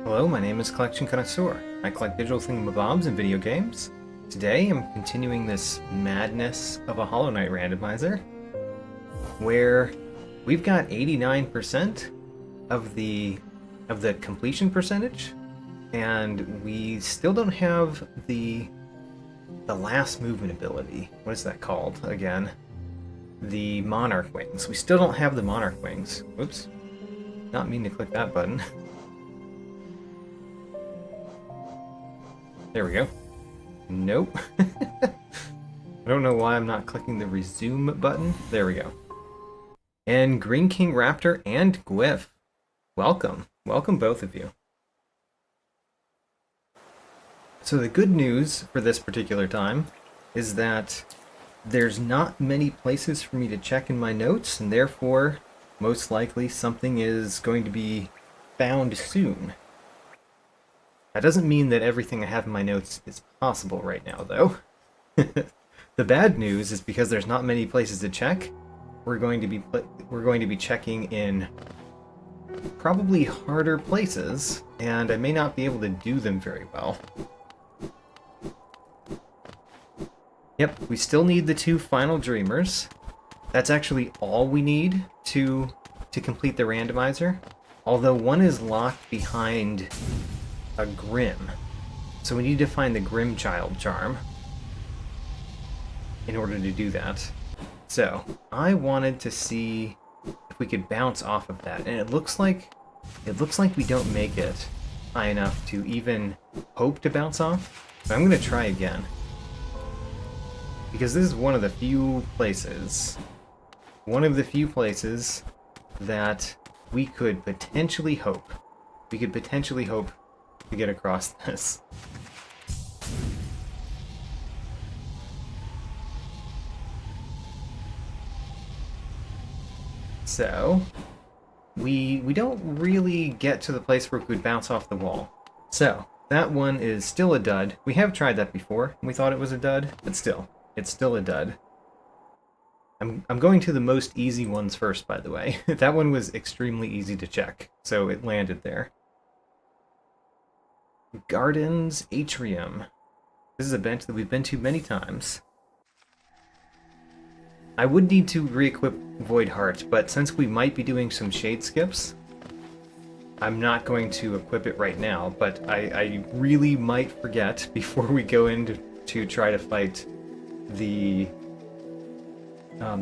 Hello, my name is Collection Connoisseur. I collect digital thingamabobs and video games. Today I'm continuing this madness of a Hollow Knight Randomizer, where we've got 89% of the completion percentage, and we still don't have the last movement ability. What is that called again? The Monarch Wings. We still don't have the Monarch Wings. Whoops. Not mean to click that button. There we go. Nope. I don't know why I'm not clicking the resume button. There we go. And Green King Raptor and Gwyff. Welcome. Welcome both of you. So the good news for this particular time is that there's not many places for me to check in my notes, and therefore, most likely something is going to be found soon. That doesn't mean that everything I have in my notes is possible right now, though. The bad news is because there's not many places to check, we're going to be checking in probably harder places, and I may not be able to do them very well. Yep, we still need the 2 final dreamers. That's actually all we need to complete the randomizer, although one is locked behind a Grim. So we need to find the Grim Child charm in order to do that. So I wanted to see if we could bounce off of that, and it looks like we don't make it high enough to even hope to bounce off. So I'm going to try again, because this is one of the few places that we could potentially hope to get across this. So we don't really get to the place where we could bounce off the wall. So that one is still a dud. We have tried that before, and we thought it was a dud, but still, it's still a dud. I'm going to the most easy ones first, by the way. That one was extremely easy to check, so it landed there. Gardens Atrium. This is a bench that we've been to many times. I would need to re-equip Void Heart, but since we might be doing some shade skips, I'm not going to equip it right now, but I really might forget before we go in to try to fight the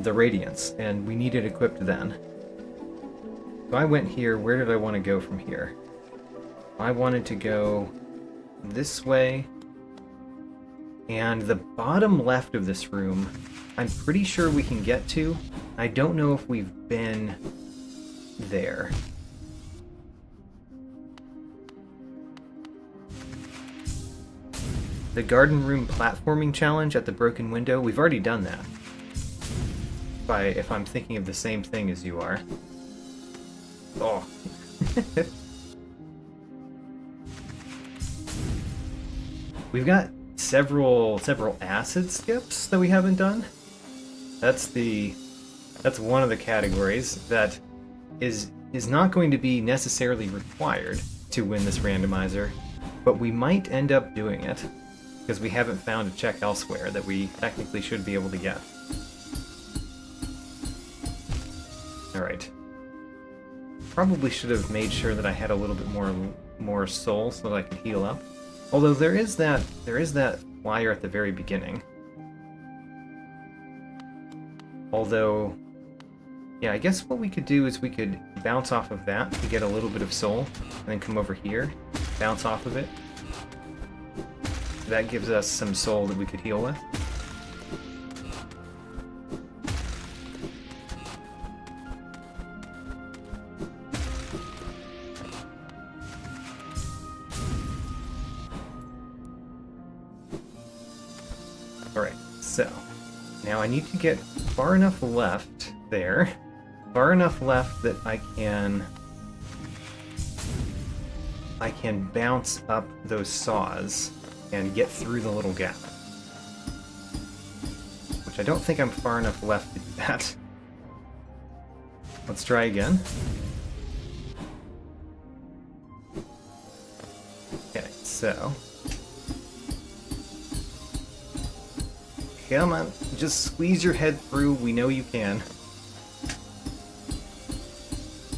Radiance, and we need it equipped then. So I went here. Where did I want to go from here? I wanted to go this way, and the bottom left of this room I'm pretty sure we can get to. I don't know if we've been there. The garden room platforming challenge at the broken window, we've already done that. If I'm thinking of the same thing as you are. Oh. We've got several acid skips that we haven't done. That's one of the categories that is not going to be necessarily required to win this randomizer, but we might end up doing it because we haven't found a check elsewhere that we technically should be able to get. Alright. Probably should have made sure that I had a little bit more soul so that I could heal up. Although there is that flyer at the very beginning. Although, yeah, I guess what we could do is we could bounce off of that to get a little bit of soul, and then come over here, bounce off of it. That gives us some soul that we could heal with. Alright, so now I need to get far enough left there, far enough left that I can bounce up those saws and get through the little gap. Which I don't think I'm far enough left to do that. Let's try again. Okay, so... Come on, just squeeze your head through. We know you can.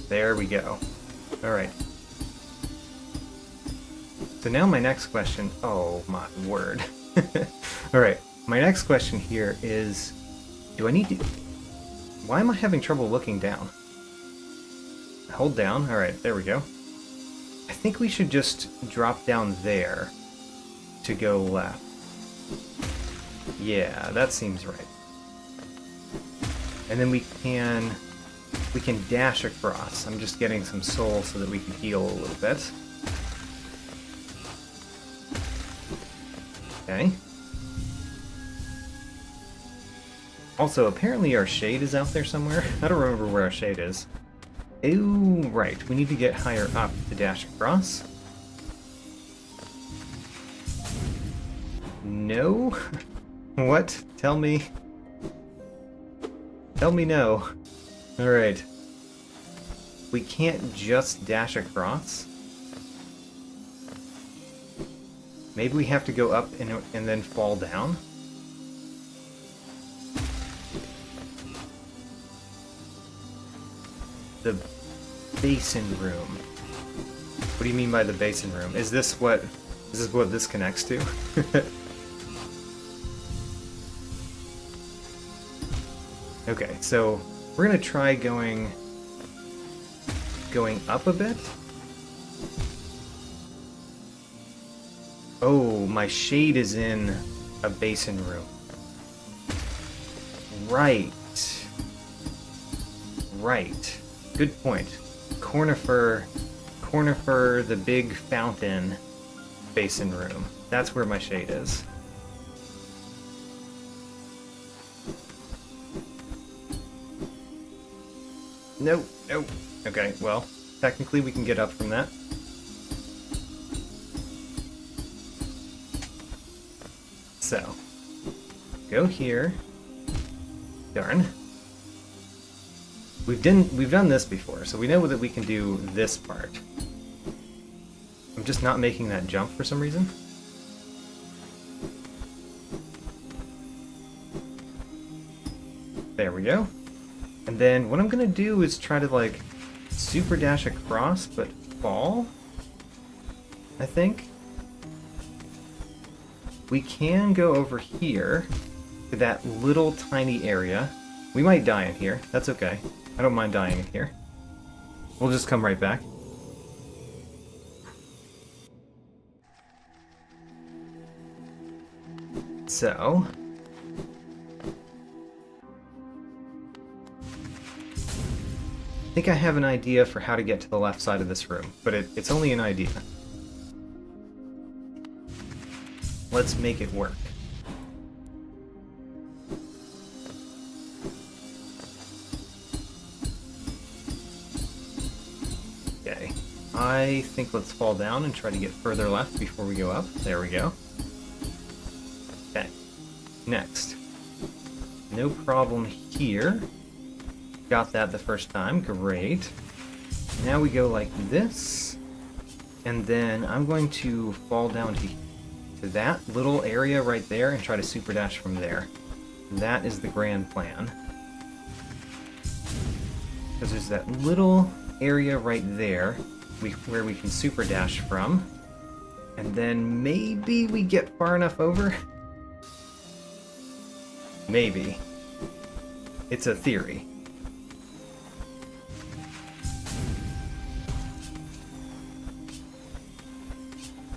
There we go. Alright. So now my next question... Oh, my word. Alright, my next question here is... Do I need to... Why am I having trouble looking down? Hold down. Alright, there we go. I think we should just drop down there to go left. Yeah, that seems right. And then we can dash across. I'm just getting some soul so that we can heal a little bit. Okay. Also, apparently our shade is out there somewhere. I don't remember where our shade is. Ooh, right. We need to get higher up to dash across. No? What? Tell me. Tell me no. Alright. We can't just dash across. Maybe we have to go up and then fall down? The basin room. What do you mean by the basin room? Is this what this connects to? Okay, so we're gonna try going up a bit. Oh, my shade is in a basin room. Right. Right. Good point. Cornifer, the big fountain basin room. That's where my shade is. Nope, nope. Okay, well, technically we can get up from that. So, go here. Darn. We've done this before, so we know that we can do this part. I'm just not making that jump for some reason. There we go. And then what I'm gonna do is try to like super dash across but fall, I think. We can go over here to that little tiny area. We might die in here. That's okay. I don't mind dying in here. We'll just come right back. So... I think I have an idea for how to get to the left side of this room, but it's only an idea. Let's make it work. Okay. I think let's fall down and try to get further left before we go up. There we go. Okay. Next. No problem here. Got that the first time. Great. Now we go like this. And then I'm going to fall down to that little area right there and try to super dash from there. That is the grand plan. Because there's that little area right there where we can super dash from. And then maybe we get far enough over? Maybe. It's a theory.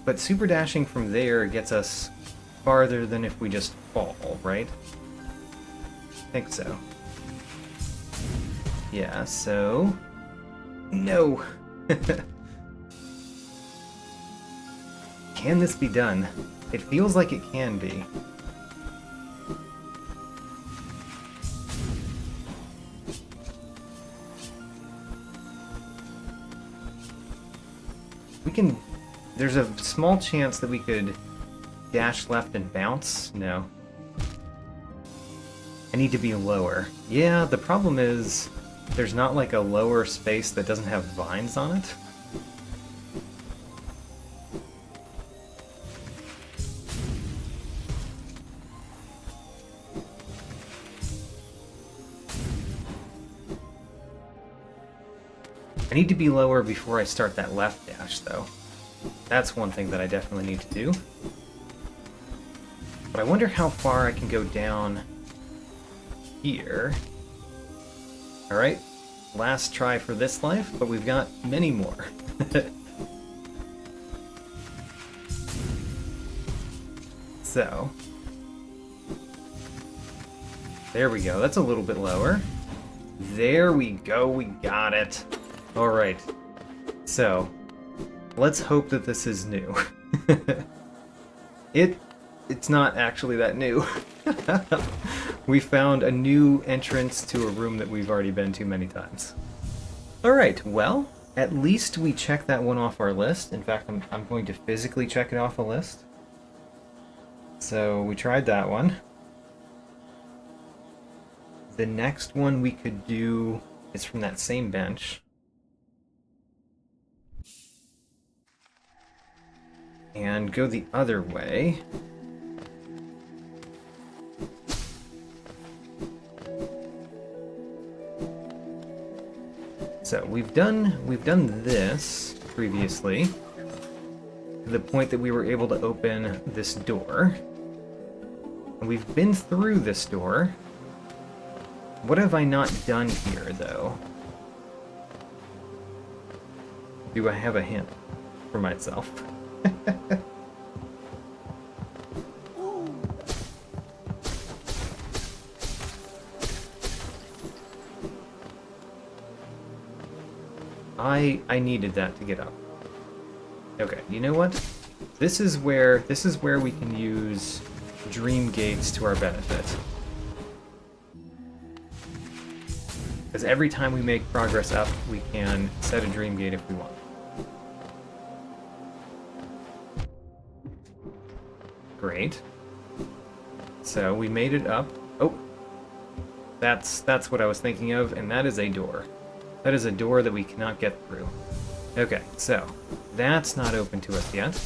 But super dashing from there gets us farther than if we just fall, right? I think so. Yeah, so... No! Can this be done? It feels like it can be. We can... There's a small chance that we could dash left and bounce. No. I need to be lower. Yeah, the problem is there's not like a lower space that doesn't have vines on it. I need to be lower before I start that left dash, though. That's one thing that I definitely need to do. But I wonder how far I can go down here. Alright, last try for this life, but we've got many more. So, there we go. That's a little bit lower. There we go. We got it. All right. So, let's hope that this is new. It's not actually that new. We found a new entrance to a room that we've already been to many times. All right. Well, at least we checked that one off our list. In fact, I'm going to physically check it off a list. So we tried that one. The next one we could do is from that same bench. And go the other way. So we've done this previously, to the point that we were able to open this door. And we've been through this door. What have I not done here, though? Do I have a hint for myself? I needed that to get up. Okay, you know what? This is where we can use dream gates to our benefit. Because every time we make progress up, we can set a dream gate if we want. Great. So we made it up. Oh, that's what I was thinking of, and that is a door. That is a door that we cannot get through. Okay, so that's not open to us yet.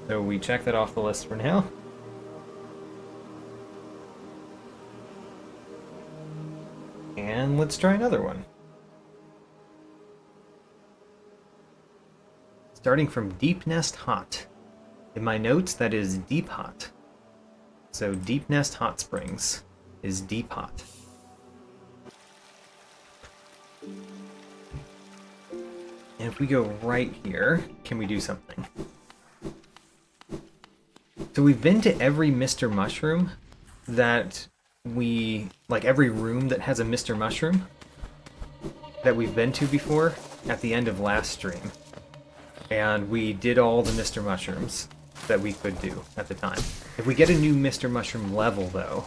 So we check that off the list for now. And let's try another one. Starting from Deep Nest Hot. In my notes, that is Deep Hot. So Deep Nest Hot Springs is Deep Hot. And if we go right here, can we do something? So we've been to every Mr. Mushroom that like every room that has a Mr. Mushroom that we've been to before at the end of last stream. And we did all the Mr. Mushrooms that we could do at the time. If we get a new Mr. Mushroom level, though,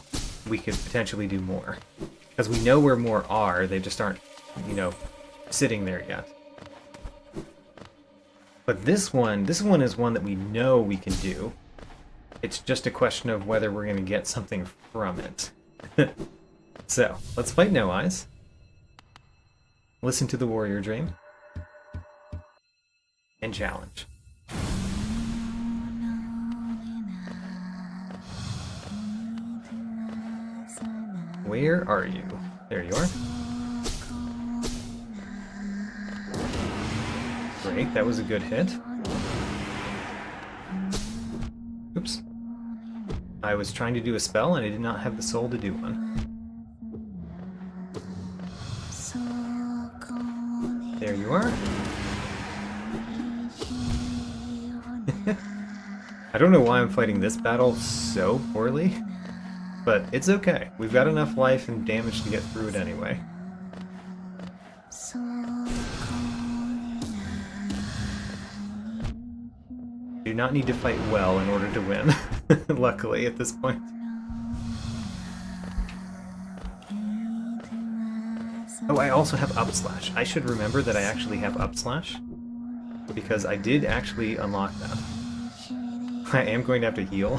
we could potentially do more. Because we know where more are, they just aren't, sitting there yet. But this one is one that we know we can do. It's just a question of whether we're going to get something from it. So, let's fight No Eyes. Listen to the Warrior Dream. And challenge. Where are you? There you are. Great, that was a good hit. Oops. I was trying to do a spell and I did not have the soul to do one. There you are. I don't know why I'm fighting this battle so poorly, but it's okay. We've got enough life and damage to get through it anyway. Do not need to fight well in order to win, luckily, at this point. Oh, I also have up slash. I should remember that I actually have up slash, because I did actually unlock that. I am going to have to heal.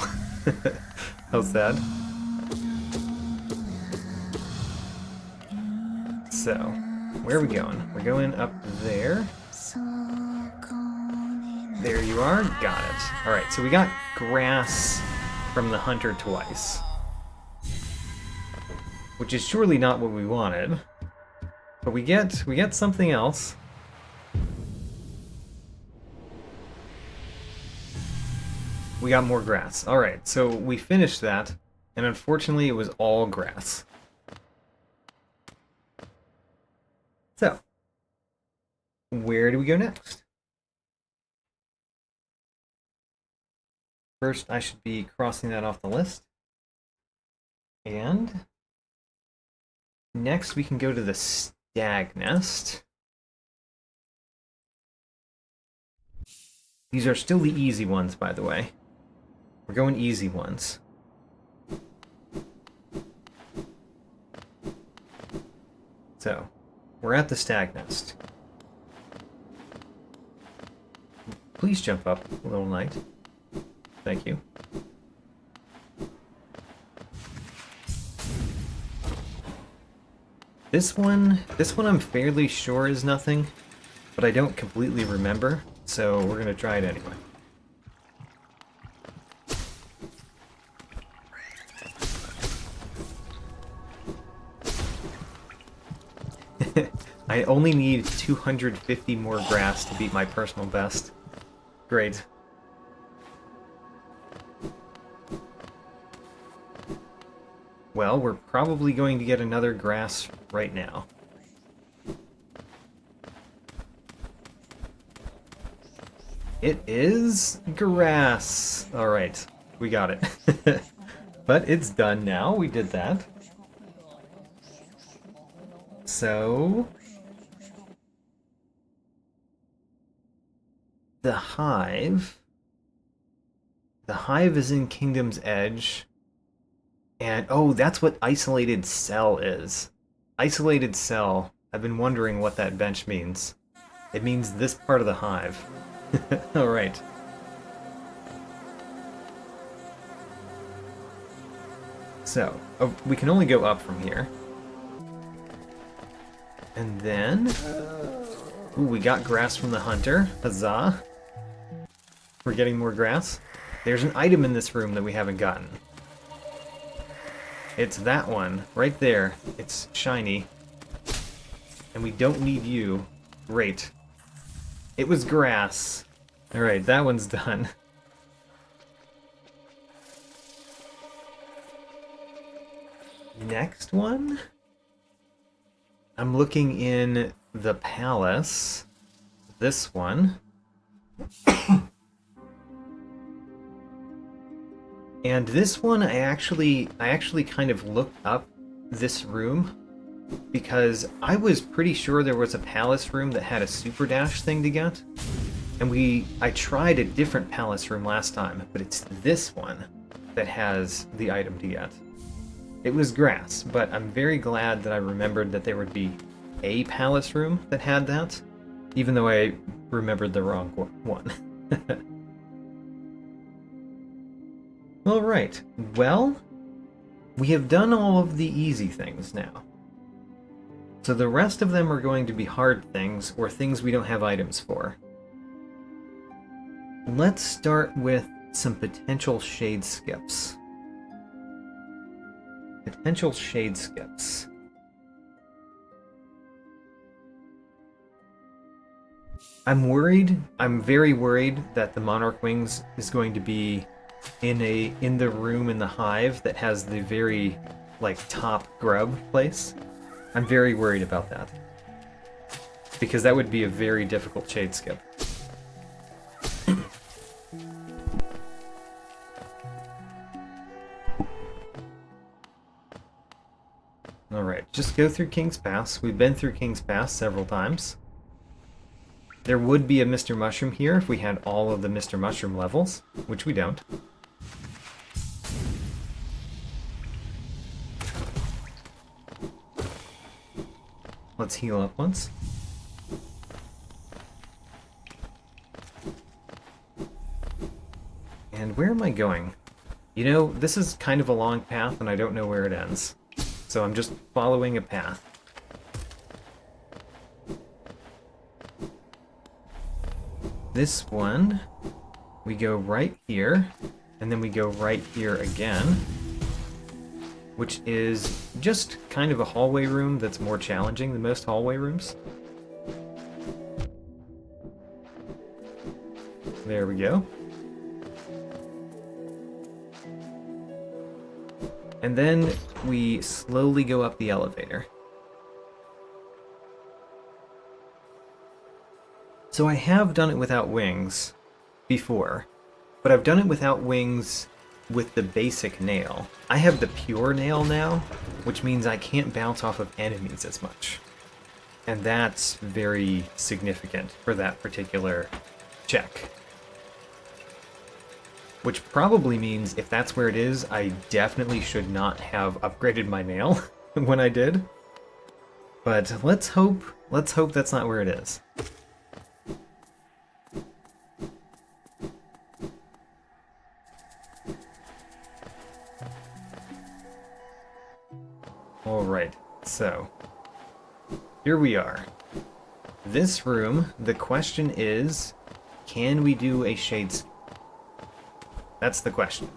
How sad. So, where are we going? We're going up there. There you are. Got it. Alright, so we got grass from the hunter twice. Which is surely not what we wanted. But we get something else. we got more grass. Alright, so we finished that, and unfortunately it was all grass. So, where do we go next? First, I should be crossing that off the list. And next we can go to the stag nest. These are still the easy ones, by the way. We're going easy ones. So, we're at the stag nest. Please jump up, little knight. Thank you. This one I'm fairly sure is nothing, but I don't completely remember, so we're gonna try it anyway. I only need 250 more grass to beat my personal best. Great. Well, we're probably going to get another grass right now. It is grass! Alright, we got it. But it's done now, we did that. So... The hive is in Kingdom's Edge. And, oh, that's what isolated cell is. Isolated cell. I've been wondering what that bench means. It means this part of the hive. Alright. So, we can only go up from here. And then... Ooh, we got grass from the hunter. Huzzah. We're getting more grass. There's an item in this room that we haven't gotten. It's that one, right there. It's shiny. And we don't need you. Great. It was grass. Alright, that one's done. Next one? I'm looking in the palace. This one. And this one, I actually kind of looked up this room because I was pretty sure there was a palace room that had a super dash thing to get. And I tried a different palace room last time, but it's this one that has the item to get. It was grass, but I'm very glad that I remembered that there would be a palace room that had that, even though I remembered the wrong one. Alright, well, we have done all of the easy things now. So the rest of them are going to be hard things, or things we don't have items for. Let's start with some potential shade skips. Potential shade skips. I'm very worried that the Monarch Wings is going to be in the room in the hive that has the very top grub place. I'm very worried about that. Because that would be a very difficult shade skip. Alright, just go through King's Pass. We've been through King's Pass several times. There would be a Mr. Mushroom here if we had all of the Mr. Mushroom levels, which we don't. Let's heal up once. And where am I going? You know, this is kind of a long path and I don't know where it ends. So I'm just following a path. This one, we go right here, and then we go right here again, which is just kind of a hallway room that's more challenging than most hallway rooms. There we go. And then we slowly go up the elevator. So I have done it without wings before, but I've done it without wings with the basic nail. I have the pure nail now, which means I can't bounce off of enemies as much. And that's very significant for that particular check. Which probably means if that's where it is, I definitely should not have upgraded my nail when I did. But let's hope that's not where it is. Alright, so here we are. This room, the question is, can we do a shade skip? That's the question.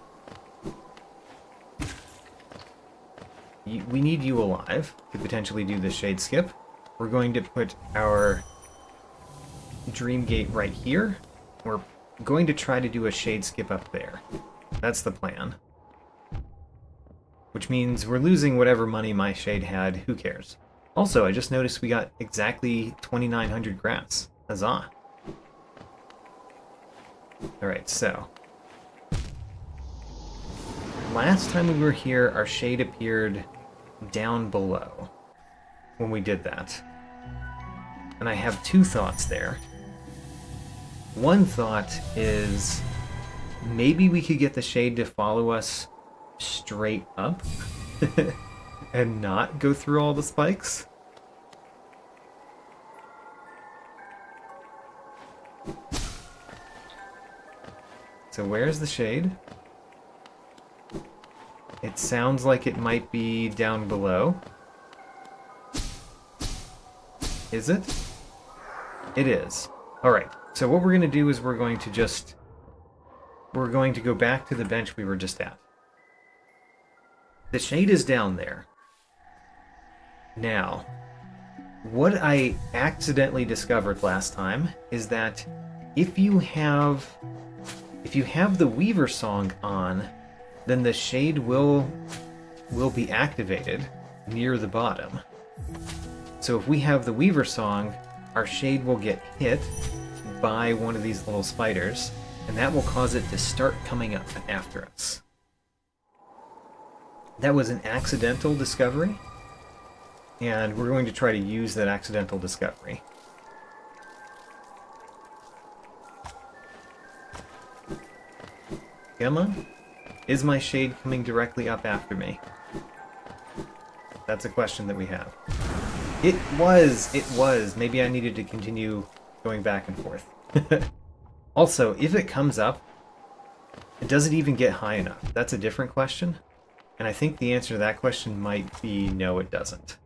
We need you alive to potentially do the shade skip. We're going to put our dream gate right here. We're going to try to do a shade skip up there. That's the plan. Which means we're losing whatever money my shade had. Who cares? Also, I just noticed we got exactly 2,900 grass. Huzzah. Alright, so last time we were here, our shade appeared down below when we did that. And I have two thoughts there. One thought is maybe we could get the shade to follow us straight up and not go through all the spikes. So where's the shade? It sounds like it might be down below. Is it? It is. Alright, so what we're going to do is we're going to go back to the bench we were just at. The shade is down there. Now, what I accidentally discovered last time is that if you have the Weaver song on, then the shade will be activated near the bottom. So if we have the Weaver song, our shade will get hit by one of these little spiders, and that will cause it to start coming up after us. That was an accidental discovery, and we're going to try to use that accidental discovery. Come on. Is my shade coming directly up after me? That's a question that we have. It was. Maybe I needed to continue going back and forth. Also, if it comes up, does it even get high enough? That's a different question. And I think the answer to that question might be no, it doesn't.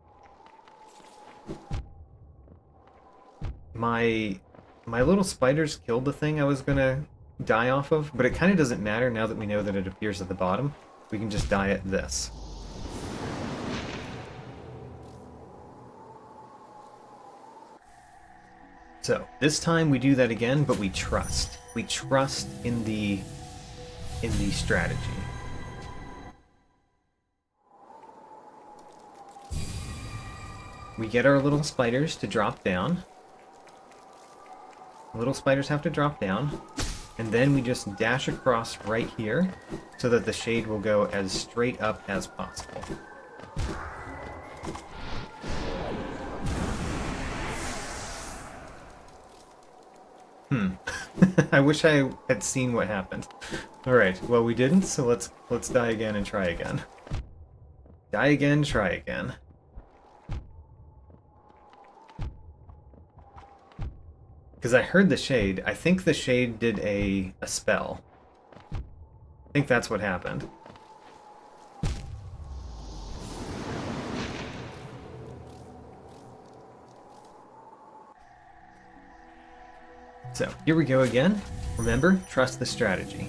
My little spiders killed the thing I was gonna die off of, but it kind of doesn't matter now that we know that it appears at the bottom. We can just die at this. So, this time we do that again, but we trust. We trust in the strategy. We get our little spiders to drop down. Little spiders have to drop down. And then we just dash across right here so that the shade will go as straight up as possible. I wish I had seen what happened. Alright, well we didn't, so let's die again and try again. Die again, try again. Because I heard the shade. I think the shade did a spell. I think that's what happened. So, here we go again. Remember, trust the strategy.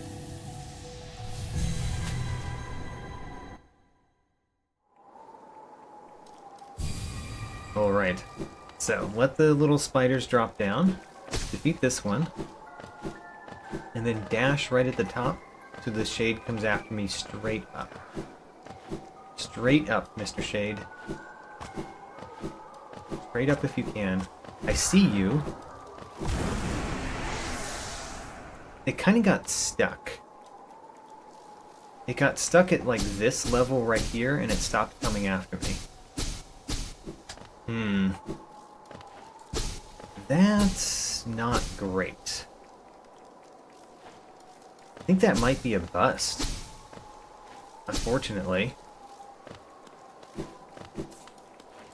Alright, so let the little spiders drop down. Defeat this one. And then dash right at the top so the shade comes after me straight up. Straight up, Mr. Shade. Straight up if you can. I see you. It kind of got stuck. It got stuck at like this level right here, and it stopped coming after me. That's not great. I think that might be a bust. Unfortunately.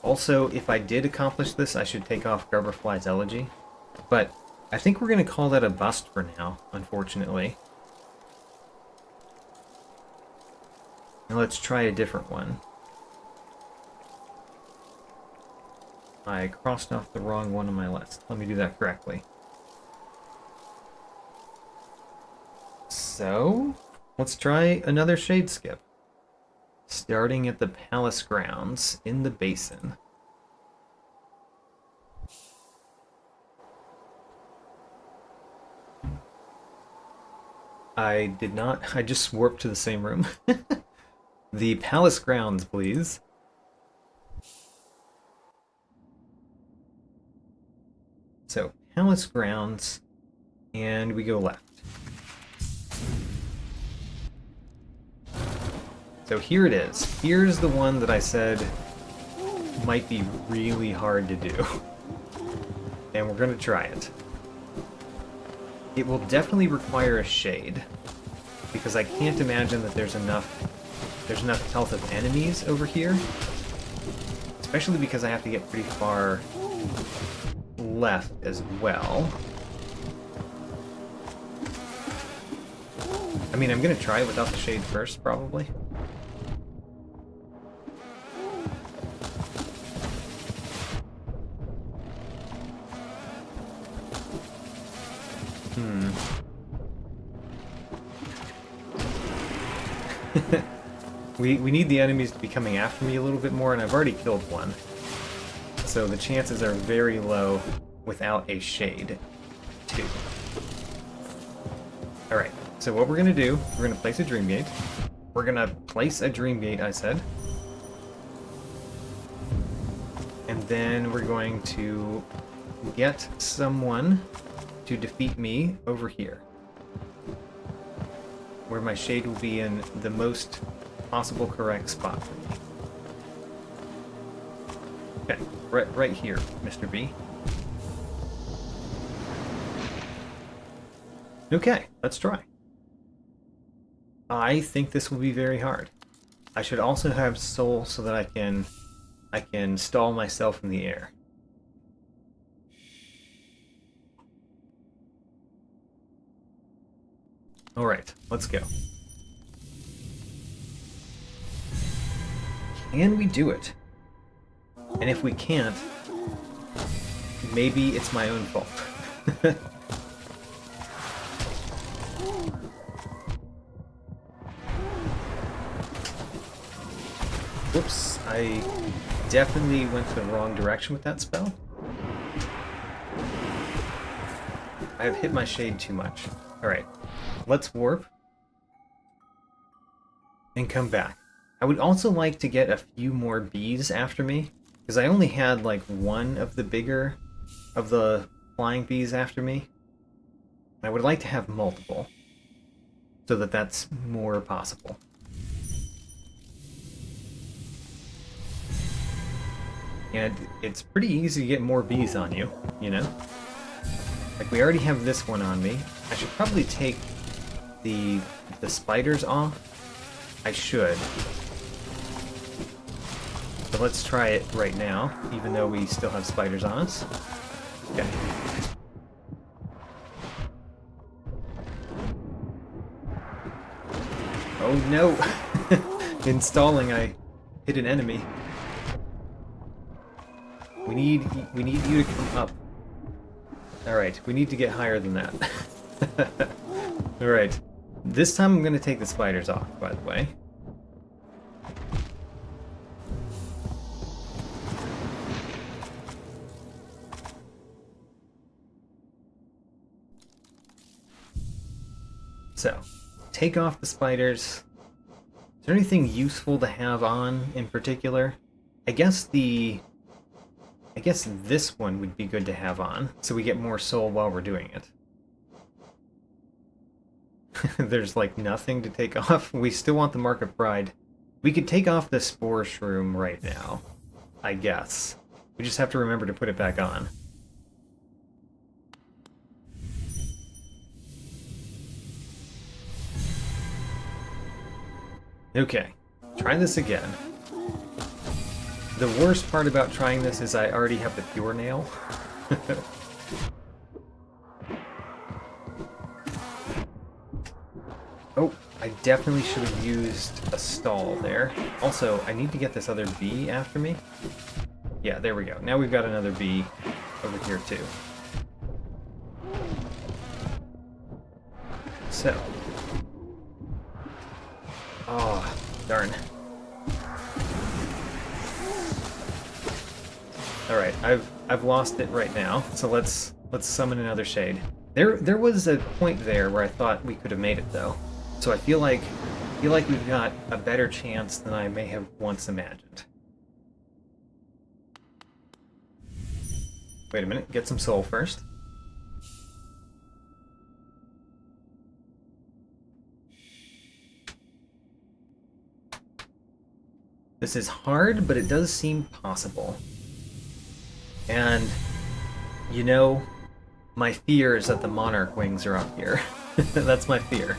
Also, if I did accomplish this, I should take off Grubberfly's Elegy. But I think we're going to call that a bust for now, unfortunately. Now let's try a different one. I crossed off the wrong one on my list. Let me do that correctly. So, let's try another shade skip. Starting at the palace grounds in the basin. I did not, I just warped to the same room. The palace grounds, please. So, palace grounds, and we go left. So here it is. Here's the one that I said might be really hard to do. And we're going to try it. It will definitely require a shade, because I can't imagine that there's enough health of enemies over here. Especially because I have to get pretty far left as well. I mean, I'm going to try it without the shade first, probably. We need the enemies to be coming after me a little bit more, and I've already killed one. So the chances are very low without a shade, too. Alright, so what we're going to do, we're going to place a Dream Gate. We're going to place a Dream Gate, I said. And then we're going to get someone to defeat me over here, where my shade will be in the most possible correct spot for me. Okay, right here, Mr. B. Okay, let's try. I think this will be very hard. I should also have soul so that I can stall myself in the air. Alright, let's go. Can we do it? And if we can't, maybe it's my own fault. Whoops, I definitely went the wrong direction with that spell. I have hit my shade too much. Alright, let's warp and come back. I would also like to get a few more bees after me, because I only had like one of the bigger of the flying bees after me. I would like to have multiple, so that that's more possible. And it's pretty easy to get more bees on you, you know? Like, we already have this one on me. I should probably take the spiders off. I should. But let's try it right now, even though we still have spiders on us. Okay. Oh no! In stalling, I hit an enemy. We need you to come up. Alright, we need to get higher than that. Alright. This time I'm going to take the spiders off, by the way. So, take off the spiders. Is there anything useful to have on in particular? I guess this one would be good to have on, so we get more soul while we're doing it. There's like nothing to take off. We still want the Mark of Pride. We could take off the Spore Shroom right now, I guess. We just have to remember to put it back on. Okay, try this again. The worst part about trying this is I already have the pure nail. Oh, I definitely should have used a stall there. Also, I need to get this other bee after me. Yeah, there we go. Now we've got another bee over here too. So. Oh, darn. Alright, I've lost it right now, so let's summon another shade. There was a point there where I thought we could have made it though. So I feel like we've got a better chance than I may have once imagined. Wait a minute, get some soul first. This is hard, but it does seem possible. And, you know, my fear is that the monarch wings are up here. That's my fear.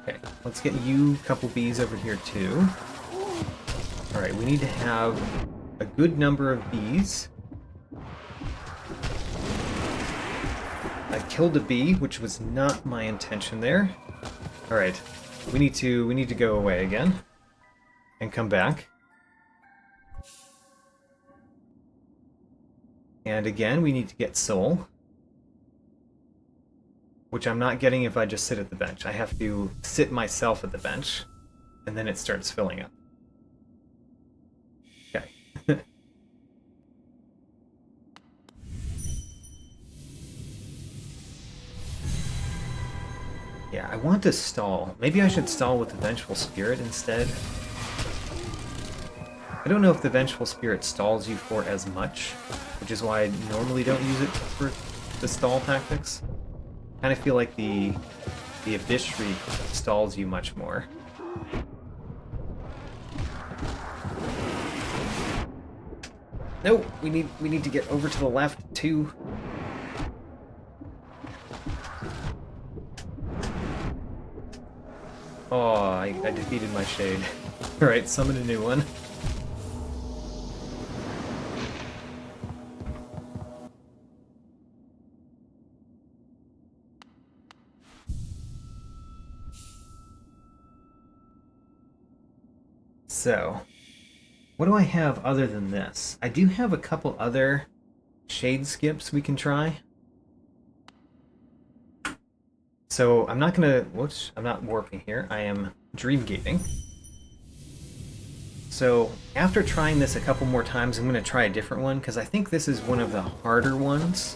Okay, let's get you a couple bees over here too. Alright, we need to have a good number of bees. I killed a bee, which was not my intention there. Alright, we need to go away again and come back. And again, we need to get soul, which I'm not getting if I just sit at the bench. I have to sit myself at the bench, and then it starts filling up. Okay. Yeah, I want to stall. Maybe I should stall with the Vengeful Spirit instead. I don't know if the Vengeful Spirit stalls you for as much, which is why I normally don't use it for the stall tactics. I kind of feel like the Abyss Shriek stalls you much more. No, we need to get over to the left too. Oh, I defeated my shade. Alright, summon a new one. So, what do I have other than this? I do have a couple other shade skips we can try. So I'm not gonna, whoops, I'm not warping here, I am dream gating. So after trying this a couple more times, I'm gonna try a different one, because I think this is one of the harder ones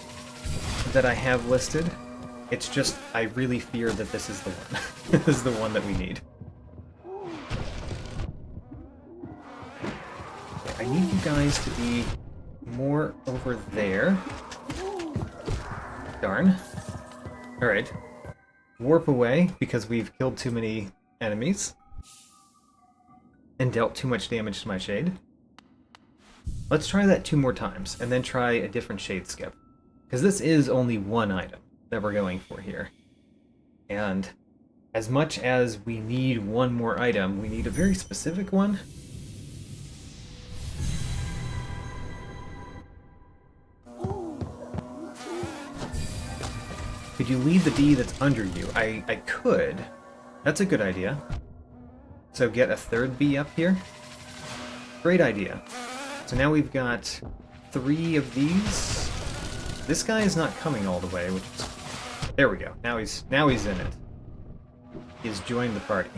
that I have listed. It's just, I really fear that this is the one. This is the one that we need. I need you guys to be more over there. Darn. Alright. Warp away, because we've killed too many enemies. And dealt too much damage to my shade. Let's try that 2 more times, and then try a different shade skip. Because this is only one item that we're going for here. And as much as we need one more item, we need a very specific one. Could you lead the bee that's under you? I could. That's a good idea. So get a 3rd bee up here. Great idea. So now we've got 3 of these. This guy is not coming all the way, which is... There we go. Now he's in it. He's joined the party.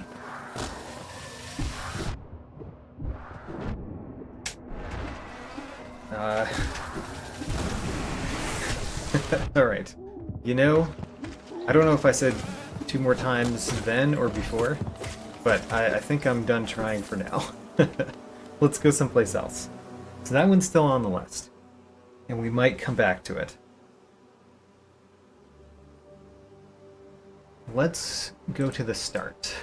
Alright. You know, I don't know if I said 2 more times then or before, but I think I'm done trying for now. Let's go someplace else. So that one's still on the list, and we might come back to it. Let's go to the start.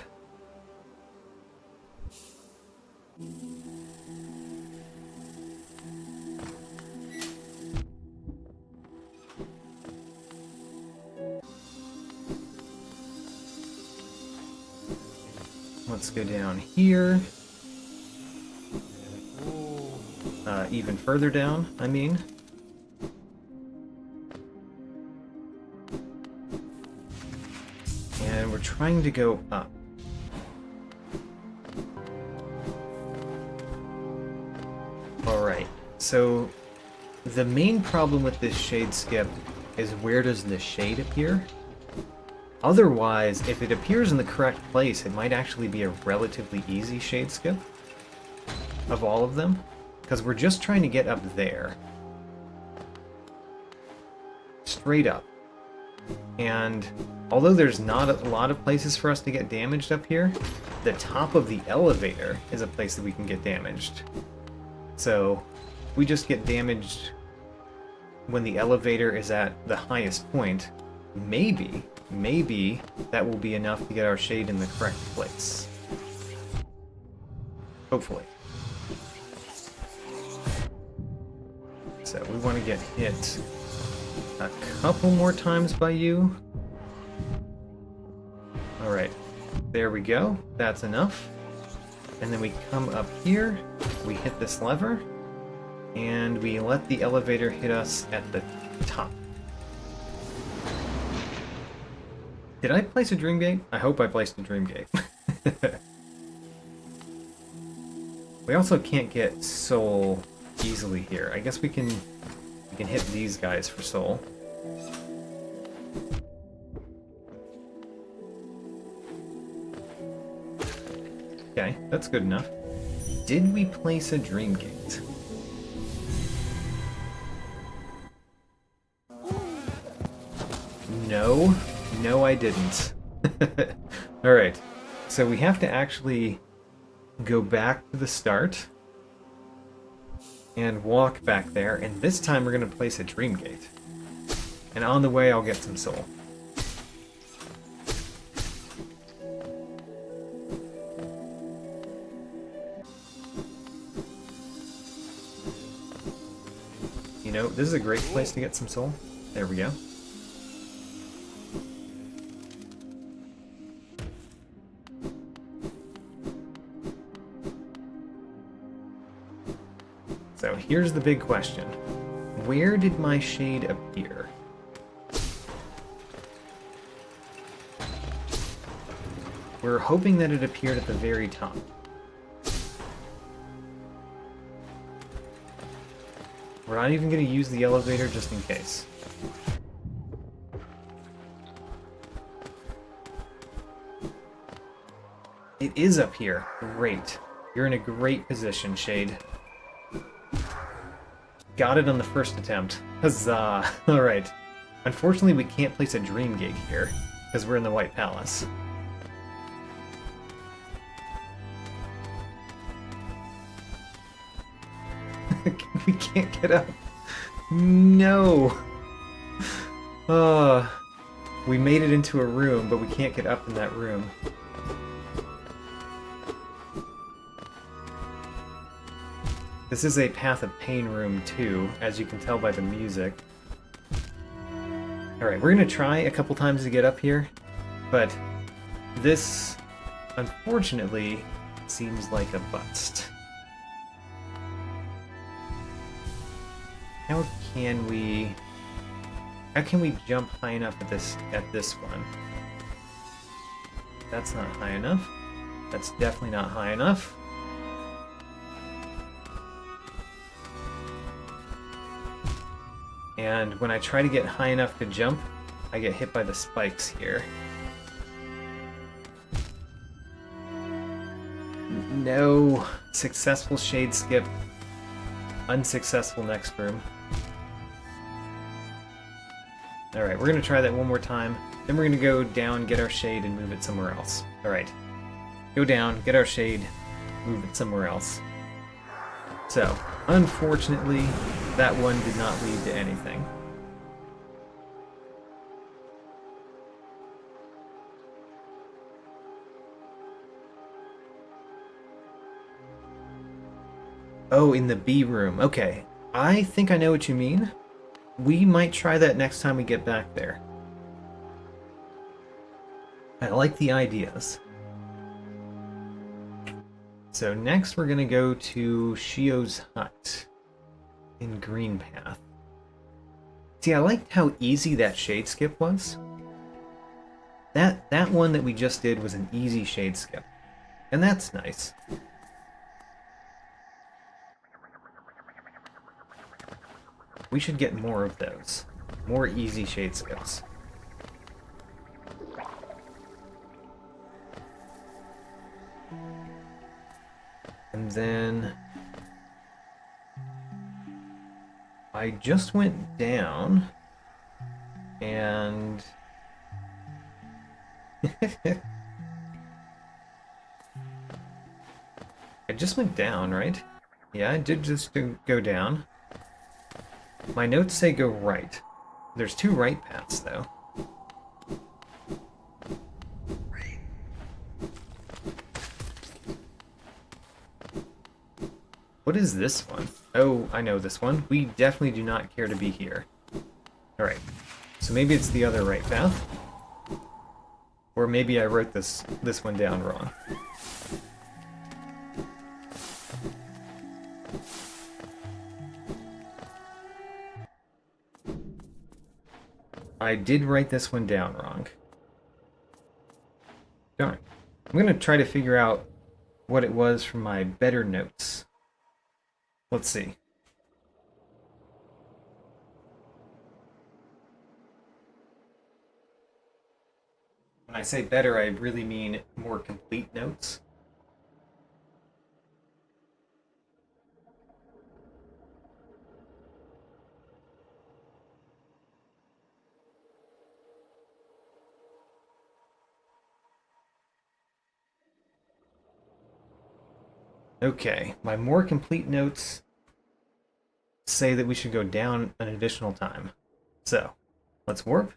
Let's go down here. Even further down, I mean. And we're trying to go up. Alright, so the main problem with this shade skip is where does the shade appear? Otherwise, if it appears in the correct place, it might actually be a relatively easy shade skip of all of them, because we're just trying to get up there. Straight up. And although there's not a lot of places for us to get damaged up here, the top of the elevator is a place that we can get damaged. So we just get damaged when the elevator is at the highest point. Maybe that will be enough to get our shade in the correct place. Hopefully. So we want to get hit a couple more times by you. Alright, there we go. That's enough. And then we come up here, we hit this lever, and we let the elevator hit us at the top. Did I place a dream gate? I hope I placed a dream gate. We also can't get soul easily here. I guess we can hit these guys for soul. Okay, that's good enough. Did we place a dream gate? No. No, I didn't. Alright, so we have to actually go back to the start and walk back there, and this time we're going to place a dream gate. And on the way, I'll get some soul. You know, this is a great place to get some soul. There we go. So here's the big question. Where did my shade appear? We're hoping that it appeared at the very top. We're not even going to use the elevator just in case. It is up here. Great. You're in a great position, Shade. Got it on the first attempt. Huzzah! Alright. Unfortunately, we can't place a dream gate here, because we're in the White Palace. We can't get up. No! We made it into a room, but we can't get up in that room. This is a Path of Pain room too, as you can tell by the music. Alright, we're gonna try a couple times to get up here, but this, unfortunately, seems like a bust. How can we jump high enough at this one? That's not high enough. That's definitely not high enough. And when I try to get high enough to jump, I get hit by the spikes here. No. Successful shade skip. Unsuccessful next room. Alright, we're going to try that one more time. Then we're going to go down, get our shade, and move it somewhere else. Alright. Go down, get our shade, move it somewhere else. So, unfortunately, that one did not lead to anything. Oh, in the B room. Okay. I think I know what you mean. We might try that next time we get back there. I like the ideas. So next we're going to go to Shio's hut in Green Path. See, I liked how easy that shade skip was. That one that we just did was an easy shade skip. And that's nice. We should get more of those. More easy shade skips. And then I just went down and I just went down, right? Yeah, I did just go down. My notes say go right. There's two right paths, though. What is this one? Oh, I know this one. We definitely do not care to be here. Alright. So maybe it's the other right path. Or maybe I wrote this one down wrong. I did write this one down wrong. Darn. I'm going to try to figure out what it was from my better notes. Let's see. When I say better, I really mean more complete notes. Okay, my more complete notes say that we should go down an additional time. So, let's warp.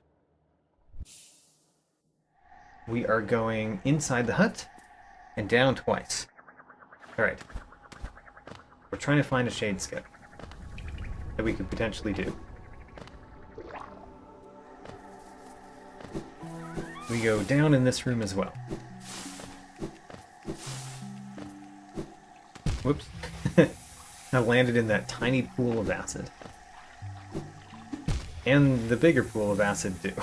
We are going inside the hut and down twice. Alright. We're trying to find a shade skip that we could potentially do. We go down in this room as well. Whoops. I landed in that tiny pool of acid. And the bigger pool of acid, too.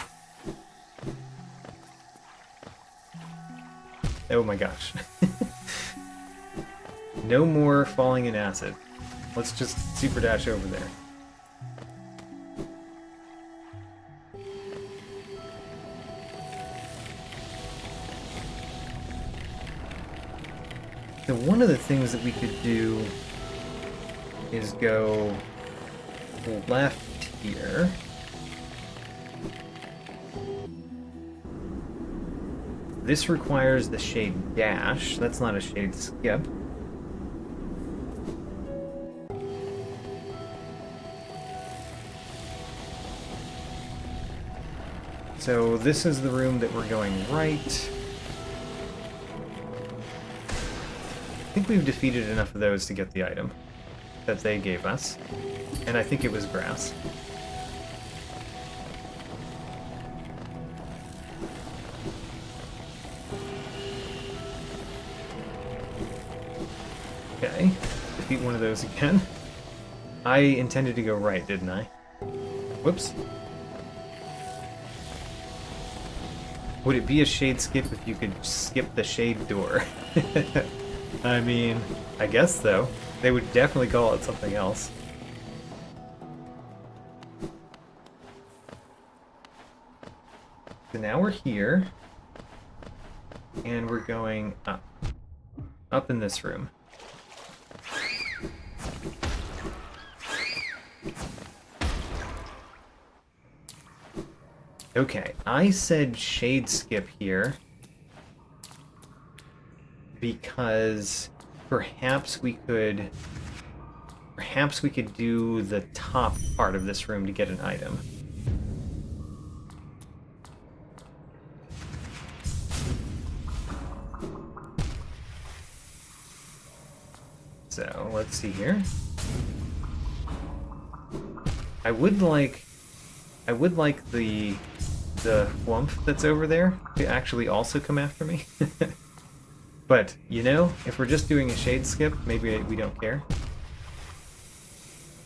Oh my gosh. No more falling in acid. Let's just super dash over there. So one of the things that we could do is go left here. This requires the shade dash. That's not a shade skip. So this is the room that we're going right. I think we've defeated enough of those to get the item that they gave us. And I think it was grass. Okay, defeat one of those again. I intended to go right, didn't I? Whoops. Would it be a shade skip if you could skip the shade door? I mean, I guess so. They would definitely call it something else. So now we're here. And we're going up. Up in this room. Okay, I said shade skip here because perhaps we could do the top part of this room to get an item. So, let's see here. I would like the whump that's over there to actually also come after me. But, you know, if we're just doing a shade skip, maybe we don't care.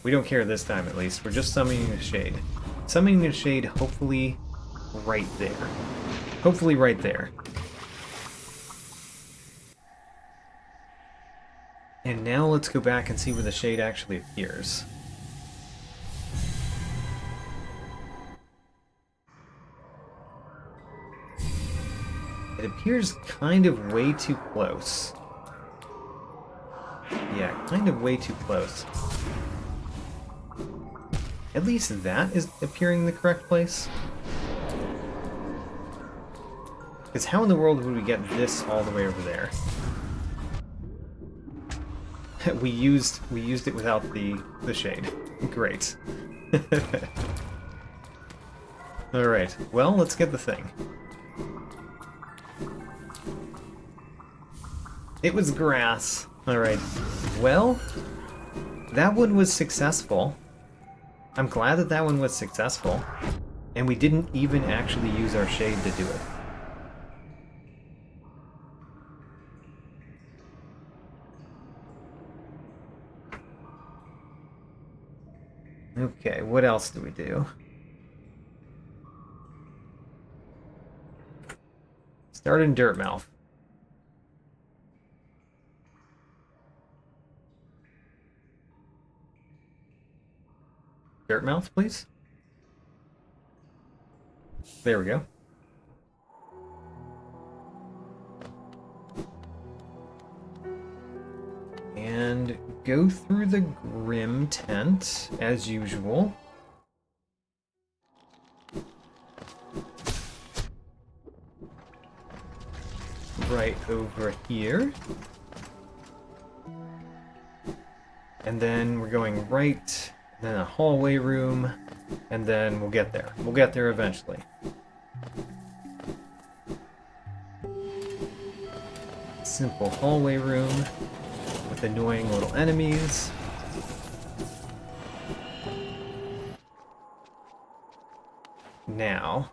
We don't care this time, at least. We're just summoning a shade. Summoning a shade, hopefully right there. Hopefully right there. And now let's go back and see where the shade actually appears. It appears kind of way too close. Yeah, kind of way too close. At least that is appearing in the correct place. Because how in the world would we get this all the way over there? we used it without the shade. Great. Alright, well, let's get the thing. It was grass. Alright. Well, that one was successful. I'm glad that that one was successful. And we didn't even actually use our shade to do it. Okay, what else do we do? Start in Dirtmouth. Dirtmouth, please. There we go. And go through the Grim tent, as usual. Right over here. And then we're going right, then a hallway room, and then we'll get there. We'll get there eventually. Simple hallway room with annoying little enemies. Now,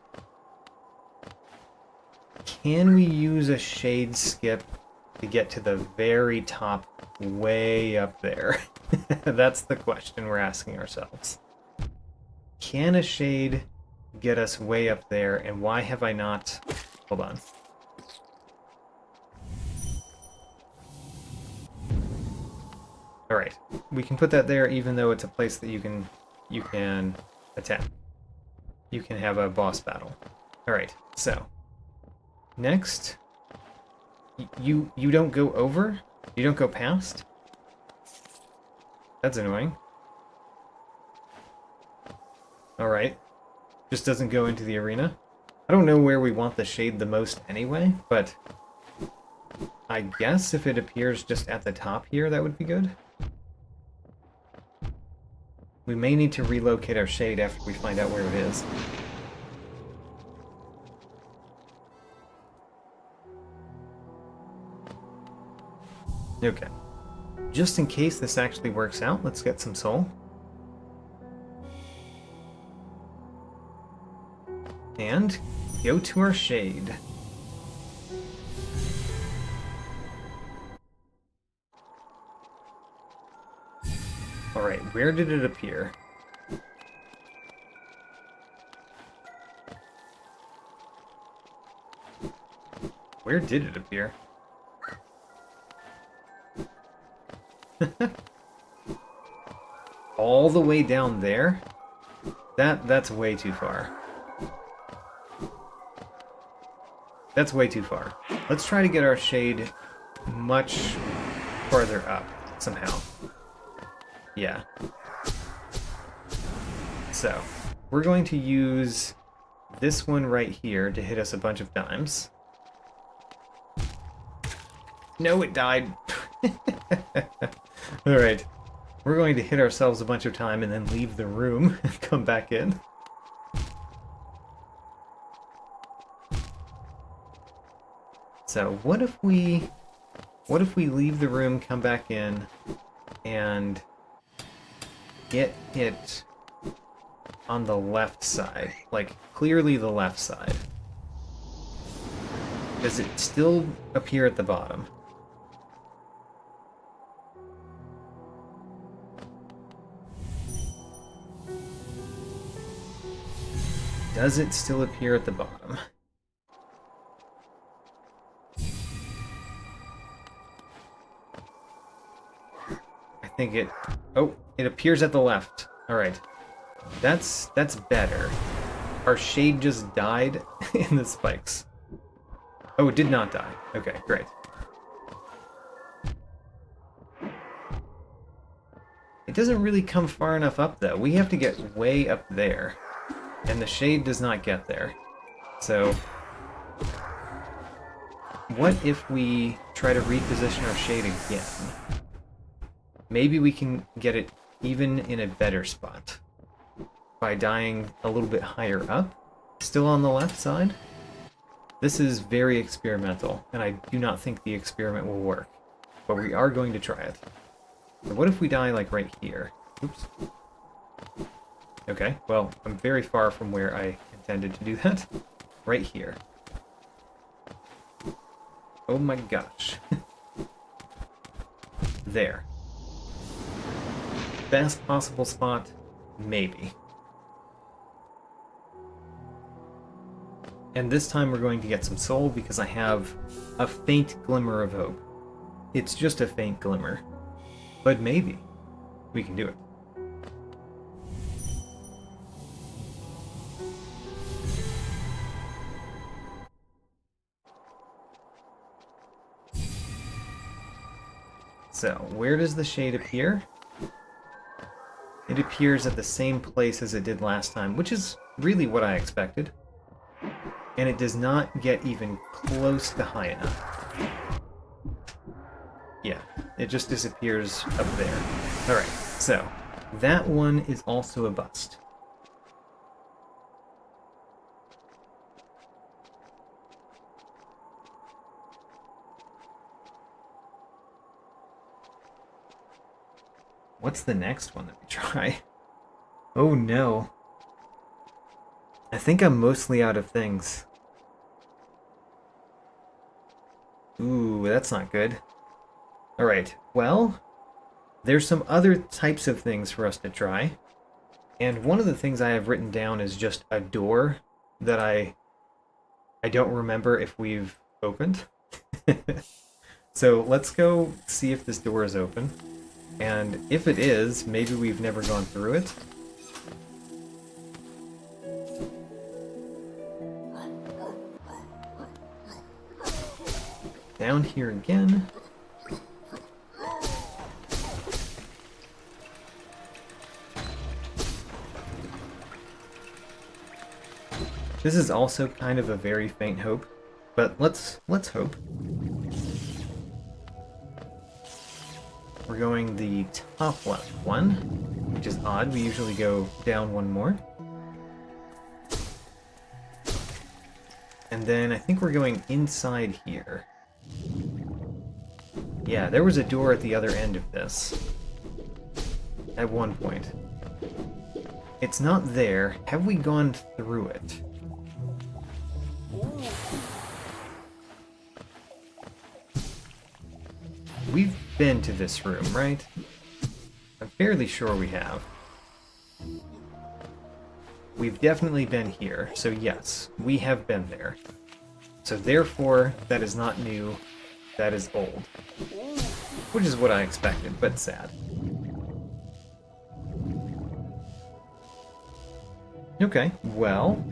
can we use a shade skip to get to the very top, way up there? That's the question we're asking ourselves. Can a shade get us way up there, and why have I not... Hold on. Alright, we can put that there even though it's a place that you can attack. You can have a boss battle. Alright, so... Next... You don't go over? You don't go past? That's annoying. Alright. Just doesn't go into the arena. I don't know where we want the shade the most anyway, but... I guess if it appears just at the top here, that would be good. We may need to relocate our shade after we find out where it is. Okay. Just in case this actually works out, let's get some soul. And go to our shade. Alright, where did it appear? Where did it appear? All the way down there? That's way too far. That's way too far. Let's try to get our shade much farther up somehow. Yeah. So, we're going to use this one right here to hit us a bunch of times. No, it died. Alright. We're going to hit ourselves a bunch of time and then leave the room and come back in. So what if we leave the room, come back in, and get hit on the left side? Like, clearly the left side. Does it still appear at the bottom? Does it still appear at the bottom? I think it... Oh, it appears at the left. Alright. That's better. Our shade just died in the spikes. Oh, it did not die. Okay, great. It doesn't really come far enough up, though. We have to get way up there. And the shade does not get there. So, what if we try to reposition our shade again? Maybe we can get it even in a better spot by dying a little bit higher up, still on the left side. This is very experimental, and I do not think the experiment will work, but we are going to try it. So what if we die like right here? Oops. Okay, well, I'm very far from where I intended to do that. Right here. Oh my gosh. There. Best possible spot? Maybe. And this time we're going to get some soul because I have a faint glimmer of hope. It's just a faint glimmer. But maybe we can do it. So, where does the shade appear? It appears at the same place as it did last time, which is really what I expected. And it does not get even close to high enough. Yeah, it just disappears up there. Alright, so, that one is also a bust. What's the next one that we try? Oh no. I think I'm mostly out of things. Ooh, that's not good. Alright, well, there's some other types of things for us to try. And one of the things I have written down is just a door that I don't remember if we've opened. So let's go see if this door is open. And if it is, maybe we've never gone through it. Down here again. This is also kind of a very faint hope, but let's hope. We're going the top left one, which is odd. We usually go down one more. And then I think we're going inside here. Yeah, there was a door at the other end of this. At one point. It's not there. Have we gone through it? We've been to this room, right? I'm fairly sure we have. We've definitely been here, so yes, we have been there. So therefore, that is not new, that is old. Which is what I expected, but sad. Okay, well...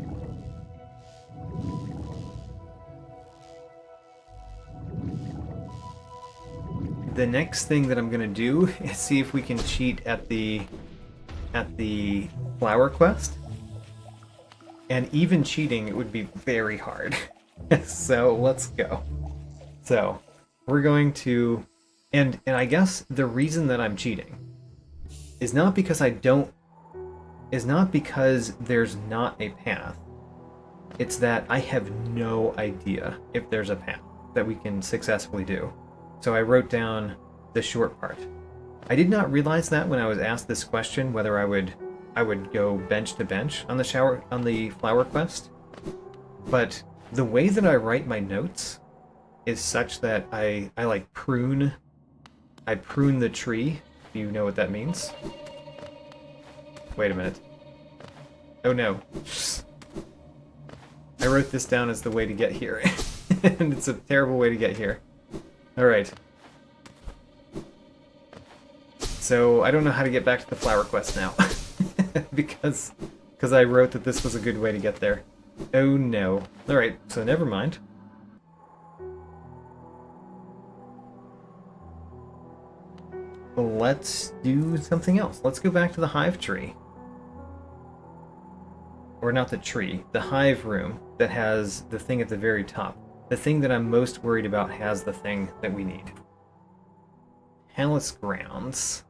the next thing that I'm gonna do is see if we can cheat at the flower quest. And even cheating, it would be very hard. So let's go. So we're going to, and I guess the reason that I'm cheating is not because is not because there's not a path. It's that I have no idea if there's a path that we can successfully do. So I wrote down the short part. I did not realize that when I was asked this question whether I would go bench to bench on the flower quest. But the way that I write my notes is such that I like prune the tree, if you know what that means. Wait a minute. Oh no. I wrote this down as the way to get here. And it's a terrible way to get here. Alright. So I don't know how to get back to the flower quest now. because I wrote that this was a good way to get there. Oh no. Alright, so never mind. Let's do something else. Let's go back to the hive tree. Or not the tree, the hive room that has the thing at the very top. The thing that I'm most worried about has the thing that we need. Palace grounds.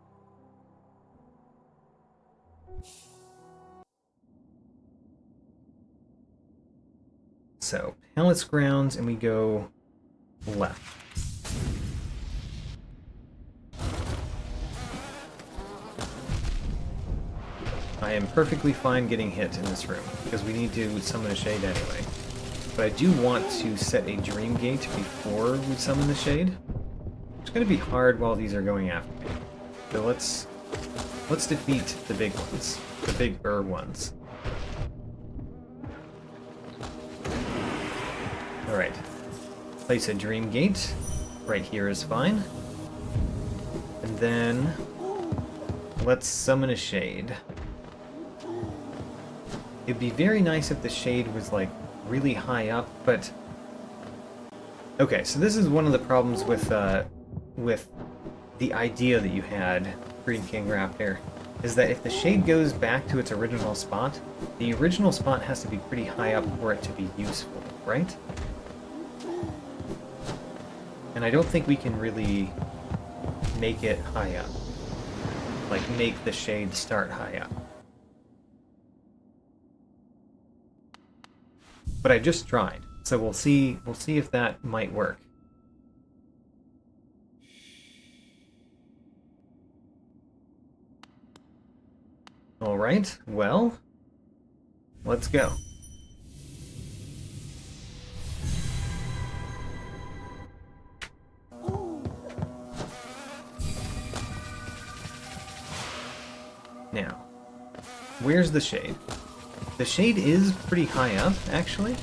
So, palace grounds, and we go left. I am perfectly fine getting hit in this room, because we need to summon a shade anyway. But I do want to set a dream gate before we summon the shade. It's going to be hard while these are going after me. So let's defeat the big ones. The bigger ones. Alright. Place a dream gate. Right here is fine. And then let's summon a shade. It'd be very nice if the shade was like really high up, but okay, so this is one of the problems with the idea that you had, Green King Raptor, is that if the shade goes back to its original spot, the original spot has to be pretty high up for it to be useful, right? And I don't think we can really make it high up. Like, make the shade start high up. But I just tried, so we'll see if that might work. Alright, well, let's go. Now, where's the shade? The shade is pretty high up, actually,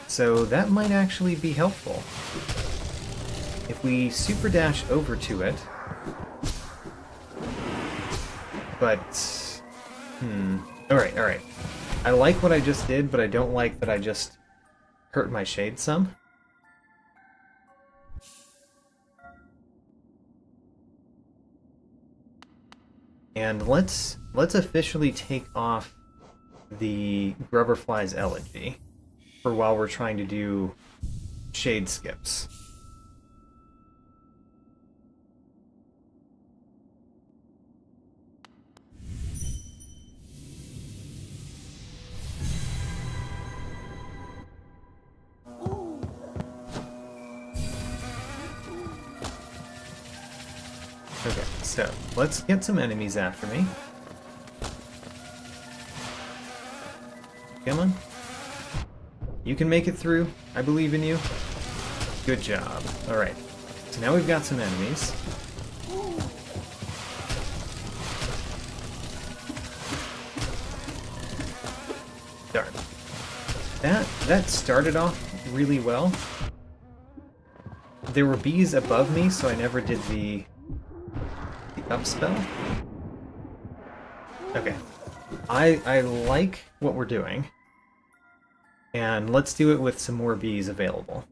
so that might actually be helpful. If we super dash over to it, but, alright. I like what I just did, but I don't like that I just hurt my shade some. And let's officially take off the Grubberfly's Elegy for while we're trying to do shade skips. Okay, so let's get some enemies after me. Come on. You can make it through. I believe in you. Good job. Alright. So now we've got some enemies. Darn. That started off really well. There were bees above me, so I never did the upspell. Okay. I like what we're doing. And let's do it with some more bees available.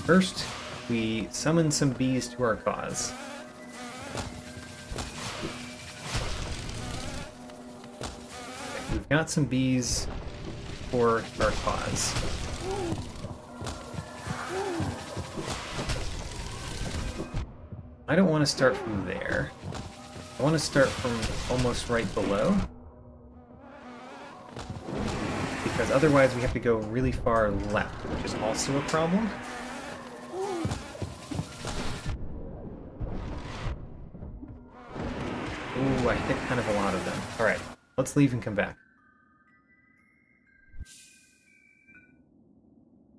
first, we summon some bees to our cause. Okay, we've got some bees for our cause. I don't want to start from there. I want to start from almost right below. Because otherwise we have to go really far left, which is also a problem. Ooh, I hit kind of a lot of them. Alright, let's leave and come back.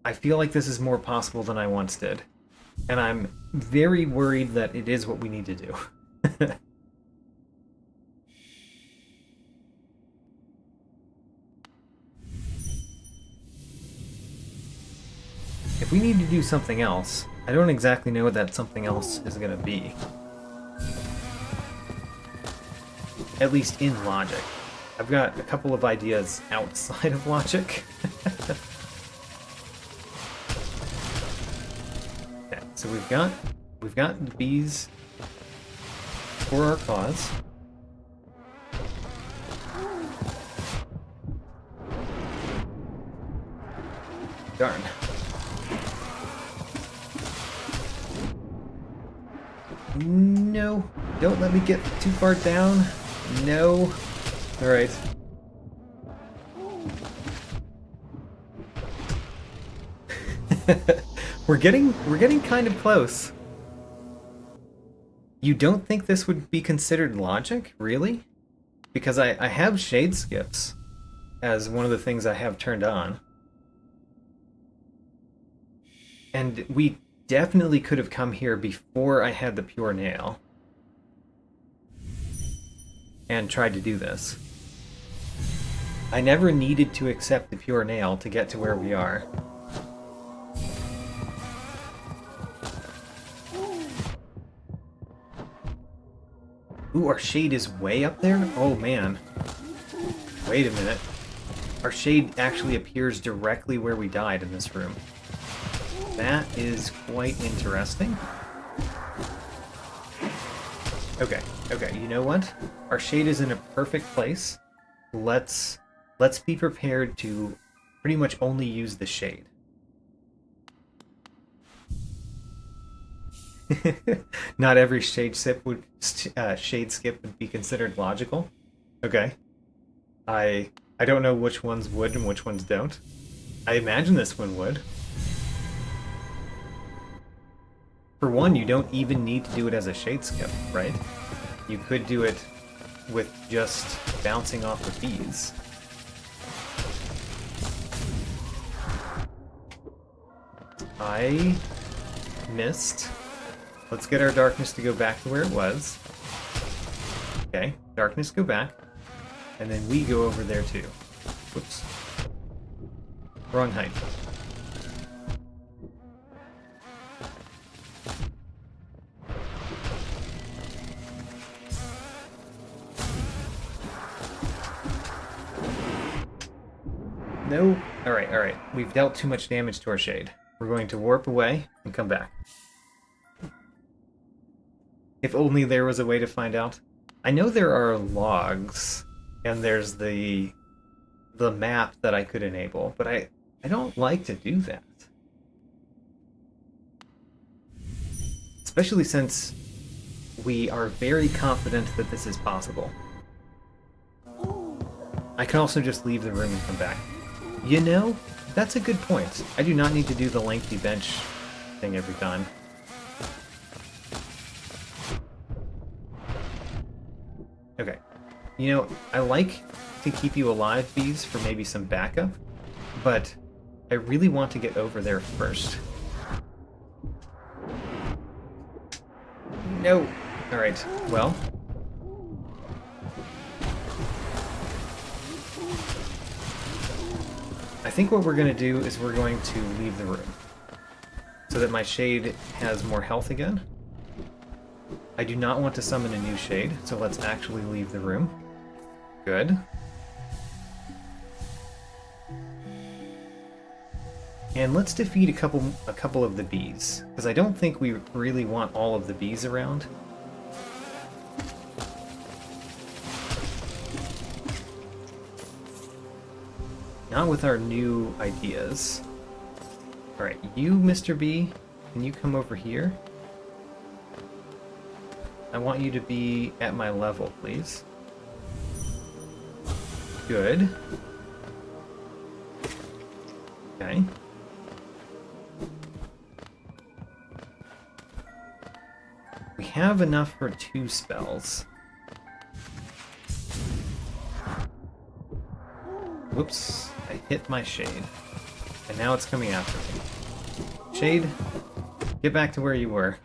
I feel like this is more possible than I once did. And I'm very worried that it is what we need to do. If we need to do something else, I don't exactly know what that something else is going to be. At least in logic. I've got a couple of ideas outside of logic. Okay, so we've got the bees for our cause. Darn. No, don't let me get too far down. No. All right. We're getting kind of close. You don't think this would be considered logic, really? Because I have shade skips as one of the things I have turned on. And we definitely could have come here before I had the pure nail and tried to do this. I never needed to accept the pure nail to get to where we are. Ooh, our shade is way up there? Oh man. Wait a minute. Our shade actually appears directly where we died in this room. That is quite interesting. Okay, you know what? Our shade is in a perfect place. Let's be prepared to pretty much only use the shade. Not every shade skip would be considered logical. Okay. I don't know which ones would and which ones don't. I imagine this one would. For one, you don't even need to do it as a shade skip, right? You could do it with just bouncing off the bees. I missed. Let's get our darkness to go back to where it was. Okay, darkness go back. And then we go over there too. Whoops. Wrong height. No. Alright. We've dealt too much damage to our shade. We're going to warp away and come back. If only there was a way to find out. I know there are logs, and there's the map that I could enable, but I don't like to do that. Especially since we are very confident that this is possible. I can also just leave the room and come back. You know, that's a good point. I do not need to do the lengthy bench thing every time. Okay. You know, I like to keep you alive, bees, for maybe some backup, but I really want to get over there first. No! Alright, well. I think what we're going to do is we're going to leave the room so that my shade has more health again. I do not want to summon a new shade, so let's actually leave the room. Good. And let's defeat a couple of the bees, because I don't think we really want all of the bees around. Not with our new ideas. Alright, you, Mr. Bee, can you come over here? I want you to be at my level, please. Good. Okay. We have enough for 2 spells. Whoops, I hit my shade. And now it's coming after me. Shade, get back to where you were.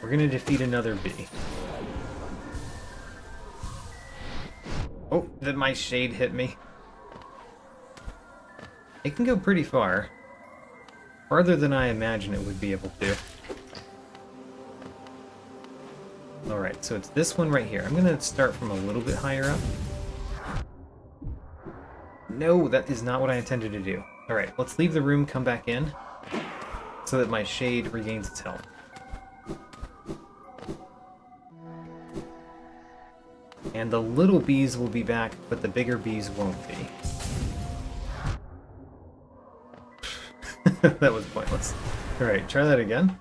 We're gonna defeat another bee. Oh, my shade hit me. It can go pretty far. Farther than I imagine it would be able to. Alright, so it's this one right here. I'm gonna start from a little bit higher up. No, that is not what I intended to do. Alright, let's leave the room, come back in, so that my shade regains its health. And the little bees will be back, but the bigger bees won't be. That was pointless. Alright, try that again.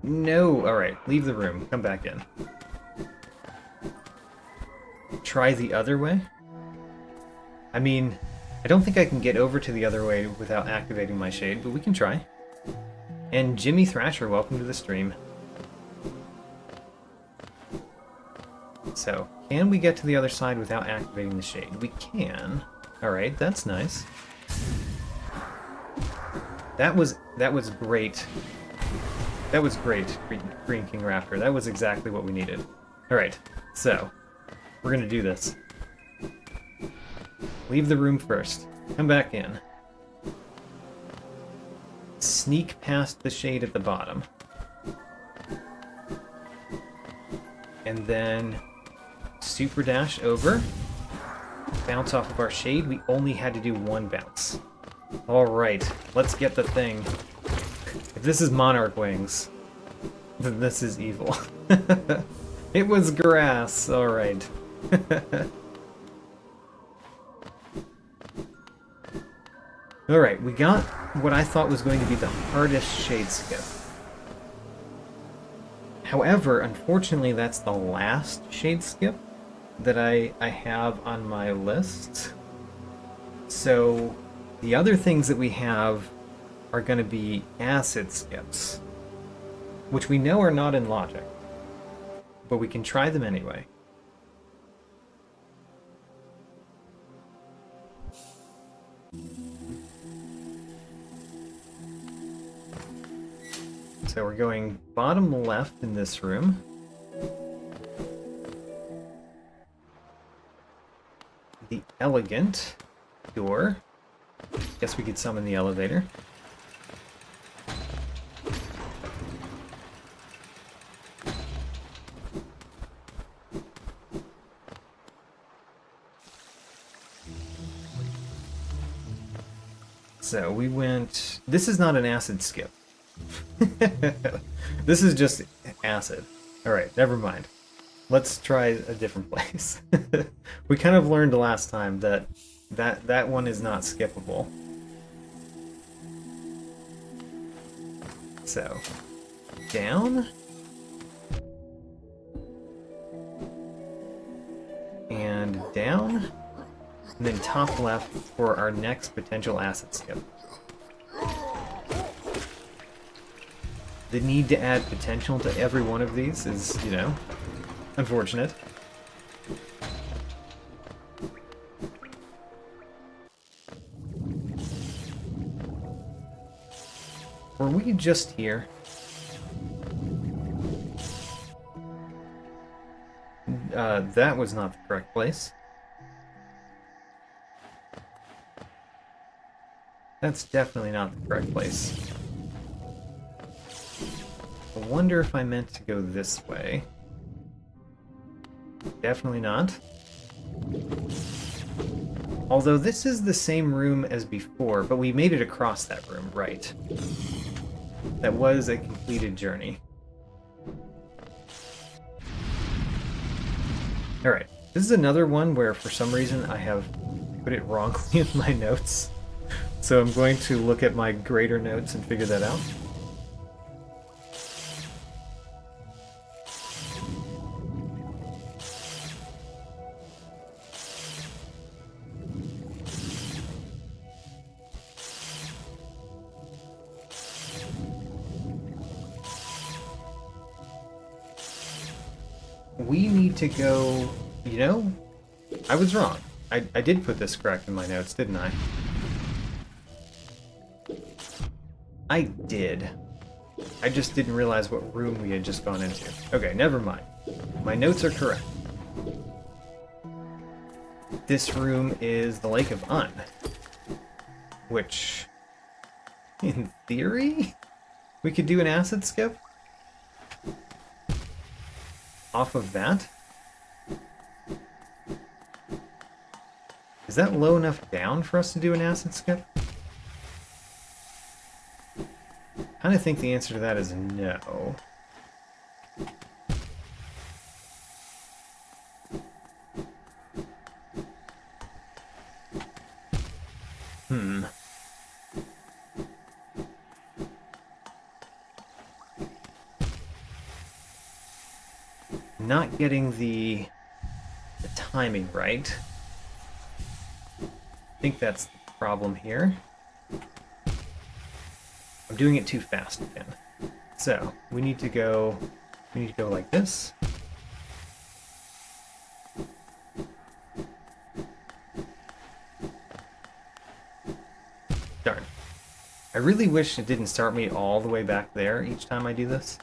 No! Alright, leave the room. Come back in. Try the other way? I mean, I don't think I can get over to the other way without activating my shade, but we can try. And Jimmy Thrasher, welcome to the stream. So, can we get to the other side without activating the shade? We can. Alright, that's nice. That was great. That was great, Green King Raptor. That was exactly what we needed. Alright, so, we're gonna do this. Leave the room first. Come back in. Sneak past the shade at the bottom. And then super dash over. Bounce off of our shade. We only had to do 1 bounce. Alright, let's get the thing. If this is Monarch Wings, then this is evil. It was grass, alright. Alright, we got what I thought was going to be the hardest shade skip. However, unfortunately, that's the last shade skip that I have on my list. So, the other things that we have are going to be acid skips, which we know are not in logic, but we can try them anyway. So we're going bottom left in this room. The elegant door. Guess we could summon the elevator. So we went... This is not an acid skip. This is just acid. Alright, never mind. Let's try a different place. We kind of learned last time that one is not skippable. So, down. And down. And then top left for our next potential acid skip. The need to add potential to every one of these is, you know, unfortunate. Were we just here? That was not the correct place. That's definitely not the correct place. wonder if I meant to go this way. Definitely not. Although this is the same room as before, but we made it across that room, right? That was a completed journey. Alright, this is another one where for some reason I have put it wrongly in my notes. So I'm going to look at my greater notes and figure that out. We need to go, you know, I was wrong. I did put this correct in my notes, didn't I? I did. I just didn't realize what room we had just gone into. Okay, never mind. My notes are correct. This room is the Lake of Un, which, in theory, we could do an acid skip off of that. Is that low enough down for us to do an acid skip? I kind of think the answer to that is no. Not getting the timing right. I think that's the problem here. I'm doing it too fast again. So we need to go like this. Darn. I really wish it didn't start me all the way back there each time I do this.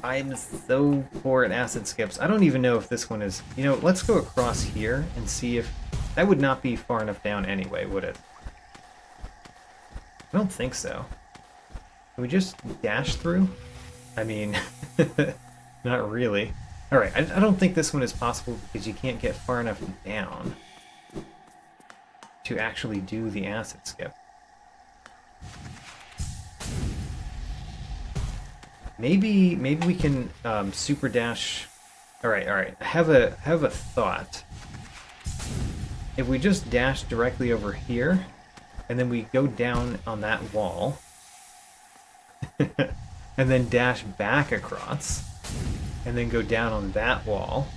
I'm so poor at acid skips. I don't even know if this one is... You know, let's go across here and see if... That would not be far enough down anyway, would it? I don't think so. Can we just dash through? I mean, not really. Alright, I don't think this one is possible because you can't get far enough down to actually do the acid skip. Maybe we can super dash. All right. I have a thought. If we just dash directly over here, and then we go down on that wall, and then dash back across, and then go down on that wall,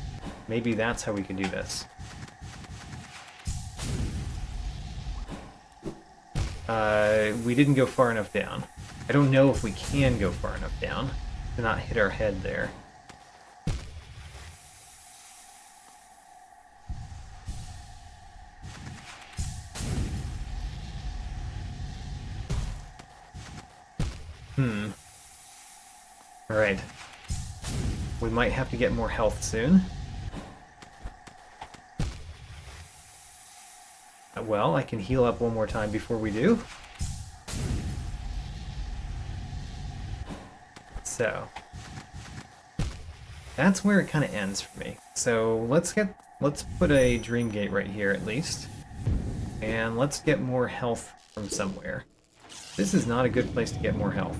maybe that's how we can do this. We didn't go far enough down. I don't know if we can go far enough down to not hit our head there. Alright. We might have to get more health soon. Well, I can heal up one more time before we do. So that's where it kind of ends for me. So let's put a dream gate right here at least, and let's get more health from somewhere. This is not a good place to get more health.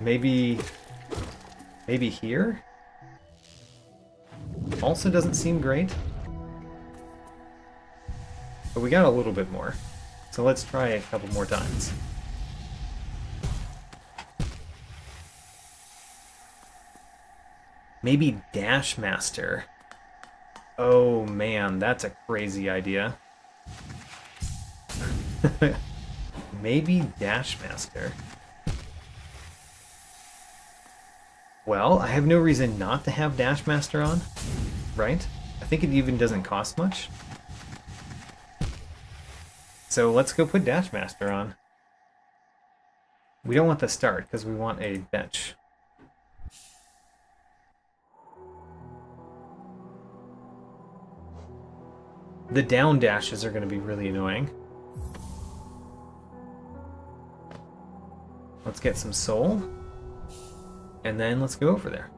maybe here also doesn't seem great, but we got a little bit more, so let's try a couple more times. Maybe Dash Master. Oh man, that's a crazy idea. Maybe Dash Master. Well, I have no reason not to have Dash Master on, right? I think it even doesn't cost much. So let's go put Dash Master on. We don't want the start because we want a bench. The down dashes are going to be really annoying. Let's get some soul. And then let's go over there.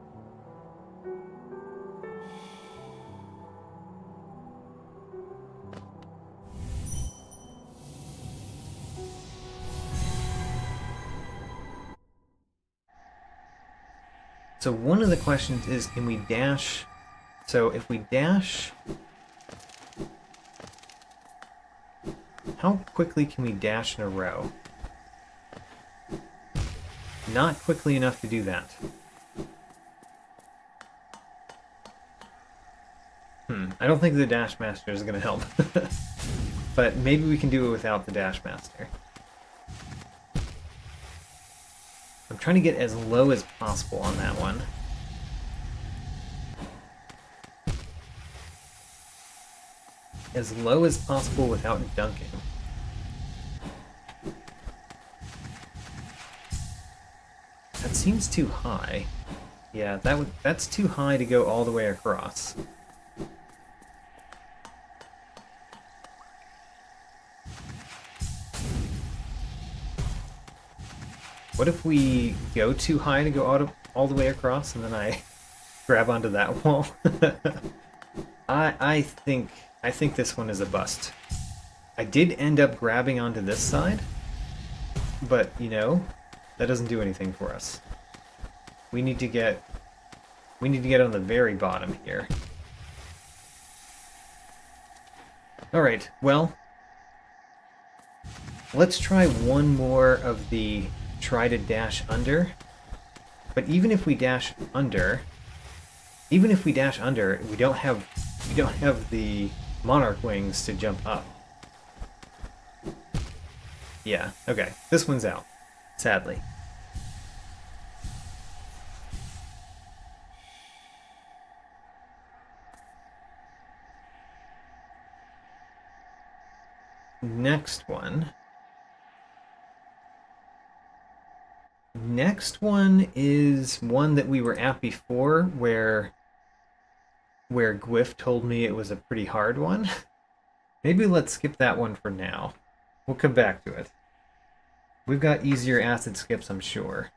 So one of the questions is, can we dash? So if we dash, how quickly can we dash in a row? Not quickly enough to do that. I don't think the Dash Master is going to help. But maybe we can do it without the Dash Master. I'm trying to get as low as possible on that one. As low as possible without dunking. That seems too high. Yeah, that's too high to go all the way across. What if we go too high to go all the way across, and then I grab onto that wall? I think this one is a bust. I did end up grabbing onto this side, but you know, that doesn't do anything for us. We need to get on the very bottom here. All right, well, let's try one more of the try to dash under. But even if we dash under, we don't have the monarch wings to jump up. Yeah, okay. This one's out, sadly. Next one is one that we were at before, where Gwyff told me it was a pretty hard one. Maybe let's skip that one for now. We'll come back to it. We've got easier acid skips, I'm sure.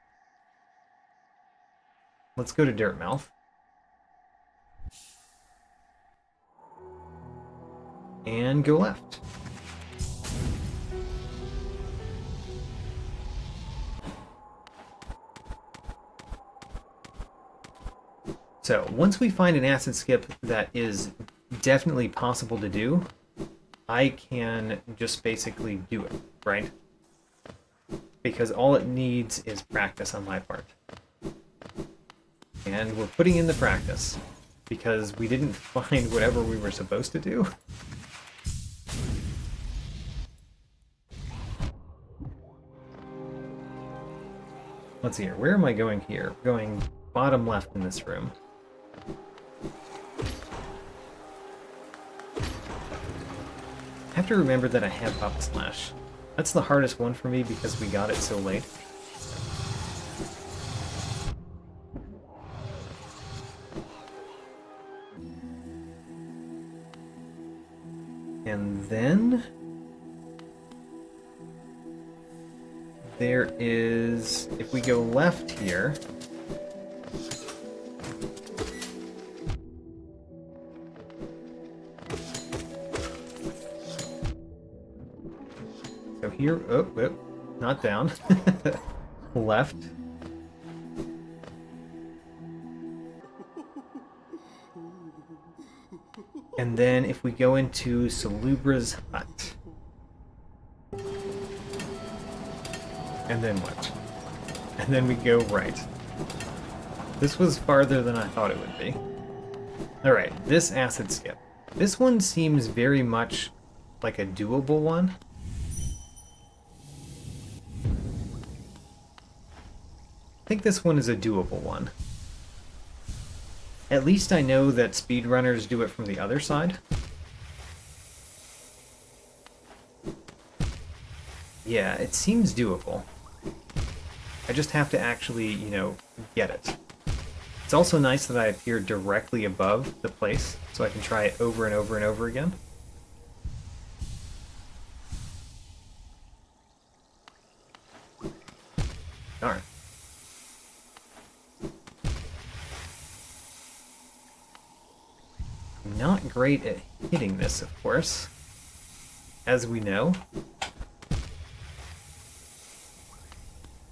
Let's go to Dirtmouth. And go left. So, once we find an acid skip that is definitely possible to do, I can just basically do it, right? Because all it needs is practice on my part. And we're putting in the practice, because we didn't find whatever we were supposed to do. Let's see here, where am I going here? Going bottom left in this room. I have to remember that I have Pop Slash. That's the hardest one for me because we got it so late. And then there is, if we go left here, so here, oh, not down, left. And then if we go into Salubra's hut. And then what? And then we go right. This was farther than I thought it would be. Alright, this acid skip. This one seems very much like a doable one. I think this one is a doable one. At least I know that speedrunners do it from the other side. Yeah, it seems doable. I just have to actually, you know, get it. It's also nice that I appear directly above the place, so I can try it over and over and over again. I'm not great at hitting this, of course, as we know.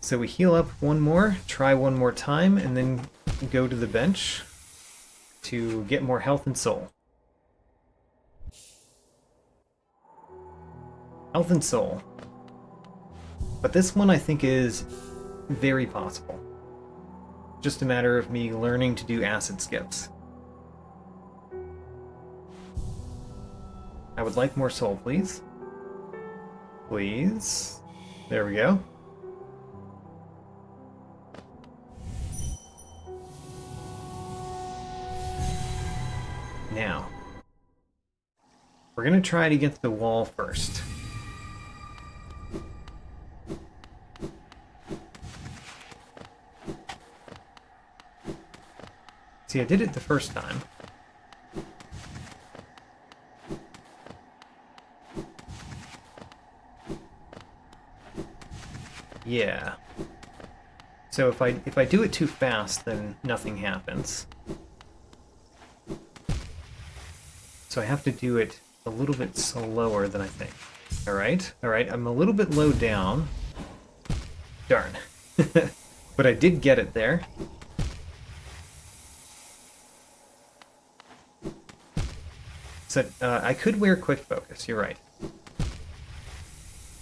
So we heal up one more, try one more time, and then go to the bench to get more health and soul. Health and soul. But this one I think is very possible. Just a matter of me learning to do acid skips. I would like more soul, please. Please. There we go. Now, we're going to try it against the wall first. See, I did it the first time. Yeah. So if I do it too fast, then nothing happens. So I have to do it a little bit slower than I think. Alright, I'm a little bit low down. Darn. But I did get it there. So I could wear quick focus, you're right.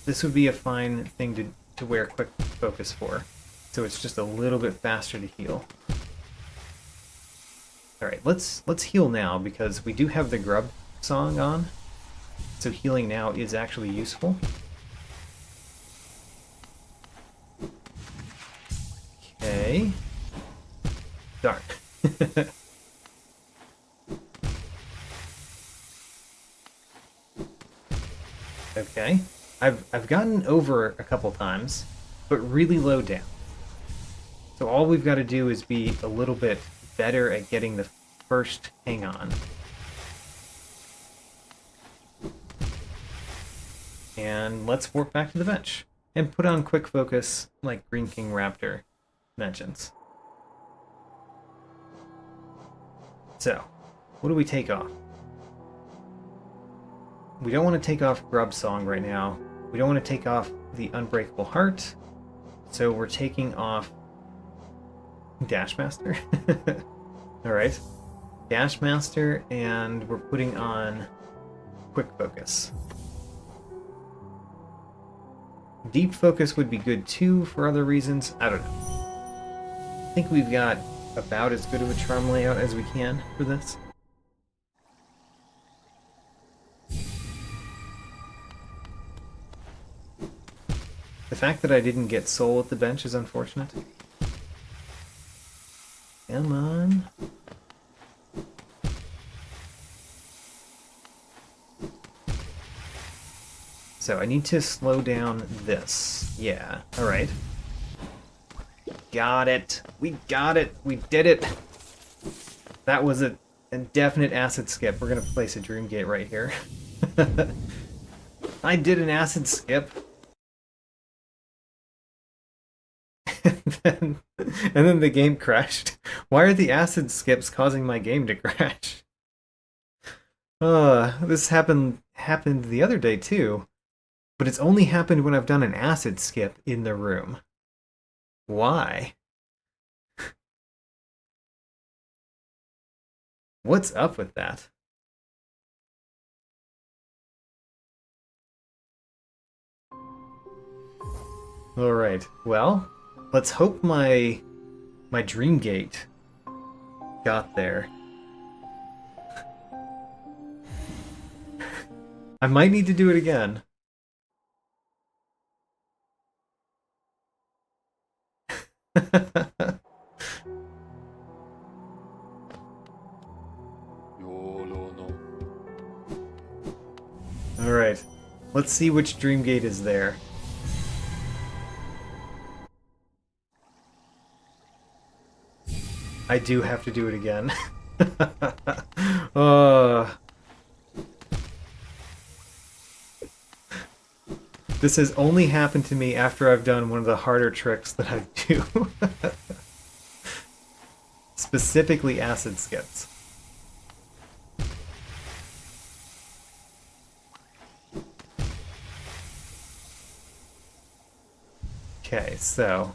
This would be a fine thing to wear quick focus for. So it's just a little bit faster to heal. Alright, let's heal now because we do have the grub song on. So healing now is actually useful. Okay. Darn. Okay. I've gotten over a couple times, but really low down. So all we've got to do is be a little bit better at getting the first hang on. And let's work back to the bench and put on quick focus like Green King Raptor mentions. So, what do we take off? We don't want to take off Grub Song right now. We don't want to take off the Unbreakable Heart. So we're taking off Dashmaster. Alright. Dashmaster, and we're putting on Quick Focus. Deep Focus would be good too for other reasons. I don't know. I think we've got about as good of a charm layout as we can for this. The fact that I didn't get soul at the bench is unfortunate. Come on. So I need to slow down this. Yeah, alright. Got it. We got it. We did it. That was a definite acid skip. We're going to place a Dream Gate right here. I did an acid skip. and then the game crashed. Why are the acid skips causing my game to crash? This happened the other day too, but it's only happened when I've done an acid skip in the room. Why? What's up with that? Alright, well, let's hope my Dream Gate got there. I might need to do it again. Alright, let's see which Dream Gate is there. I do have to do it again. This has only happened to me after I've done one of the harder tricks that I do. Specifically acid skips. so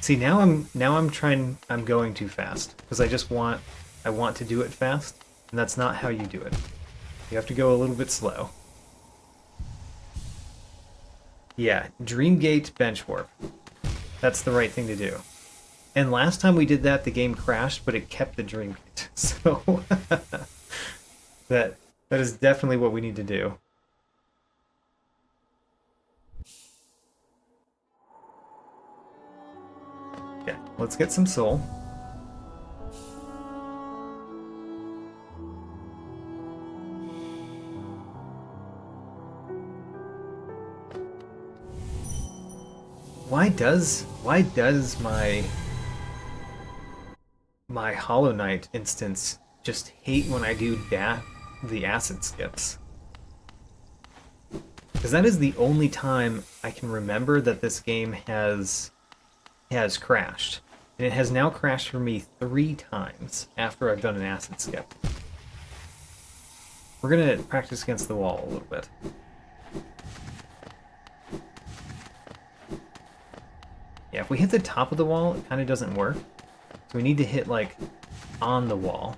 see now I'm going too fast because I want to do it fast, and that's not how you do it. You have to go a little bit slow. Yeah, Dreamgate bench warp. That's the right thing to do. And last time we did that, the game crashed, but it kept the Dreamgate. So that is definitely what we need to do. Okay, let's get some soul. Why does my Hollow Knight instance just hate when I do the acid skips? Because that is the only time I can remember that this game has crashed. And it has now crashed for me 3 times after I've done an acid skip. We're gonna practice against the wall a little bit. Yeah, if we hit the top of the wall, it kind of doesn't work. So we need to hit, like, on the wall.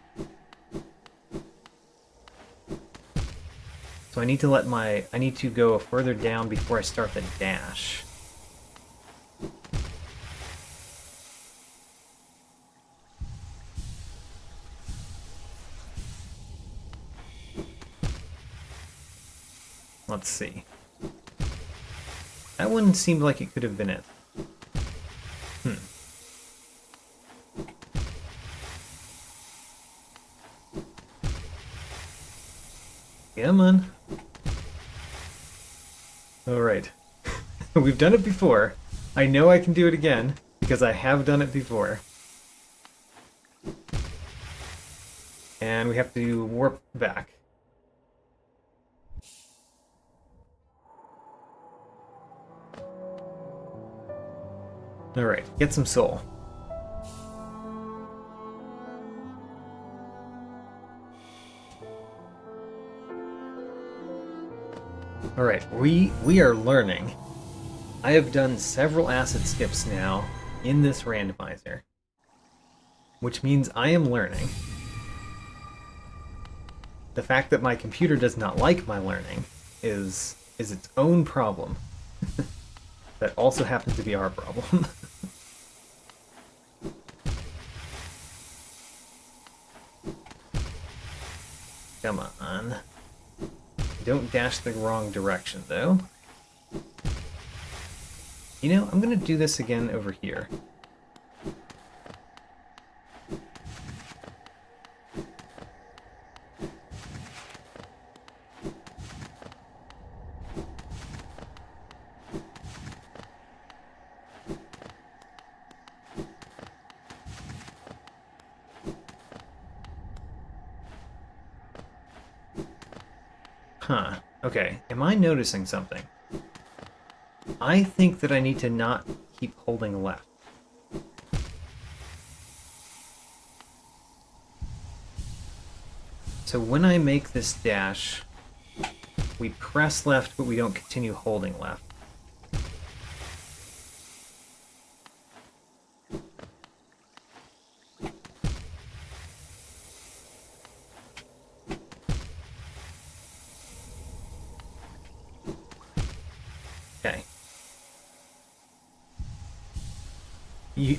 So I need to go further down before I start the dash. Let's see. That one seemed like it could have been it. Come on. Alright. We've done it before. I know I can do it again, because I have done it before. And we have to warp back. Alright, get some soul. Alright, we are learning. I have done several acid skips now in this randomizer, which means I am learning. The fact that my computer does not like my learning is its own problem. That also happens to be our problem. Come on. Don't dash the wrong direction, though. You know, I'm gonna do this again over here. Huh. Okay, am I noticing something? I think that I need to not keep holding left. So when I make this dash, we press left, but we don't continue holding left. Okay.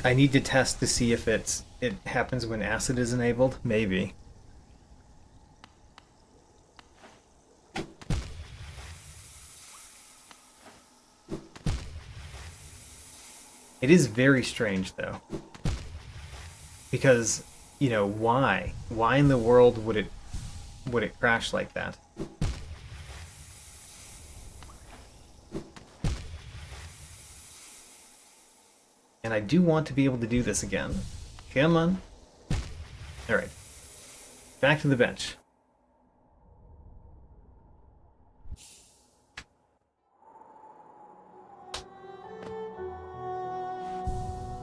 I need to test to see if it happens when acid is enabled. Maybe. It is very strange, though. Because, you know, why? Why in the world would it crash like that? And I do want to be able to do this again. Come on. Alright. Back to the bench.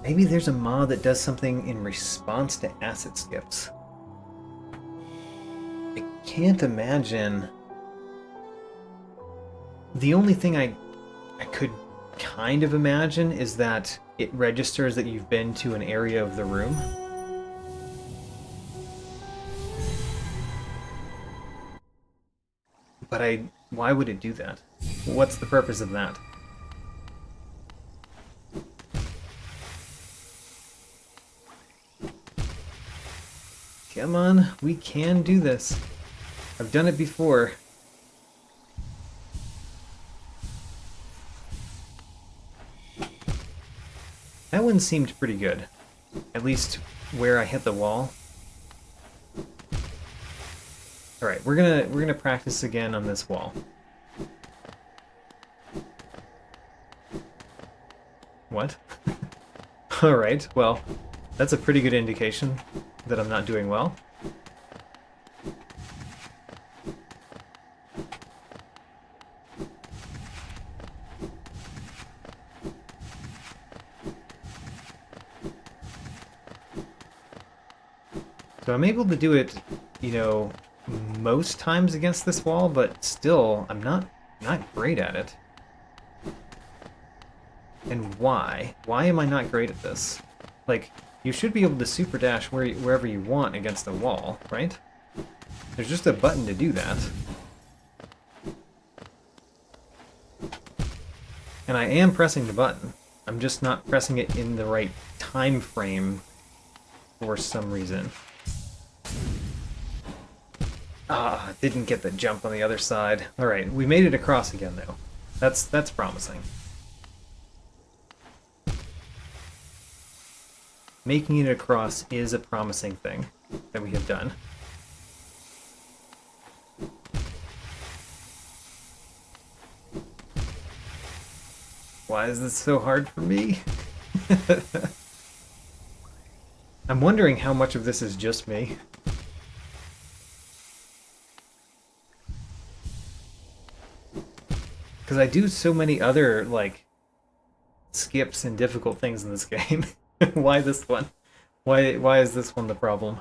Maybe there's a mod that does something in response to acid skips. I can't imagine. The only thing I could kind of imagine is that it registers that you've been to an area of the room. But why would it do that? What's the purpose of that? Come on, we can do this. I've done it before. That one seemed pretty good. At least where I hit the wall. Alright, we're gonna practice again on this wall. What? Alright, well, that's a pretty good indication that I'm not doing well. So I'm able to do it, you know, most times against this wall, but still, I'm not great at it. And why? Why am I not great at this? Like, you should be able to super dash wherever you want against a wall, right? There's just a button to do that. And I am pressing the button. I'm just not pressing it in the right time frame for some reason. Ah, didn't get the jump on the other side. Alright, we made it across again, though. That's promising. Making it across is a promising thing that we have done. Why is this so hard for me? I'm wondering how much of this is just me. Because I do so many other, like, skips and difficult things in this game. Why this one? Why is this one the problem?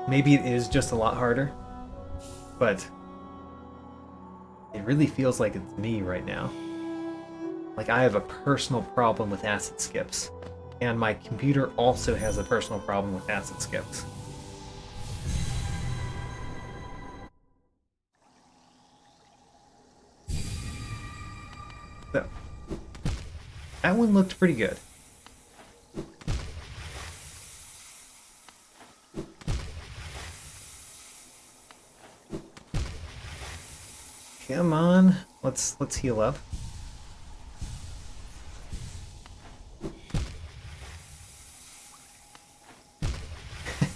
Maybe it is just a lot harder, but it really feels like it's me right now. Like I have a personal problem with acid skips, and my computer also has a personal problem with acid skips. So, that one looked pretty good. Come on, let's heal up.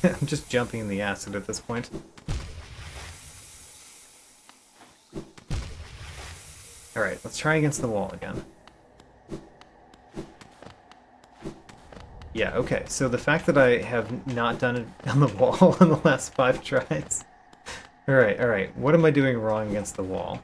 I'm just jumping in the acid at this point. Alright, let's try against the wall again. Yeah, okay, so the fact that I have not done it on the wall in the last 5 tries. Alright, what am I doing wrong against the wall?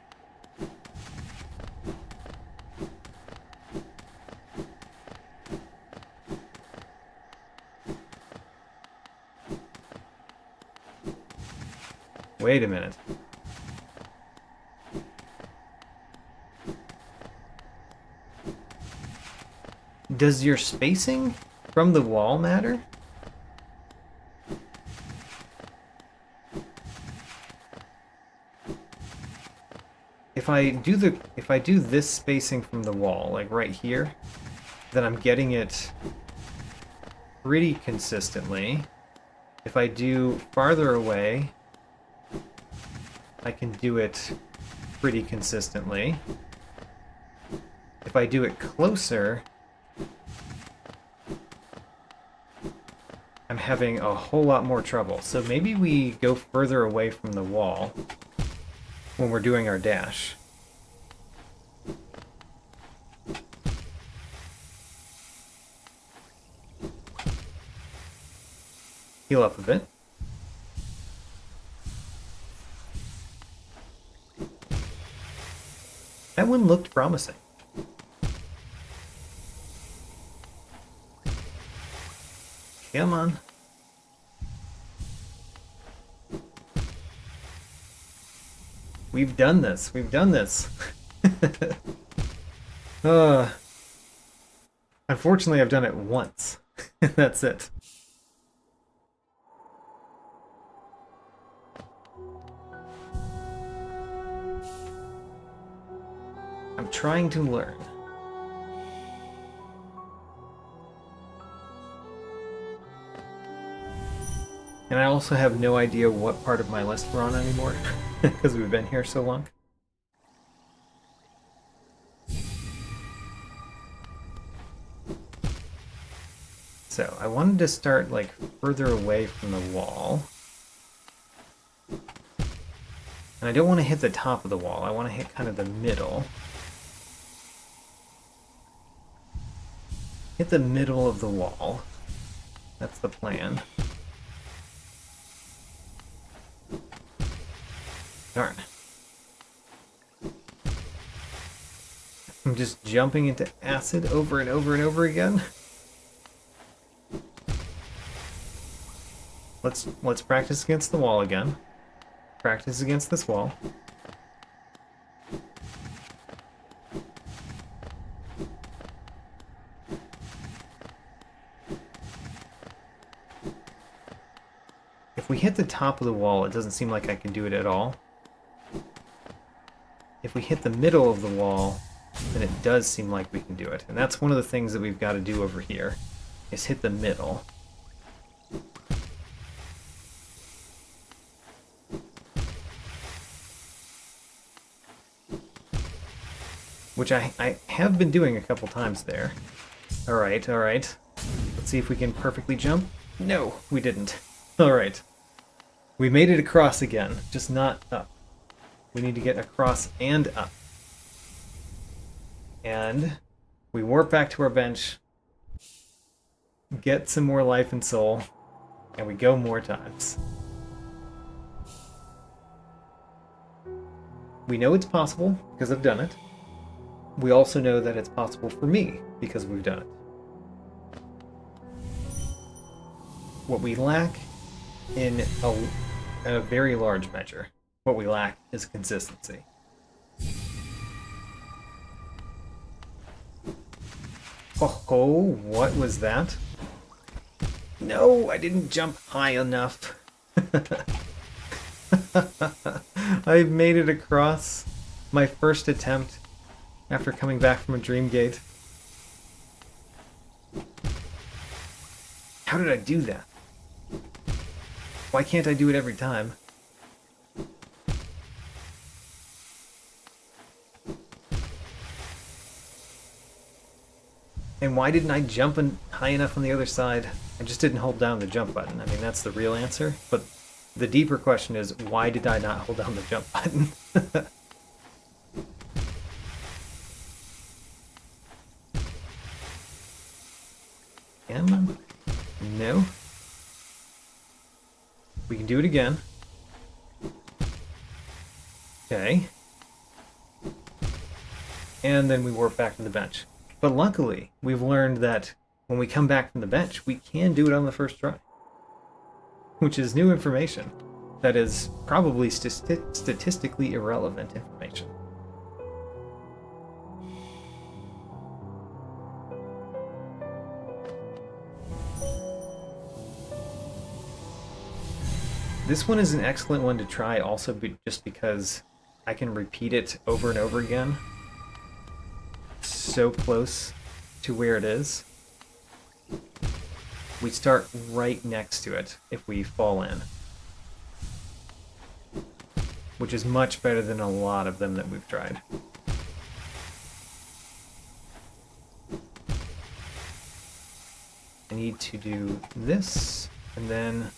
Wait a minute. Does your spacing from the wall matter? If I do this spacing from the wall, like right here, then I'm getting it pretty consistently. If I do farther away, I can do it pretty consistently. If I do it closer, I'm having a whole lot more trouble. So maybe we go further away from the wall when we're doing our dash. Heal up a bit. That one looked promising. Come on. We've done this. We've done this. Uh, Unfortunately, I've done it once. That's it. I'm trying to learn. And I also have no idea what part of my list we're on anymore, because we've been here so long. So, I wanted to start, like, further away from the wall. And I don't want to hit the top of the wall, I want to hit kind of the middle. Hit the middle of the wall. That's the plan. Darn. I'm just jumping into acid over and over and over again. Let's practice against the wall again. Practice against this wall. If we hit the top of the wall, it doesn't seem like I can do it at all. If we hit the middle of the wall, then it does seem like we can do it. And that's one of the things that we've got to do over here, is hit the middle. Which I have been doing a couple times there. Alright, alright. Let's see if we can perfectly jump. No, we didn't. Alright. We made it across again, just not up. We need to get across and up. And we warp back to our bench, get some more life and soul, and we go more times. We know it's possible, because I've done it. We also know that it's possible for me, because we've done it. What we lack in a very large measure, what we lack is consistency. Oh, what was that? No, I didn't jump high enough. I made it across my first attempt after coming back from a dream gate. How did I do that? Why can't I do it every time? And why didn't I jump high enough on the other side? I just didn't hold down the jump button. I mean, that's the real answer. But the deeper question is, why did I not hold down the jump button? No. We can do it again. Okay. And then we warp back to the bench. But luckily, we've learned that when we come back from the bench, we can do it on the first try. Which is new information. That is probably statistically irrelevant information. This one is an excellent one to try also just because I can repeat it over and over again. So close to where it is. We start right next to it if we fall in. Which is much better than a lot of them that we've tried. I need to do this, and then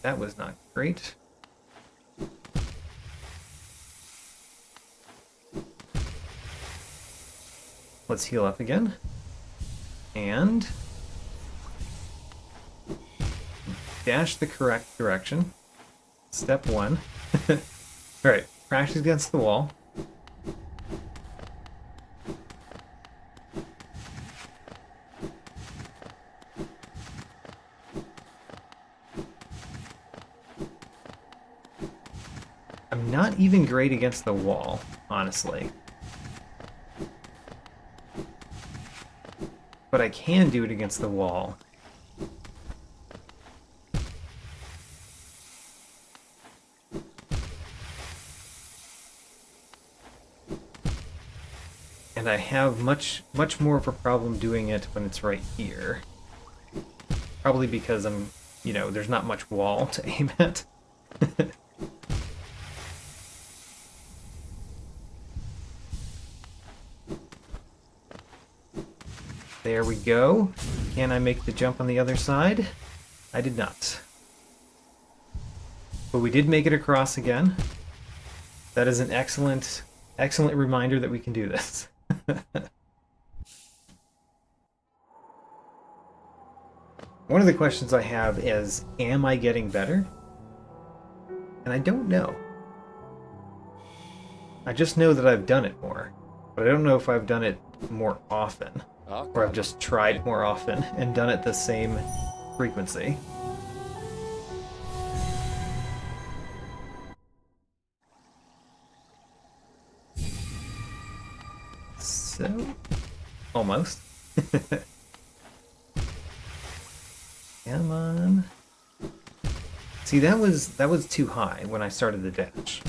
that was not great. Let's heal up again. And dash the correct direction. Step 1. Alright, crash against the wall. I'm not even great against the wall, honestly. but I can do it against the wall. And I have much more of a problem doing it when it's right here. Probably because I'm, you know, there's not much wall to aim at. There we go. Can I make the jump on the other side? I did not. But we did make it across again. That is an excellent reminder that we can do this. One of the questions I have is, am I getting better? And I don't know. I just know that I've done it more, but I don't know if I've done it more often, or I've just tried more often and done it the same frequency. So, almost. Come on. See, that was too high when I started the dash.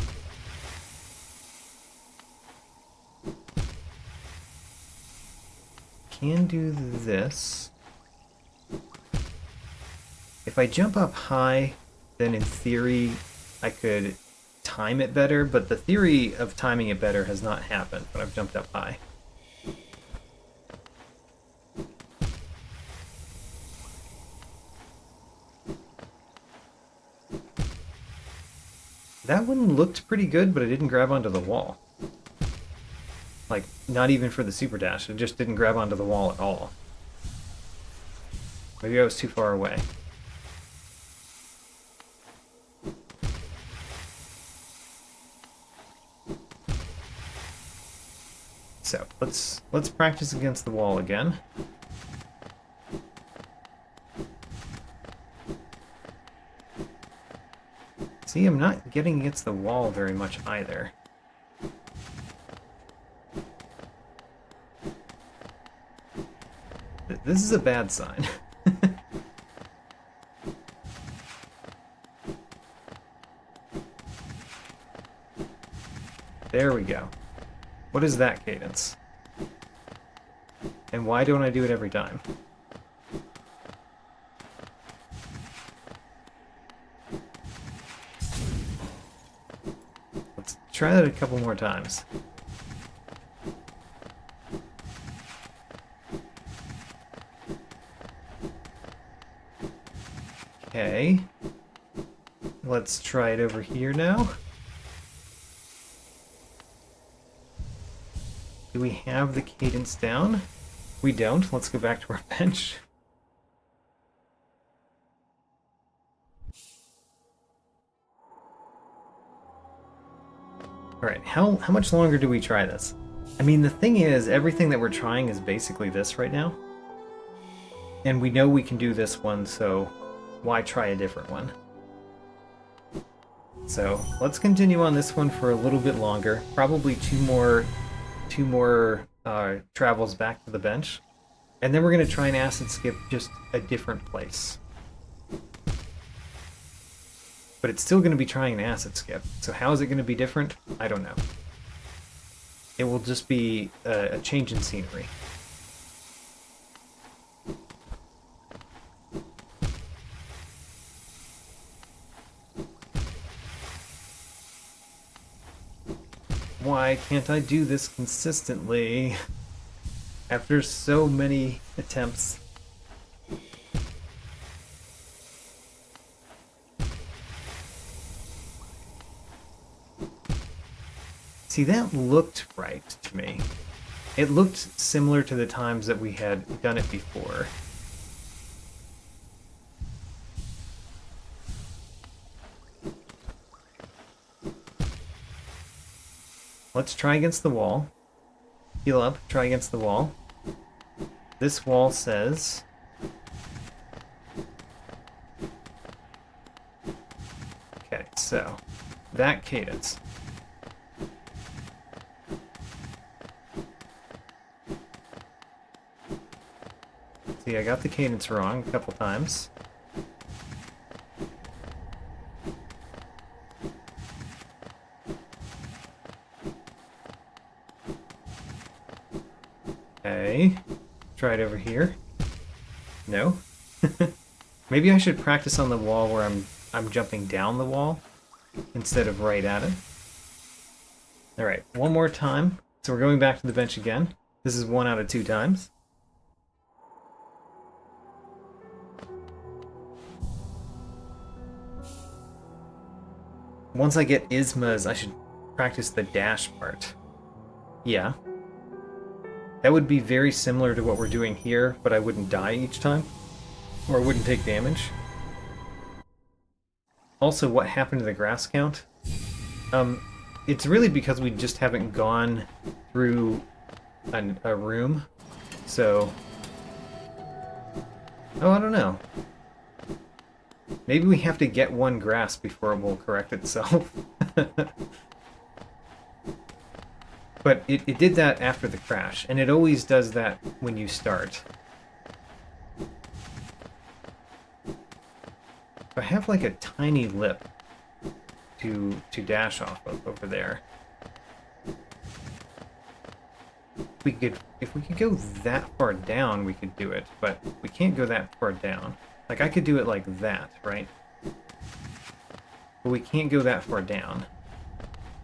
Can do this. If I jump up high, then in theory I could time it better, but the theory of timing it better has not happened when I've jumped up high. That one looked pretty good, but it didn't grab onto the wall. Like, not even for the super dash. It just didn't grab onto the wall at all. Maybe I was too far away. So, let's practice against the wall again. See, I'm not getting against the wall very much either. This is a bad sign. There we go. What is that cadence? And why don't I do it every time? Let's try that a couple more times. Okay. Let's try it over here now. Do we have the cadence down? We don't. Let's go back to our bench. Alright, how much longer do we try this? I mean, the thing is, everything that we're trying is basically this right now. And we know we can do this one, so why try a different one? So, let's continue on this one for a little bit longer. Probably two more travels back to the bench. And then we're going to try and acid skip just a different place. But it's still going to be trying an acid skip. So how is it going to be different? I don't know. It will just be a change in scenery. Why can't I do this consistently after so many attempts? See, that looked right to me. It looked similar to the times that we had done it before. Let's try against the wall. Heal up, try against the wall. This wall says... Okay, so that cadence. See, I got the cadence wrong a couple times. Okay. Try it over here. No? Maybe I should practice on the wall where I'm jumping down the wall instead of right at it. Alright, one more time. So we're going back to the bench again. This is 1 out of 2 times. Once I get Ismas, I should practice the dash part. Yeah. That would be very similar to what we're doing here, but I wouldn't die each time. Or I wouldn't take damage. Also, what happened to the grass count? It's really because we just haven't gone through a room. So... Oh, I don't know. Maybe we have to get one grass before it will correct itself. But it did that after the crash, and it always does that when you start. I have like a tiny lip to dash off of over there. If we could go that far down, we could do it, but we can't go that far down. Like, I could do it like that, right? But we can't go that far down.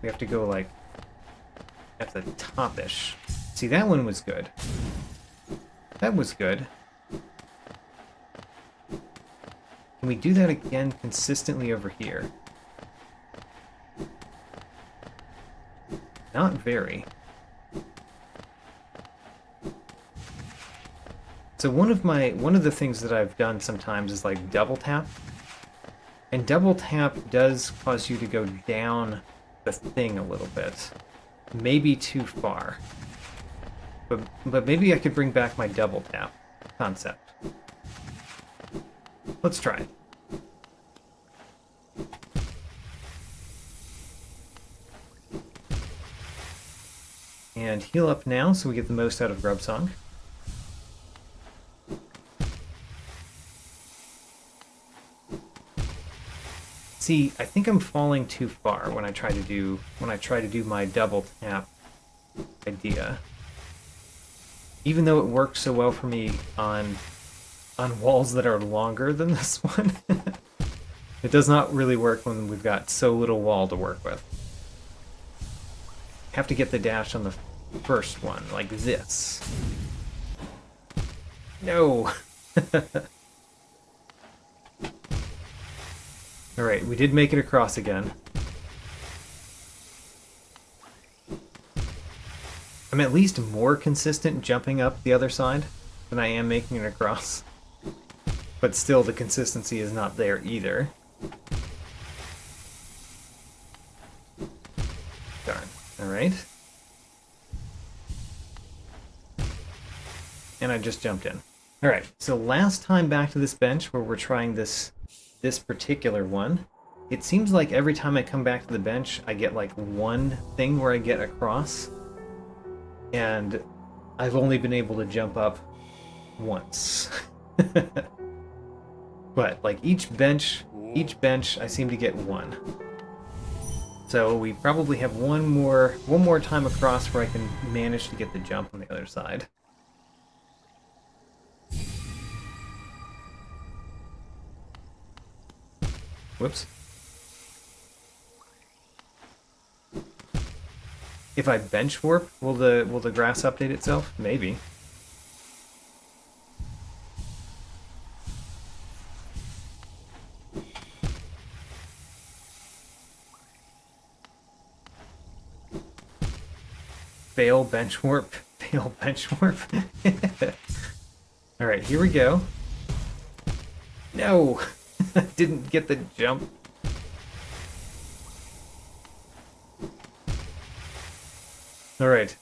We have to go, like, at the top-ish. See, that one was good. That was good. Can we do that again consistently over here? Not very. So one of the things that I've done sometimes is like double tap. And double tap does cause you to go down the thing a little bit. Maybe too far. But maybe I could bring back my double tap concept. Let's try it. And heal up now so we get the most out of Grub Song. See, I think I'm falling too far when I try to do my double tap idea. Even though it works so well for me on walls that are longer than this one, it does not really work when we've got so little wall to work with. Have to get the dash on the first one, like this. No! Alright, we did make it across again. I'm at least more consistent jumping up the other side than I am making it across. But still, the consistency is not there either. Darn. Alright. And I just jumped in. Alright, so last time back to this bench where we're trying this particular one, it seems like every time I come back to the bench, I get like one thing where I get across. And I've only been able to jump up once. But like each bench I seem to get one. So we probably have one more time across where I can manage to get the jump on the other side. Whoops. If I bench warp, will the grass update itself? Maybe. Fail bench warp. Fail bench warp. Alright, here we go. No! Didn't get the jump. Alright.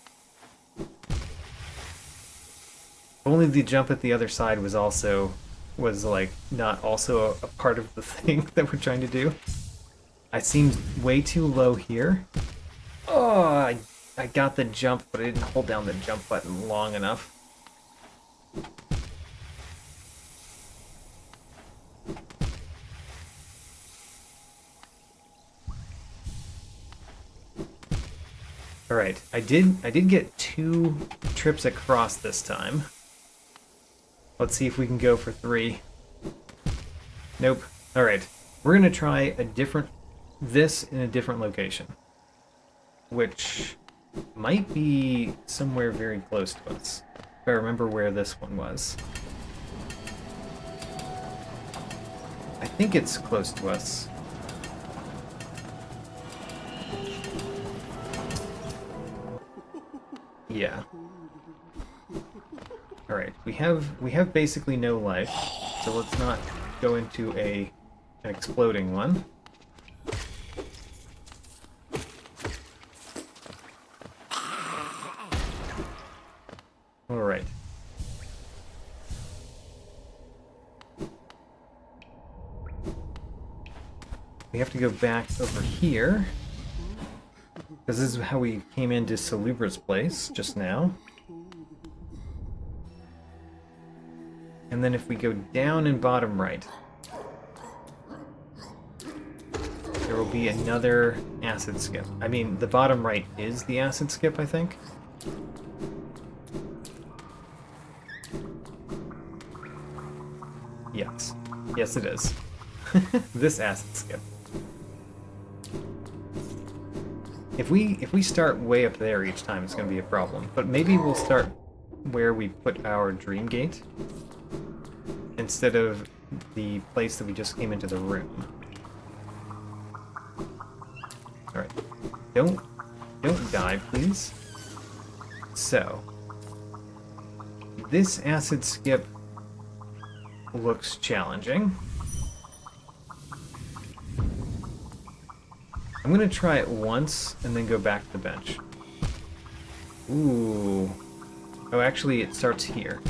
Only the jump at the other side was like not also a part of the thing that we're trying to do. I seemed way too low here. Oh, I got the jump, but I didn't hold down the jump button long enough. Alright, I did get 2 trips across this time. Let's see if we can go for 3. Nope. Alright, we're gonna try this in a different location, which might be somewhere very close to us, if I remember where this one was. I think it's close to us. Yeah. Alright, we have basically no life, so let's not go into an exploding one. Alright. We have to go back over here, because this is how we came into Salubra's place just now. And then if we go down in bottom right, there will be another acid skip. I mean, the bottom right is the acid skip, I think. Yes. Yes, it is. This acid skip. If we start way up there each time, it's going to be a problem. But maybe we'll start where we put our dream gate instead of the place that we just came into the room. Alright. Don't die, please. So, this acid skip looks challenging. I'm gonna try it once and then go back to the bench. Ooh. Oh, actually, it starts here.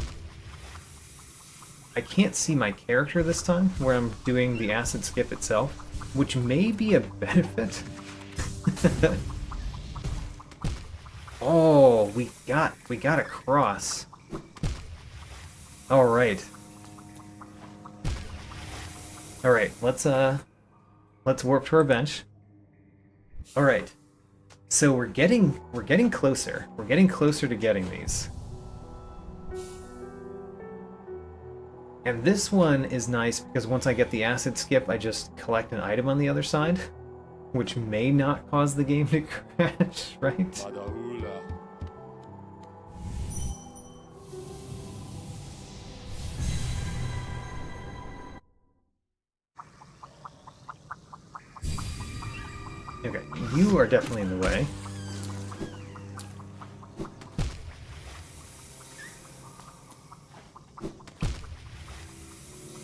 I can't see my character this time, where I'm doing the acid skip itself, which may be a benefit. Oh, we got across. All right. All right, let's warp to our bench. All right. So we're getting closer. We're getting closer to getting these. And this one is nice because once I get the acid skip, I just collect an item on the other side, which may not cause the game to crash, right? Okay, you are definitely in the way.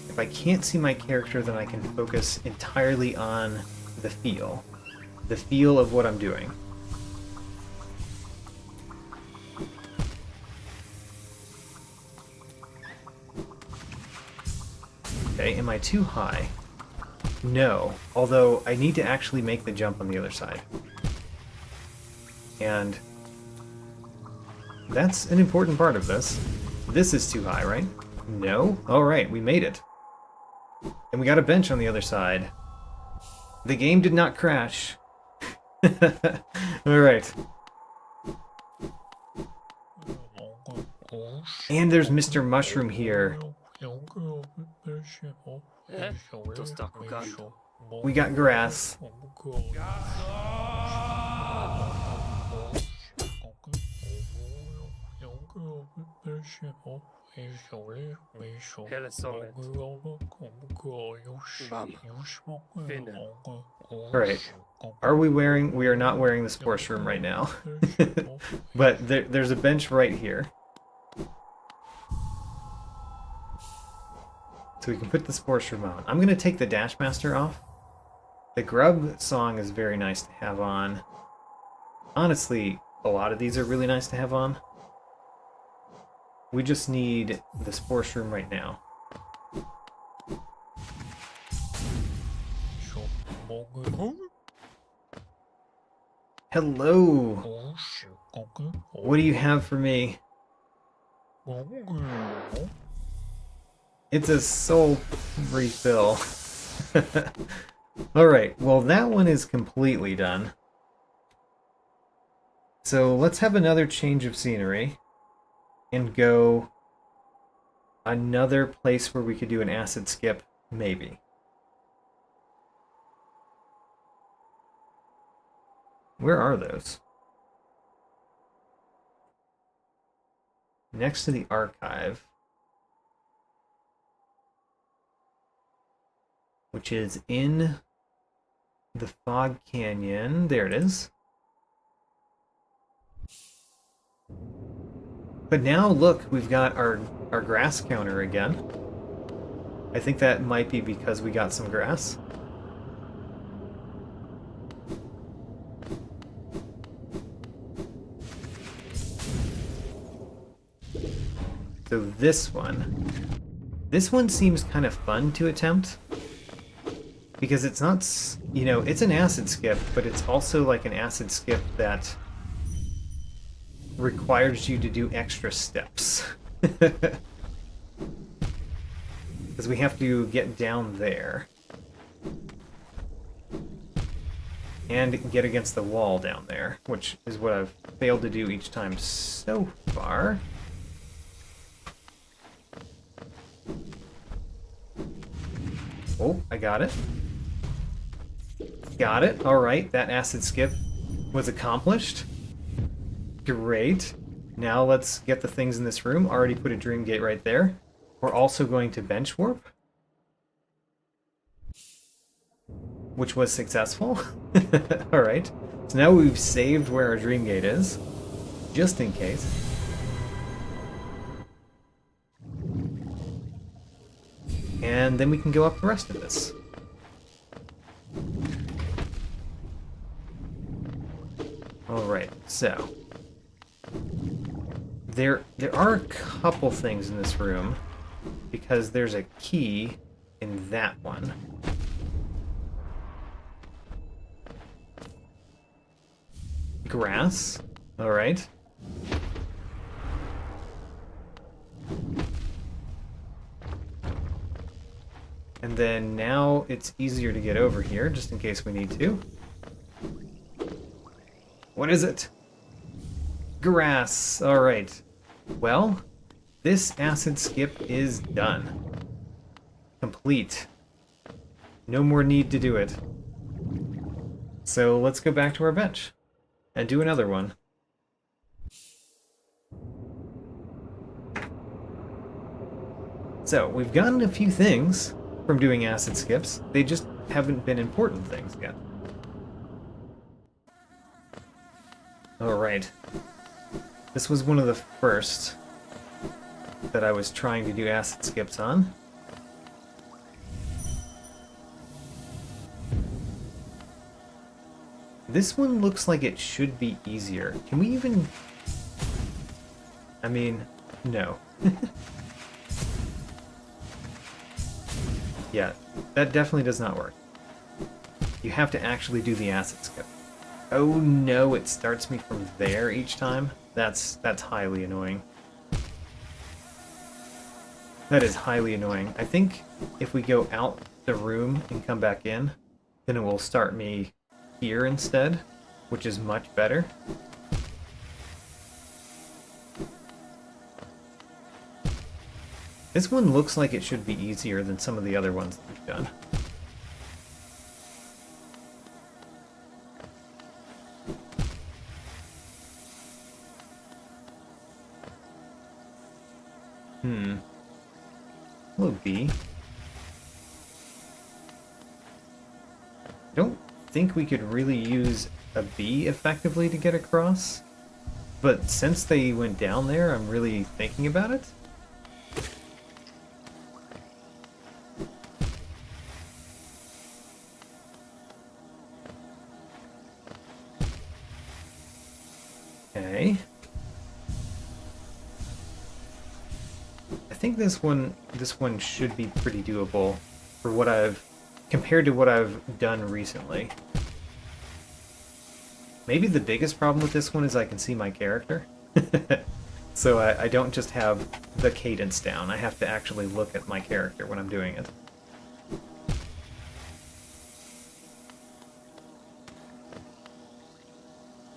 If I can't see my character, then I can focus entirely on the feel of what I'm doing. Okay, am I too high? No, although I need to actually make the jump on the other side. And that's an important part of this. This is too high, right? No? Alright, we made it. And we got a bench on the other side. The game did not crash. Alright. And there's Mr. Mushroom here. We got grass. Alright. Are we wearing... We are not wearing the Spore Shroom right now. But there's a bench right here. So we can put the Spore Shroom on. I'm going to take the Dash Master off. The Grub song is very nice to have on. Honestly, a lot of these are really nice to have on. We just need the Spore Shroom right now. Hello! What do you have for me? It's a soul refill. Alright, well that one is completely done. So let's have another change of scenery and go another place where we could do an acid skip, maybe. Where are those? Next to the archive, which is in the Fog Canyon. There it is. But now look, we've got our grass counter again. I think that might be because we got some grass. So this one seems kind of fun to attempt. Because it's not, you know, it's an acid skip, but it's also like an acid skip that requires you to do extra steps. Because we have to get down there. And get against the wall down there, which is what I've failed to do each time so far. Oh, I got it. Got it. Alright, that acid skip was accomplished. Great. Now let's get the things in this room. Already put a dream gate right there. We're also going to bench warp, which was successful. Alright. So now we've saved where our dream gate is, just in case. And then we can go up the rest of this. Alright, so there are a couple things in this room because there's a key in that one. Grass. Alright. And then now it's easier to get over here, just in case we need to. What is it? Grass. Alright. Well, this acid skip is done. Complete. No more need to do it. So let's go back to our bench and do another one. So, we've gotten a few things from doing acid skips. They just haven't been important things yet. Alright. This was one of the first that I was trying to do acid skips on. This one looks like it should be easier. Can we even... I mean, no. Yeah, that definitely does not work. You have to actually do the acid skip. Oh no, it starts me from there each time? That's highly annoying. That is highly annoying. I think if we go out the room and come back in, then it will start me here instead, which is much better. This one looks like it should be easier than some of the other ones that we've done. Hello, B. I don't think we could really use a B effectively to get across, but since they went down there, I'm really thinking about it. Okay. I think this one should be pretty doable for what compared to what I've done recently. Maybe the biggest problem with this one is I can see my character. So I don't just have the cadence down. I have to actually look at my character when I'm doing it.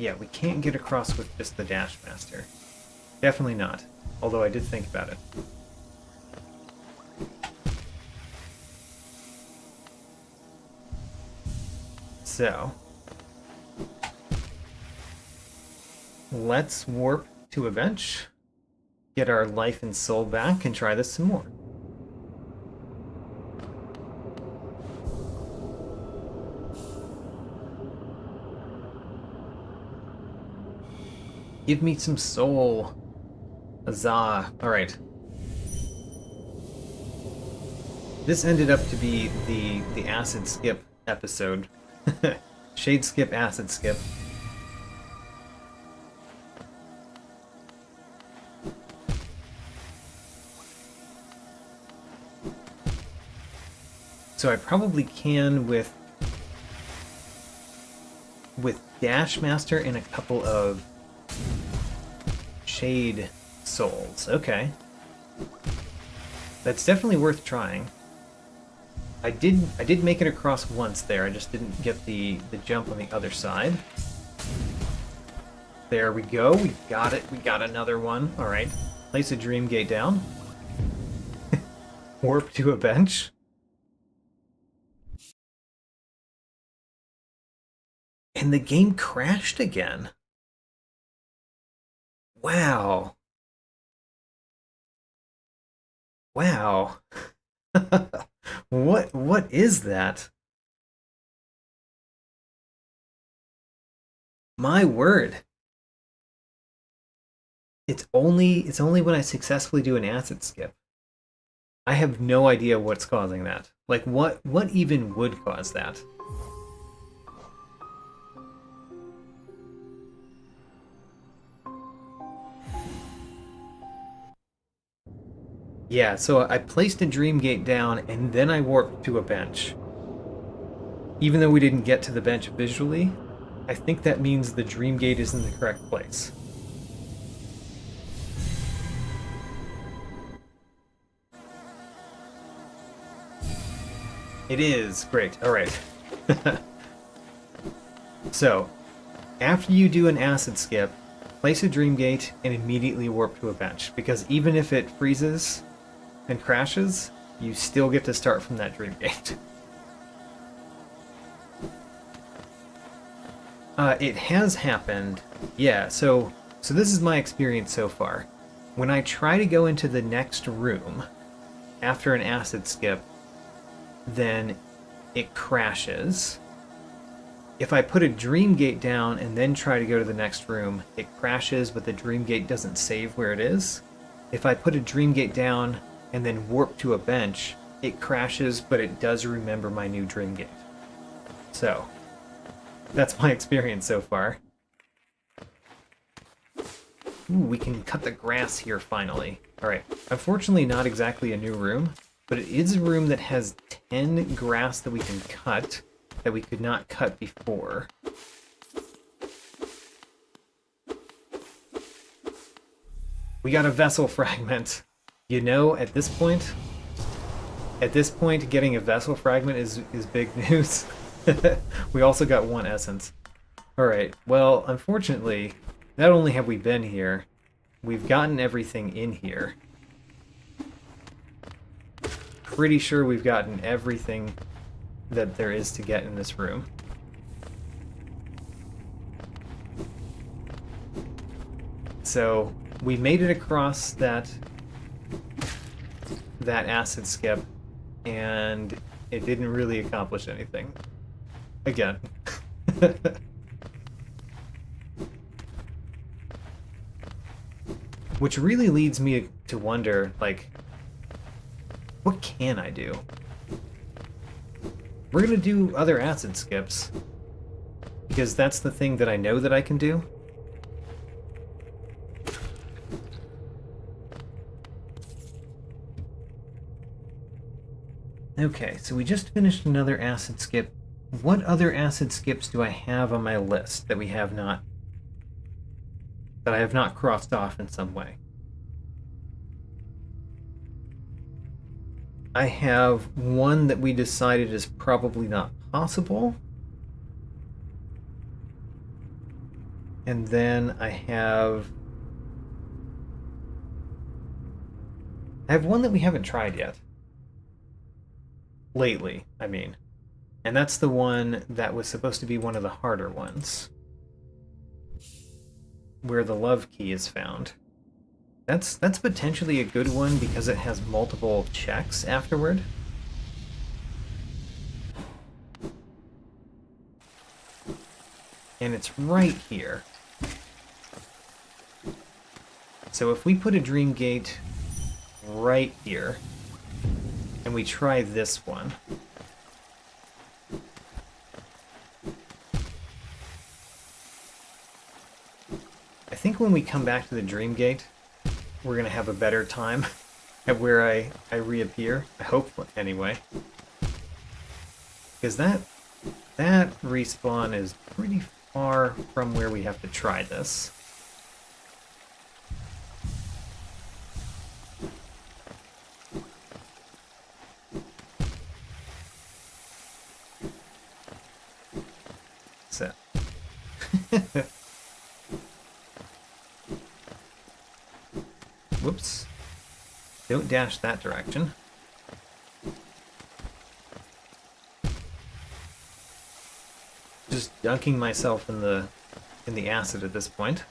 Yeah, we can't get across with just the Dash Master. Definitely not. Although I did think about it. So, let's warp to a bench, get our life and soul back, and try this some more. Give me some soul. Huzzah. Alright. This ended up to be the acid skip episode. Shade skip, acid skip. So I probably can with Dash Master and a couple of Shade souls. Okay. That's definitely worth trying. I did make it across once there. I just didn't get the jump on the other side. There we go. We got it. We got another one. All right. Place a dream gate down. Warp to a bench. And the game crashed again. Wow. Wow. What is that? My word. It's only when I successfully do an acid skip. I have no idea what's causing that. Like what even would cause that? Yeah, so I placed a dream gate down and then I warped to a bench. Even though we didn't get to the bench visually, I think that means the dream gate is in the correct place. It is. Great. Alright. So, after you do an acid skip, place a dream gate and immediately warp to a bench. Because even if it freezes and crashes, you still get to start from that dream gate. It has happened. Yeah, so this is my experience so far. When I try to go into the next room after an acid skip, then it crashes. If I put a dream gate down and then try to go to the next room, it crashes, but the dream gate doesn't save where it is. If I put a dream gate down and then warp to a bench, it crashes, but it does remember my new dream gate. So, that's my experience so far. Ooh, we can cut the grass here finally. Alright, unfortunately not exactly a new room, but it is a room that has 10 grass that we can cut that we could not cut before. We got a vessel fragment. You know, at this point, getting a vessel fragment is big news. We also got one essence. Alright, well, unfortunately, not only have we been here, we've gotten everything in here. Pretty sure we've gotten everything that there is to get in this room. So, we made it across that acid skip, and it didn't really accomplish anything. Again. Which really leads me to wonder, like, what can I do? We're gonna do other acid skips, because that's the thing that I know that I can do. Okay, so we just finished another acid skip. What other acid skips do I have on my list that I have not crossed off in some way? I have one that we decided is probably not possible. And then I have one that we haven't tried yet. Lately, I mean. And that's the one that was supposed to be one of the harder ones. Where the love key is found. That's potentially a good one because it has multiple checks afterward. And it's right here. So if we put a dream gate right here, and we try this one. I think when we come back to the dream gate, we're going to have a better time at where I reappear. I hope, anyway. Because that respawn is pretty far from where we have to try this. So. Whoops. Don't dash that direction. Just dunking myself in the acid at this point.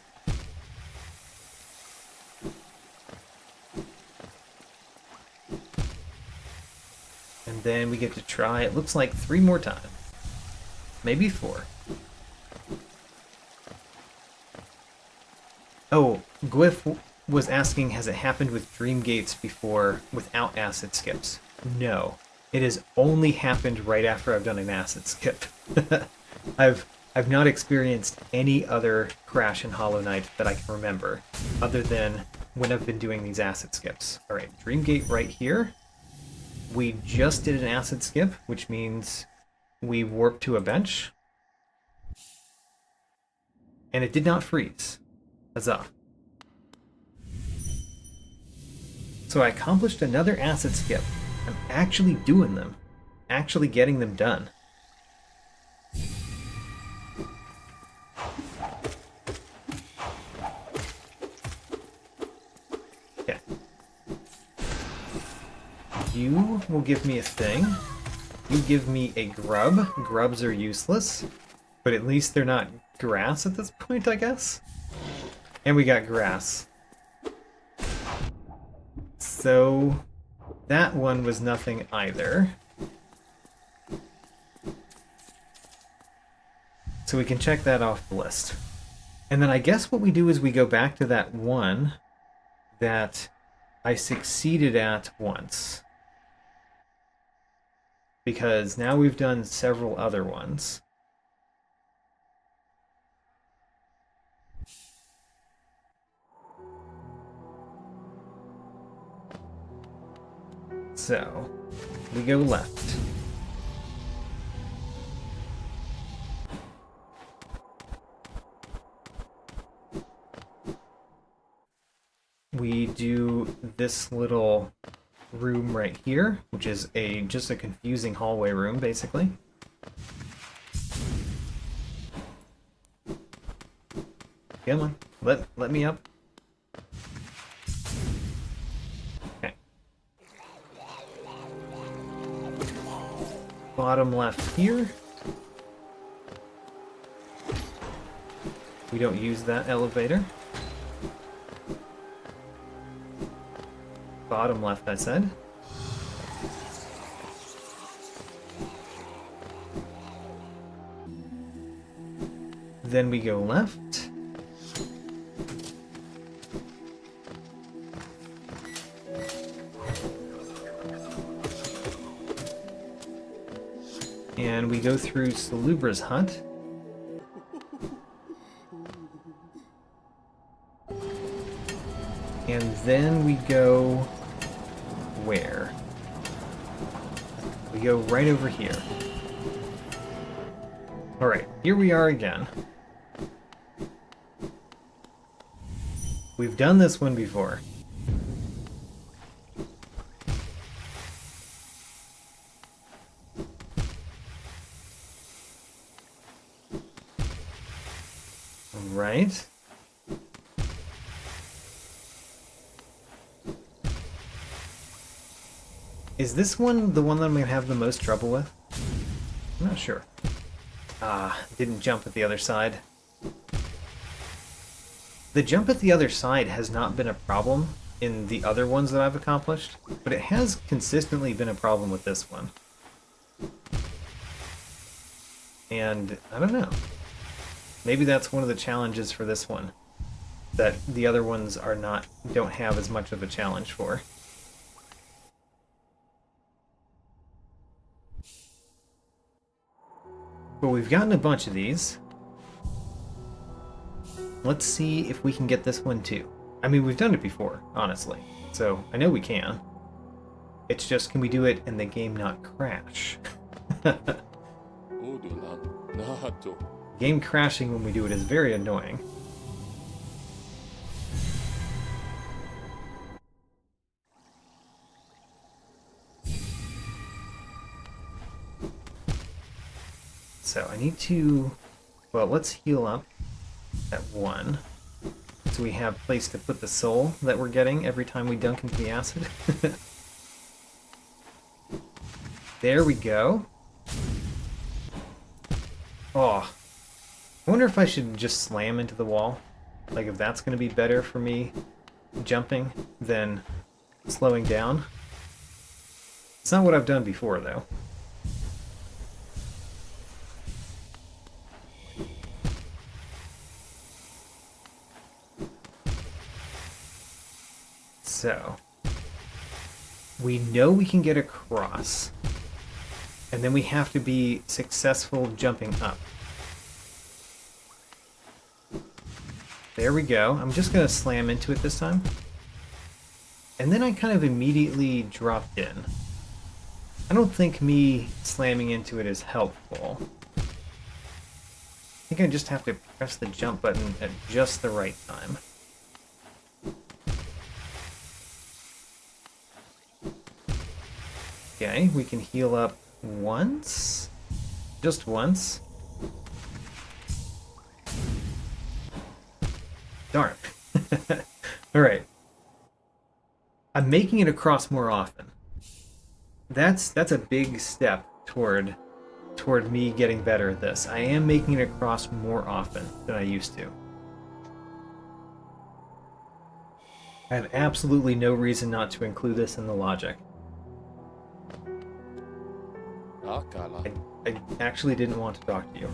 And then we get to try, it looks like 3 more times. Maybe 4. Oh, Gwyff was asking, has it happened with dream gates before without acid skips? No. It has only happened right after I've done an acid skip. I've not experienced any other crash in Hollow Knight that I can remember, other than when I've been doing these acid skips. Alright, dream gate right here. We just did an acid skip, which means we warped to a bench. And it did not freeze. Huzzah. So I accomplished another acid skip. I'm actually doing them. Actually getting them done. Okay. You will give me a thing. You give me a grub. Grubs are useless. But at least they're not grass at this point, I guess? And we got grass. So that one was nothing either. So we can check that off the list. And then I guess what we do is we go back to that one that I succeeded at once. Because now we've done several other ones. So, we go left. We do this little room right here, which is just a confusing hallway room, basically. Come on, let me up. Okay. Bottom left here. We don't use that elevator. Bottom left, I said. Then we go left. And we go through Salubra's hut. And then we go... where? We go right over here. Alright, here we are again. We've done this one before. Right. Is this one the one that I'm going to have the most trouble with? I'm not sure. Ah, didn't jump at the other side. The jump at the other side has not been a problem in the other ones that I've accomplished, but it has consistently been a problem with this one. And I don't know. Maybe that's one of the challenges for this one that the other ones don't have as much of a challenge for. But we've gotten a bunch of these. Let's see if we can get this one too. I mean, we've done it before, honestly, so I know we can. It's just, can we do it and the game not crash? Game crashing when we do it is very annoying. So I need to, well, let's heal up at 1. So we have place to put the soul that we're getting every time we dunk into the acid. There we go. Oh, I wonder if I should just slam into the wall. Like if that's going to be better for me jumping than slowing down. It's not what I've done before though. So, we know we can get across, and then we have to be successful jumping up. There we go. I'm just going to slam into it this time. And then I kind of immediately dropped in. I don't think me slamming into it is helpful. I think I just have to press the jump button at just the right time. Okay, we can heal up once. Just once. Darn. Alright. I'm making it across more often. That's a big step toward me getting better at this. I am making it across more often than I used to. I have absolutely no reason not to include this in the logic. I actually didn't want to talk to you.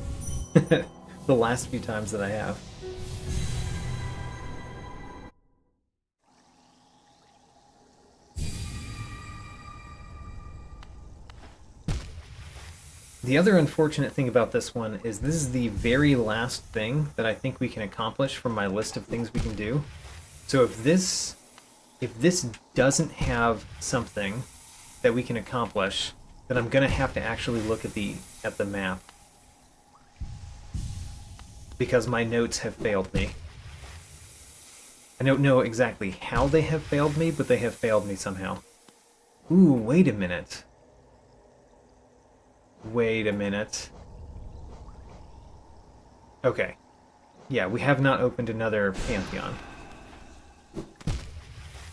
The last few times that I have. The other unfortunate thing about this one is this is the very last thing that I think we can accomplish from my list of things we can do. So if this doesn't have something that we can accomplish, then I'm gonna have to actually look at the map, because my notes have failed me. I don't know exactly how they have failed me, but they have failed me somehow. Ooh, wait a minute. Wait a minute. Okay. Yeah, we have not opened another Pantheon.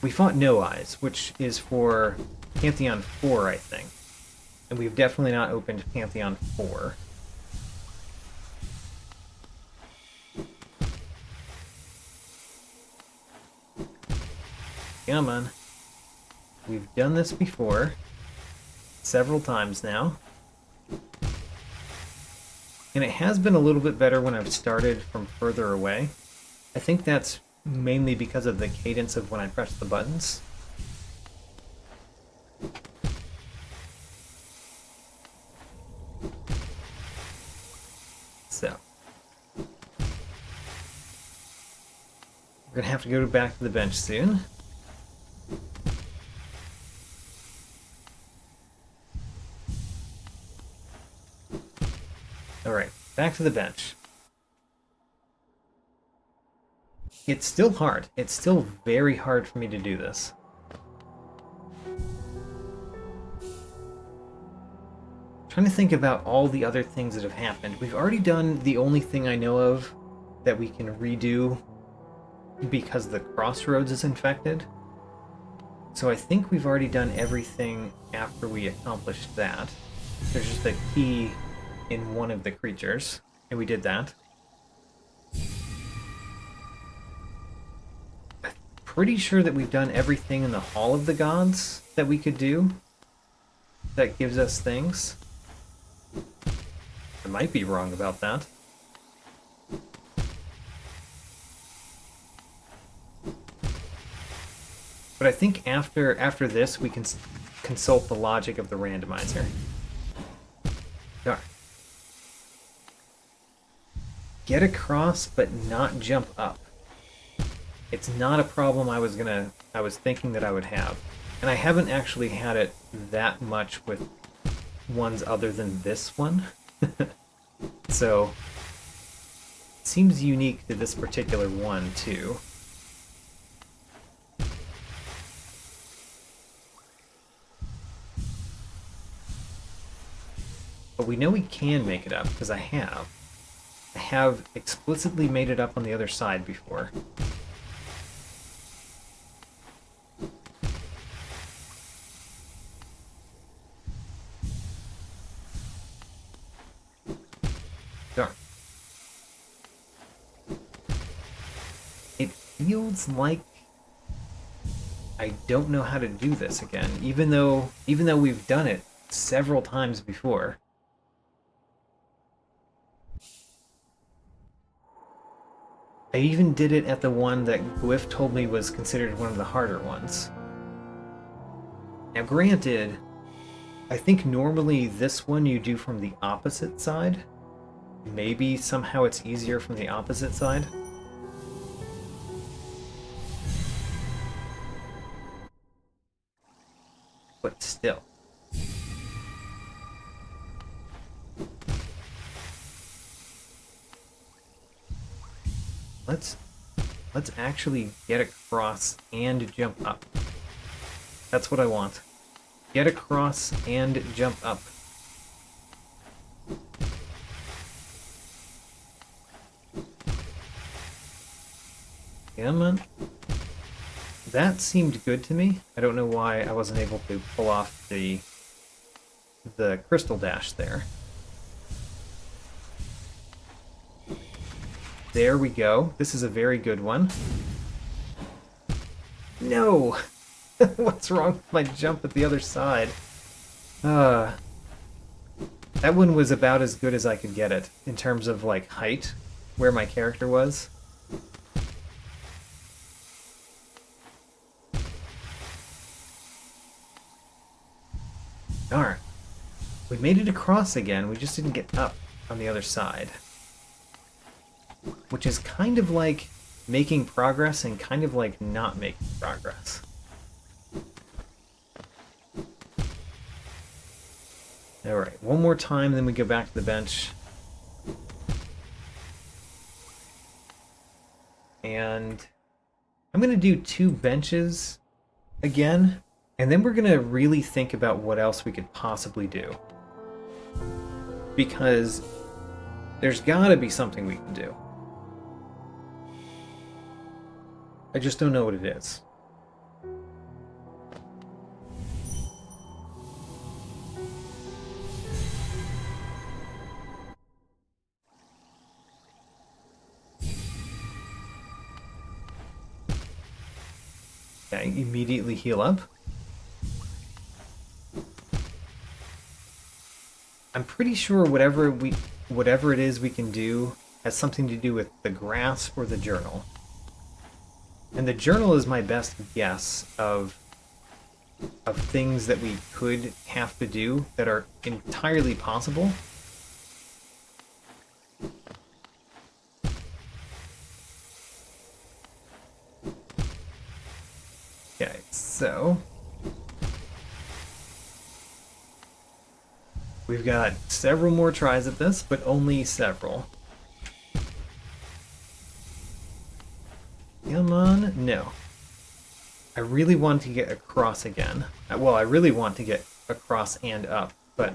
We fought No Eyes, which is for Pantheon 4, I think. And we've definitely not opened Pantheon 4. Come on. We've done this before. Several times now. And it has been a little bit better when I've started from further away. I think that's mainly because of the cadence of when I press the buttons. So. We're gonna have to go back to the bench soon. Alright, back to the bench. It's still hard. It's still very hard for me to do this. Trying to think about all the other things that have happened. We've already done the only thing I know of that we can redo because the crossroads is infected. So I think we've already done everything after we accomplished that. There's just a key in one of the creatures, and we did that. I'm pretty sure that we've done everything in the Hall of the Gods that we could do that gives us things. I might be wrong about that. But I think after this, we can consult the logic of the randomizer. Darn. Get across, but not jump up. It's not a problem I was thinking that I would have. And I haven't actually had it that much with ones other than this one. So, it seems unique to this particular one, too. But we know we can make it up, because I have. I have explicitly made it up on the other side before. Darn. It feels like I don't know how to do this again, even though we've done it several times before. I even did it at the one that Glyph told me was considered one of the harder ones. Now granted, I think normally this one you do from the opposite side. Maybe somehow it's easier from the opposite side. But still. Let's actually get across and jump up. That's what I want. Get across and jump up. Come on. That seemed good to me. I don't know why I wasn't able to pull off the crystal dash there. There we go. This is a very good one. No! What's wrong with my jump at the other side? That one was about as good as I could get it, in terms of, like, height, where my character was. Darn. We made it across again, we just didn't get up on the other side. Which is kind of like making progress and kind of like not making progress. Alright, one more time, then we go back to the bench. And I'm going to do 2 benches again, and then we're going to really think about what else we could possibly do. Because there's got to be something we can do. I just don't know what it is. Okay, immediately heal up. I'm pretty sure whatever it is we can do has something to do with the grass or the journal. And the journal is my best guess of things that we could have to do that are entirely possible. Okay, so we've got several more tries at this, but only several. Come on, no. I really want to get across again. Well, I really want to get across and up, but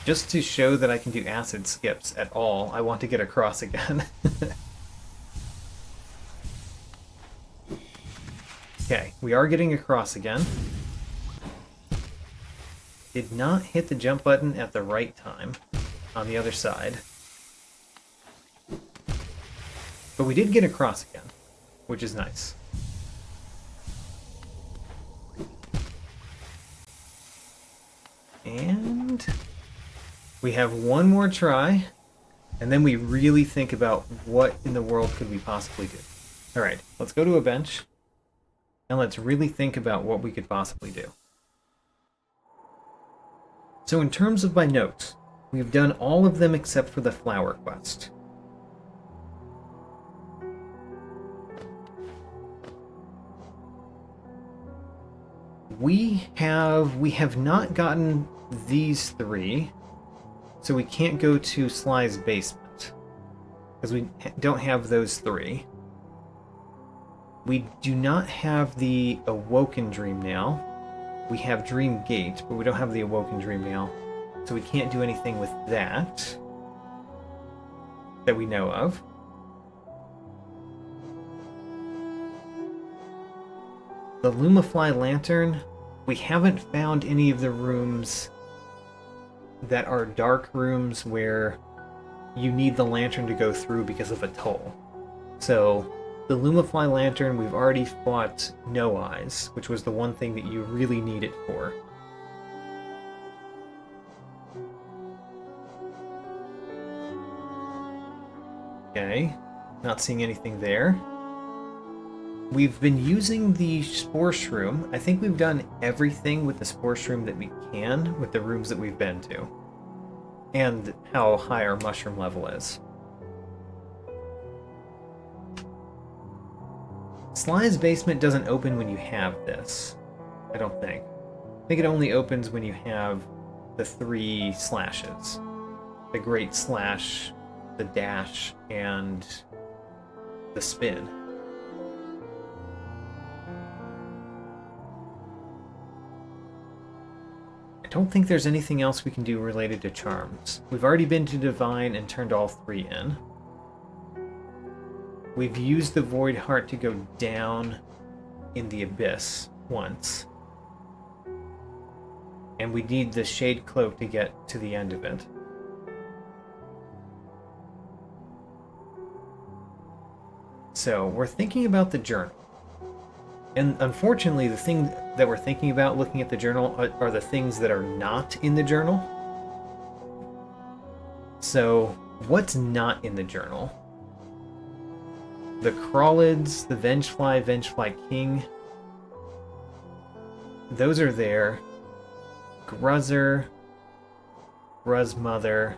just to show that I can do acid skips at all, I want to get across again. Okay, we are getting across again. Did not hit the jump button at the right time on the other side. But we did get across again, which is nice. And we have one more try, and then we really think about what in the world could we possibly do. Alright, let's go to a bench, and let's really think about what we could possibly do. So in terms of my notes, we've done all of them except for the flower quest. We have not gotten these three, so we can't go to Sly's basement, because we don't have those three. We do not have the Awoken Dream Nail. We have Dream Gate, but we don't have the Awoken Dream Nail, so we can't do anything with that we know of. The Lumafly Lantern, we haven't found any of the rooms that are dark rooms where you need the lantern to go through because of a toll. So, the Lumafly Lantern, we've already fought No Eyes, which was the one thing that you really need it for. Okay, not seeing anything there. We've been using the Spore Shroom. I think we've done everything with the Spore Shroom that we can with the rooms that we've been to. And how high our mushroom level is. Sly's basement doesn't open when you have this. I don't think. I think it only opens when you have the 3 slashes. The Great Slash, the Dash, and the Spin. I don't think there's anything else we can do related to charms. We've already been to Divine and turned all 3 in. We've used the Void Heart to go down in the Abyss once. And we need the Shade Cloak to get to the end of it. So, we're thinking about the journal. And unfortunately, the thing that we're thinking about looking at the journal are the things that are not in the journal. So, what's not in the journal? The Crawlids, the Vengefly King. Those are there. Gruzzer, Gruz Mother,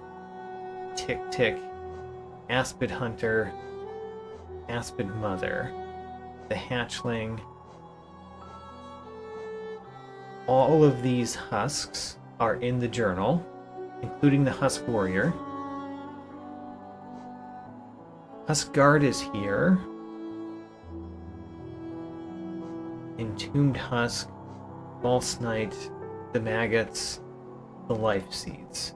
Tick Tick, Aspid Hunter, Aspid Mother, the Hatchling. All of these husks are in the journal, including the Husk Warrior. Husk Guard is here. Entombed Husk, False Knight, the Maggots, the Life Seeds,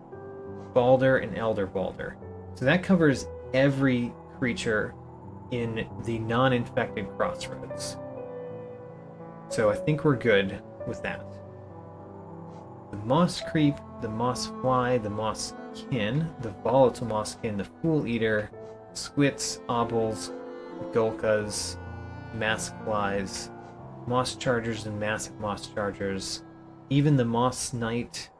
Balder and Elder Balder. So that covers every creature in the non-infected crossroads. So I think we're good with that. The Moss Creep, the Moss Fly, the Moss Kin, the Volatile Moss Kin, the Fool Eater, Squits, Obbles, Gulkas, Mask Flies, Moss Chargers and Massive Moss Chargers, even the Moss Knight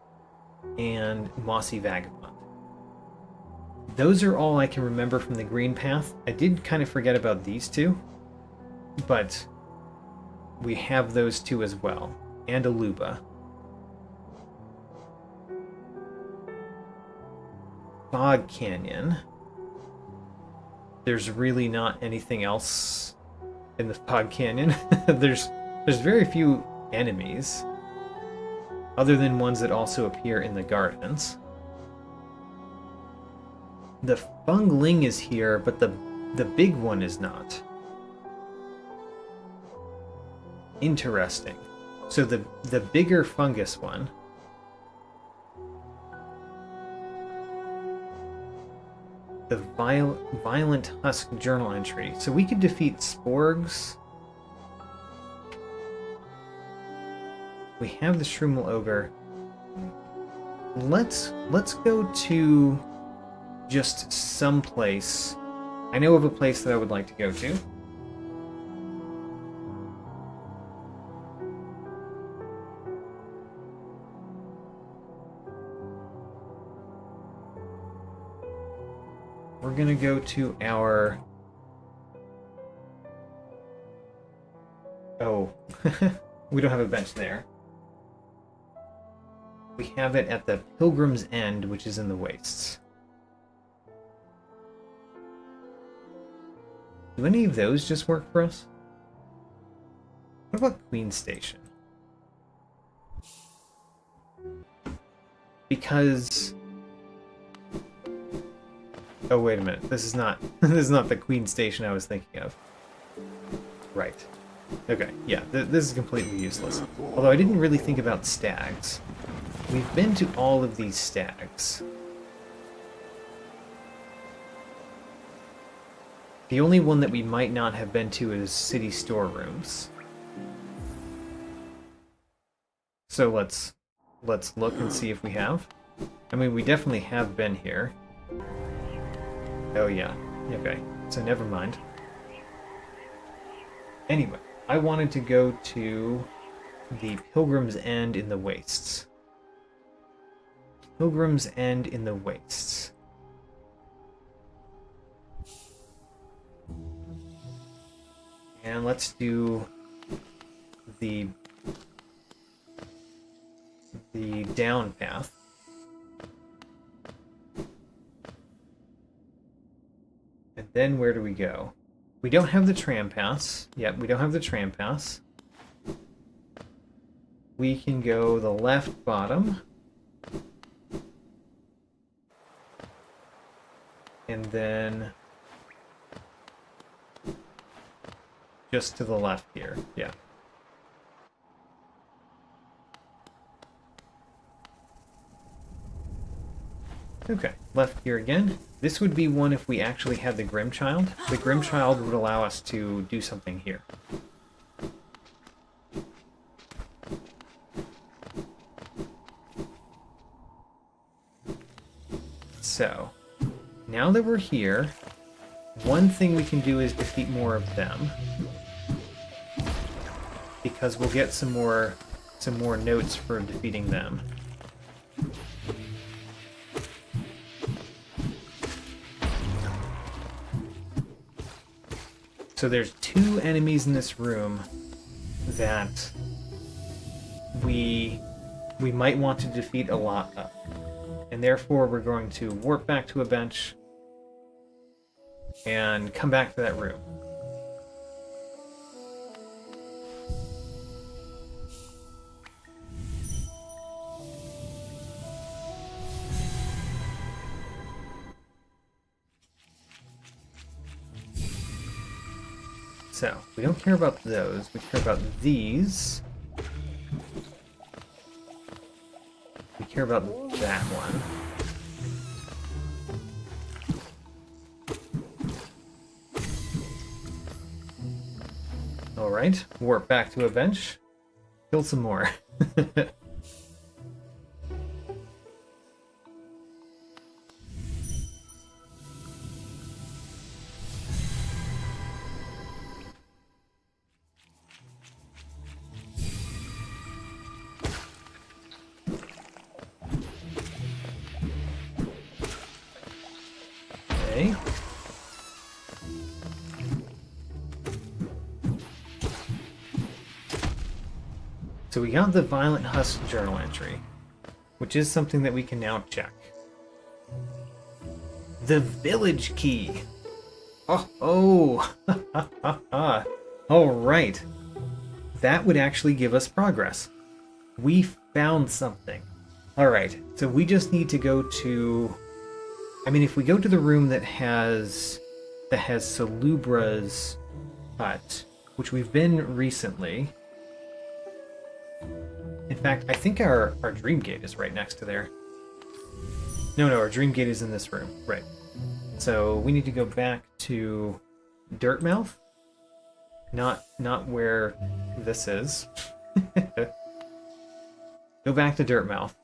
and Mossy Vagabond. Those are all I can remember from the Green Path. I did kind of forget about these two, but we have those two as well, and Aluba. Fog Canyon. There's really not anything else in the Fog Canyon. There's very few enemies, other than ones that also appear in the gardens. The Fungling is here, but the big one is not. Interesting. So the bigger fungus one. The Violent Husk journal entry. So we could defeat Sporgs We have the Shroomel Ogre. Let's go to just some place. I know of a place that I would like to go to. We're gonna go to our... Oh, we don't have a bench there. We have it at the Pilgrim's End, which is in the Wastes. Do any of those just work for us? What about Queen Station? Because... Oh, wait a minute. This is not this is not the Queen Station I was thinking of. Right. Okay, yeah, this is completely useless. Although I didn't really think about stags. We've been to all of these stags. The only one that we might not have been to is city storerooms. So let's look and see if we have. I mean, we definitely have been here. Oh yeah, okay, so never mind. Anyway, I wanted to go to the Pilgrim's End in the Wastes. Pilgrim's End in the Wastes. And let's do the down path. And then where do we go? We don't have the tram pass. Yep, we don't have the tram pass. We can go the left bottom. And then just to the left here. Yeah. Okay, left here again. This would be one if we actually had the Grimchild. The Grimchild would allow us to do something here. So, now that we're here, one thing we can do is defeat more of them. Because we'll get some more notes for defeating them. So there's two enemies in this room that we might want to defeat a lot of. And therefore we're going to warp back to a bench and come back to that room. So, we don't care about those, we care about these. We care about that one. Alright, warp back to a bench. Kill some more. Okay. So we got the Violent Husk journal entry, which is something that we can now check. The village key! Oh! Alright. That would actually give us progress. We found something. Alright, so we just need to go to... I mean, if we go to the room that has Salubra's hut, which we've been recently... In fact, I think our dream gate is right next to there. No, our dream gate is in this room. Right. So we need to go back to Dirtmouth. Not where this is. Go back to Dirtmouth.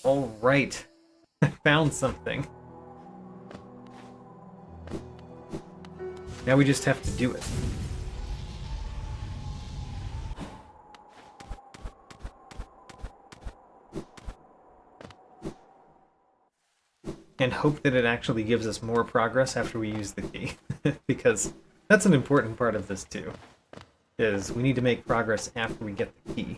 Alright. I found something. Now we just have to do it. And hope that it actually gives us more progress after we use the key. Because that's an important part of this too. Is we need to make progress after we get the key.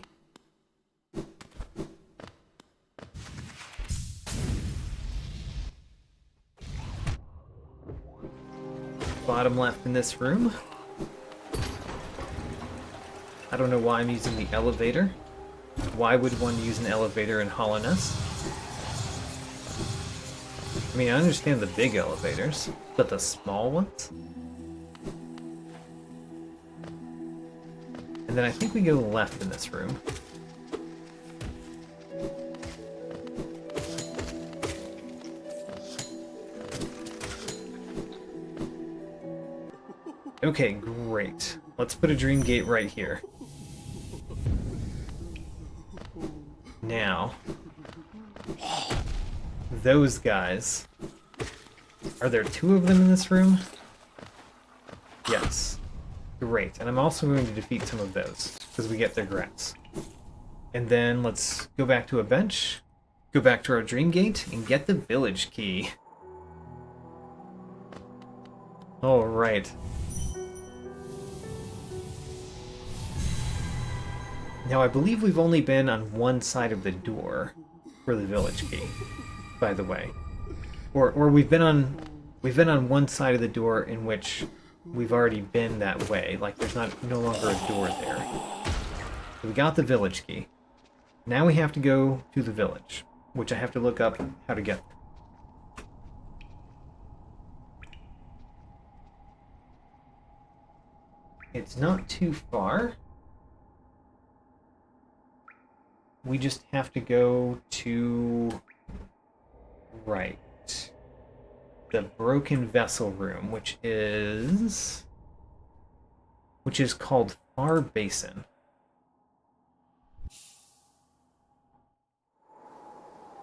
Bottom left in this room. I don't know why I'm using the elevator. Why would one use an elevator in Hollowness? I mean, I understand the big elevators, but the small ones? And then I think we go left in this room. Okay, great. Let's put a dream gate right here. Now, those guys. Are there two of them in this room? Yes. Great. And I'm also going to defeat some of those, because we get their grass. And then let's go back to a bench, go back to our dream gate, and get the village key. Alright. Now I believe we've only been on one side of the door for the village key, by the way. Or we've been on one side of the door in which we've already been that way. Like there's no longer a door there. So we got the village key. Now we have to go to the village, which I have to look up how to get. It's not too far. We just have to go to right. The broken vessel room, which is called Far Basin.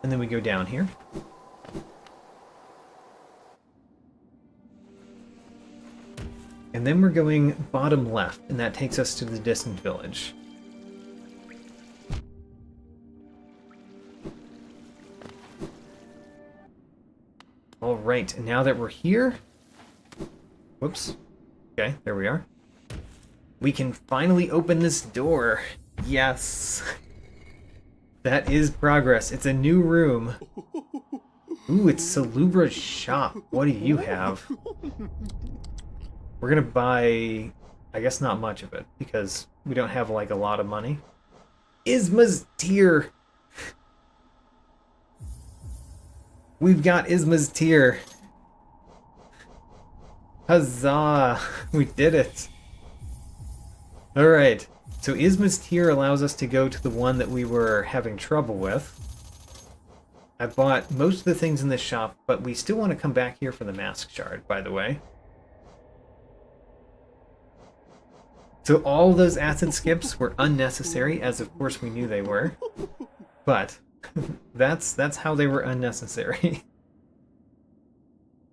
And then we go down here. And then we're going bottom left, and that takes us to the distant village. Alright, and now that we're here... Whoops. Okay, there we are. We can finally open this door. Yes! That is progress. It's a new room. Ooh, it's Salubra's shop. What do you have? We're gonna buy... I guess not much of it, because we don't have, like, a lot of money. Isma's tier! We've got Isma's tier. Huzzah! We did it. Alright, so Isma's tier allows us to go to the one that we were having trouble with. I bought most of the things in this shop, but we still want to come back here for the mask shard, by the way. So all those acid skips were unnecessary, as of course we knew they were. But that's how they were unnecessary.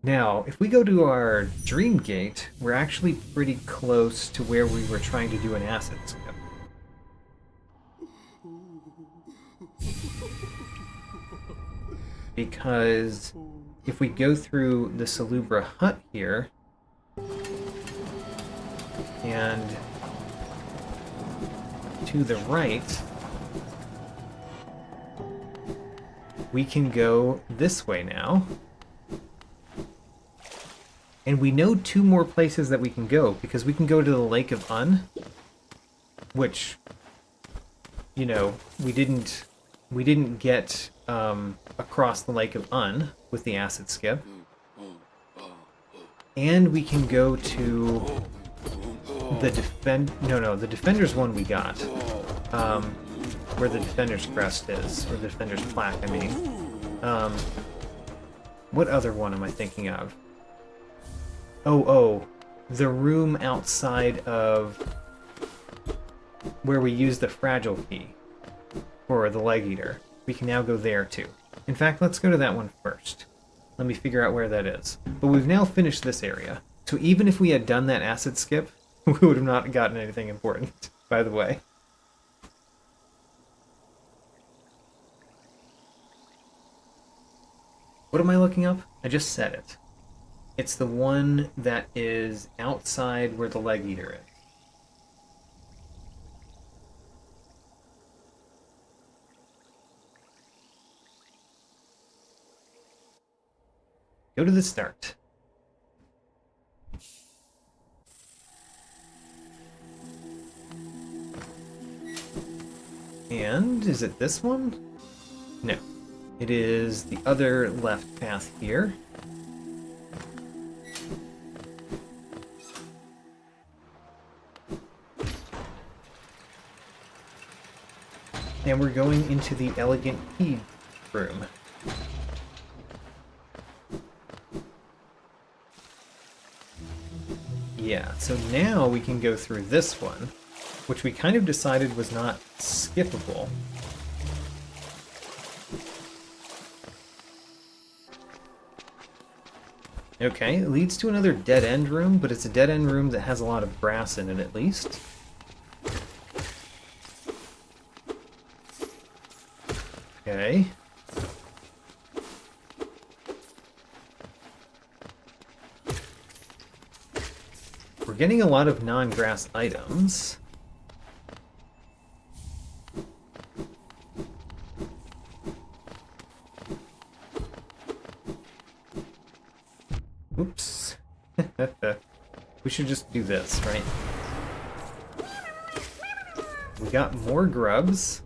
Now, if we go to our dream gate, we're actually pretty close to where we were trying to do an acid skip. Because if we go through the Salubra hut here, and to the right, we can go this way now. And we know two more places that we can go, because we can go to the Lake of Un, which, you know, we didn't get across the Lake of Un with the acid skip. And we can go to the the Defender's one we got. Where the Defender's crest is, or the Defender's plaque, I mean. What other one am I thinking of? Oh, the room outside of where we use the fragile key for the leg eater. We can now go there too. In fact, let's go to that one first. Let me figure out where that is. But we've now finished this area. So even if we had done that acid skip, we would have not gotten anything important, by the way. What am I looking up? I just said it. It's the one that is outside where the leg eater is. Go to the start. And is it this one? No. It is the other left path here. And we're going into the elegant key room. Yeah, so now we can go through this one, which we kind of decided was not skippable. Okay, it leads to another dead-end room, but it's a dead-end room that has a lot of brass in it, at least. Okay. We're getting a lot of non-grass items. Oops. We should just do this, right? We got more grubs.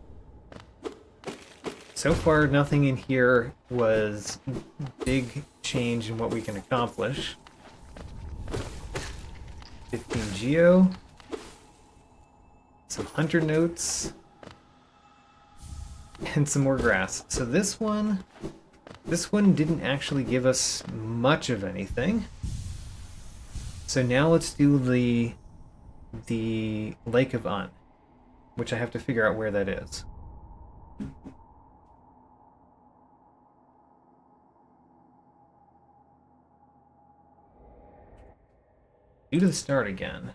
So far, nothing in here was big change in what we can accomplish. 15 geo. Some hunter notes. And some more grass. So this one didn't actually give us much of anything. So now let's do the Lake of Un, which I have to figure out where that is. Do to the start again.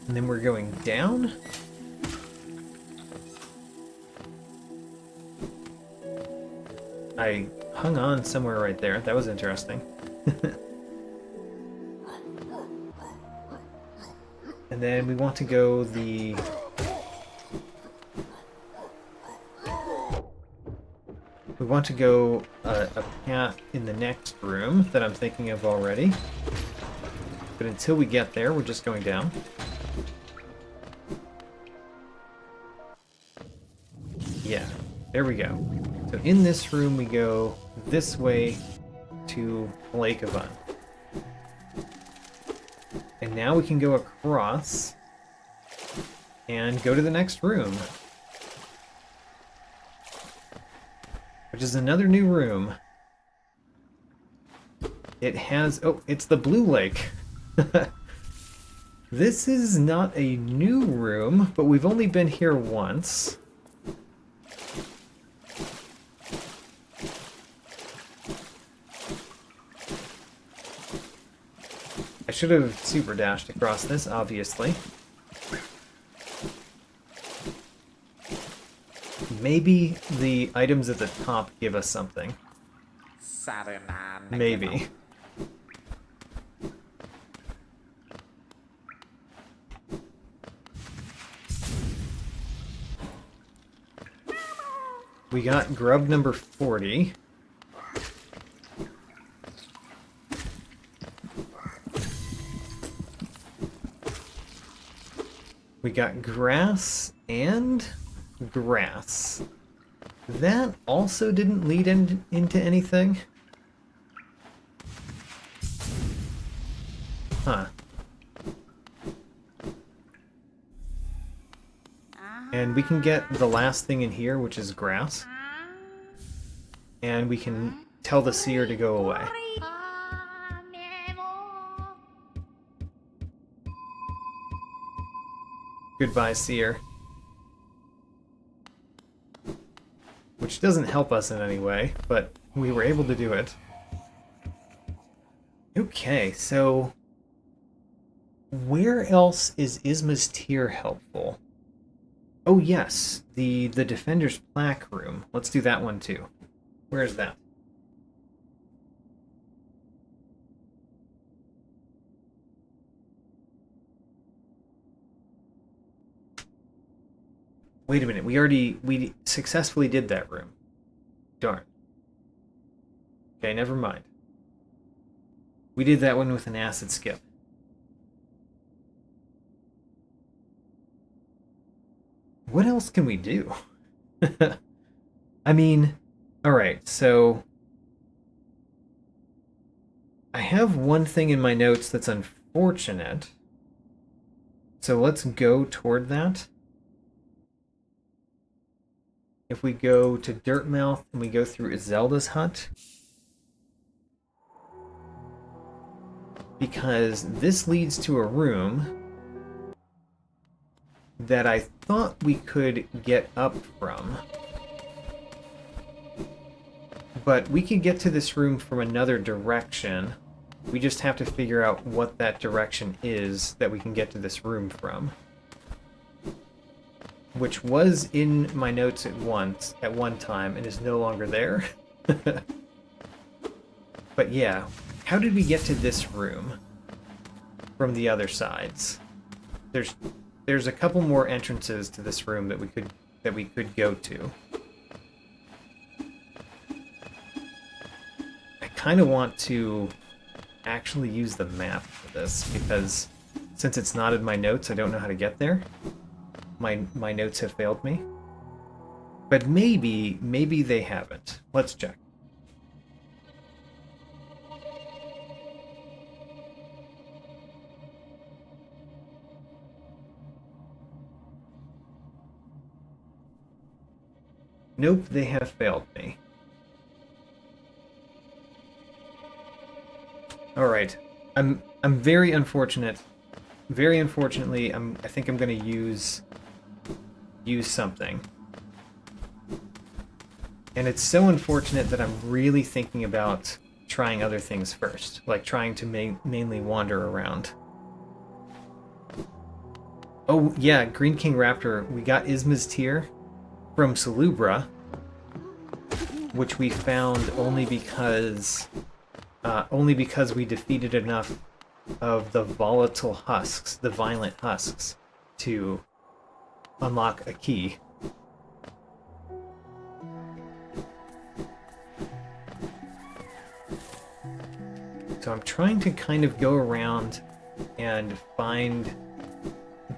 And then we're going down. I hung on somewhere right there. That was interesting. And then we want to go the... We want to go a path in the next room that I'm thinking of already. But until we get there, we're just going down. Yeah, there we go. So in this room, we go this way to Lake of Un. And now we can go across and go to the next room, which is another new room. It has... Oh, it's the Blue Lake. This is not a new room, but we've only been here once. I should have super dashed across this, obviously. Maybe the items at the top give us something. Maybe. We got grub number 40. We got grass and grass. That also didn't lead into anything. Huh. And we can get the last thing in here, which is grass. And we can tell the seer to go away. Goodbye, Seer. Which doesn't help us in any way, but we were able to do it. Okay, so where else is Isma's Tear helpful? Oh yes, the Defender's Plaque room. Let's do that one too. Where is that? Wait a minute, we successfully did that room. Darn. Okay, never mind. We did that one with an acid skip. What else can we do? I mean, alright, so I have one thing in my notes that's unfortunate. So let's go toward that. If we go to Dirtmouth and we go through Izelda's hut, because this leads to a room that I thought we could get up from. But we could get to this room from another direction. We just have to figure out what that direction is that we can get to this room from. Which was in my notes at one time and is no longer there. But yeah, how did we get to this room from the other sides? There's a couple more entrances to this room that we could go to. I kind of want to actually use the map for this because since it's not in my notes, I don't know how to get there. My notes have failed me. But maybe they haven't. Let's check. Nope, they have failed me. Alright. I'm very unfortunate. Very unfortunately, I think I'm gonna use something. And it's so unfortunate that I'm really thinking about trying other things first, like trying to mainly wander around. Oh yeah, Green King Raptor, we got Isma's Tear from Salubra, which we found only because we defeated enough of the volatile husks, the violent husks, to unlock a key. So I'm trying to kind of go around and find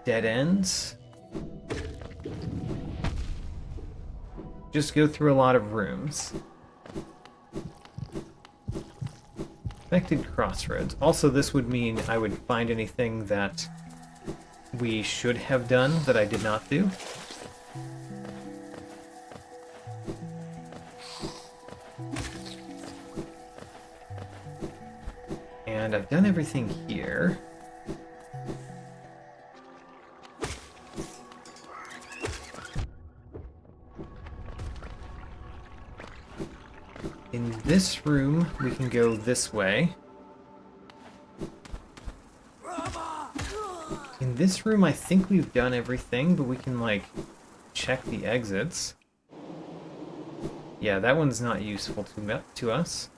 dead ends. Just go through a lot of rooms. Affected crossroads. Also, this would mean I would find anything that we should have done that I did not do. And I've done everything here. In this room, we can go this way. In this room, I think we've done everything, but we can, like, check the exits. Yeah, that one's not useful to us.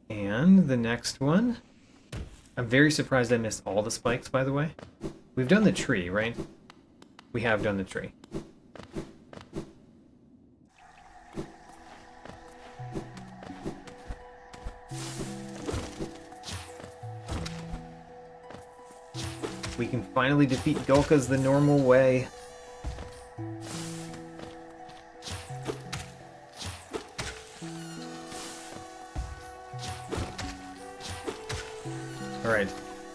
And the next one... I'm very surprised I missed all the spikes, by the way. We've done the tree, right? We have done the tree. We can finally defeat Gulkas the normal way. Alright.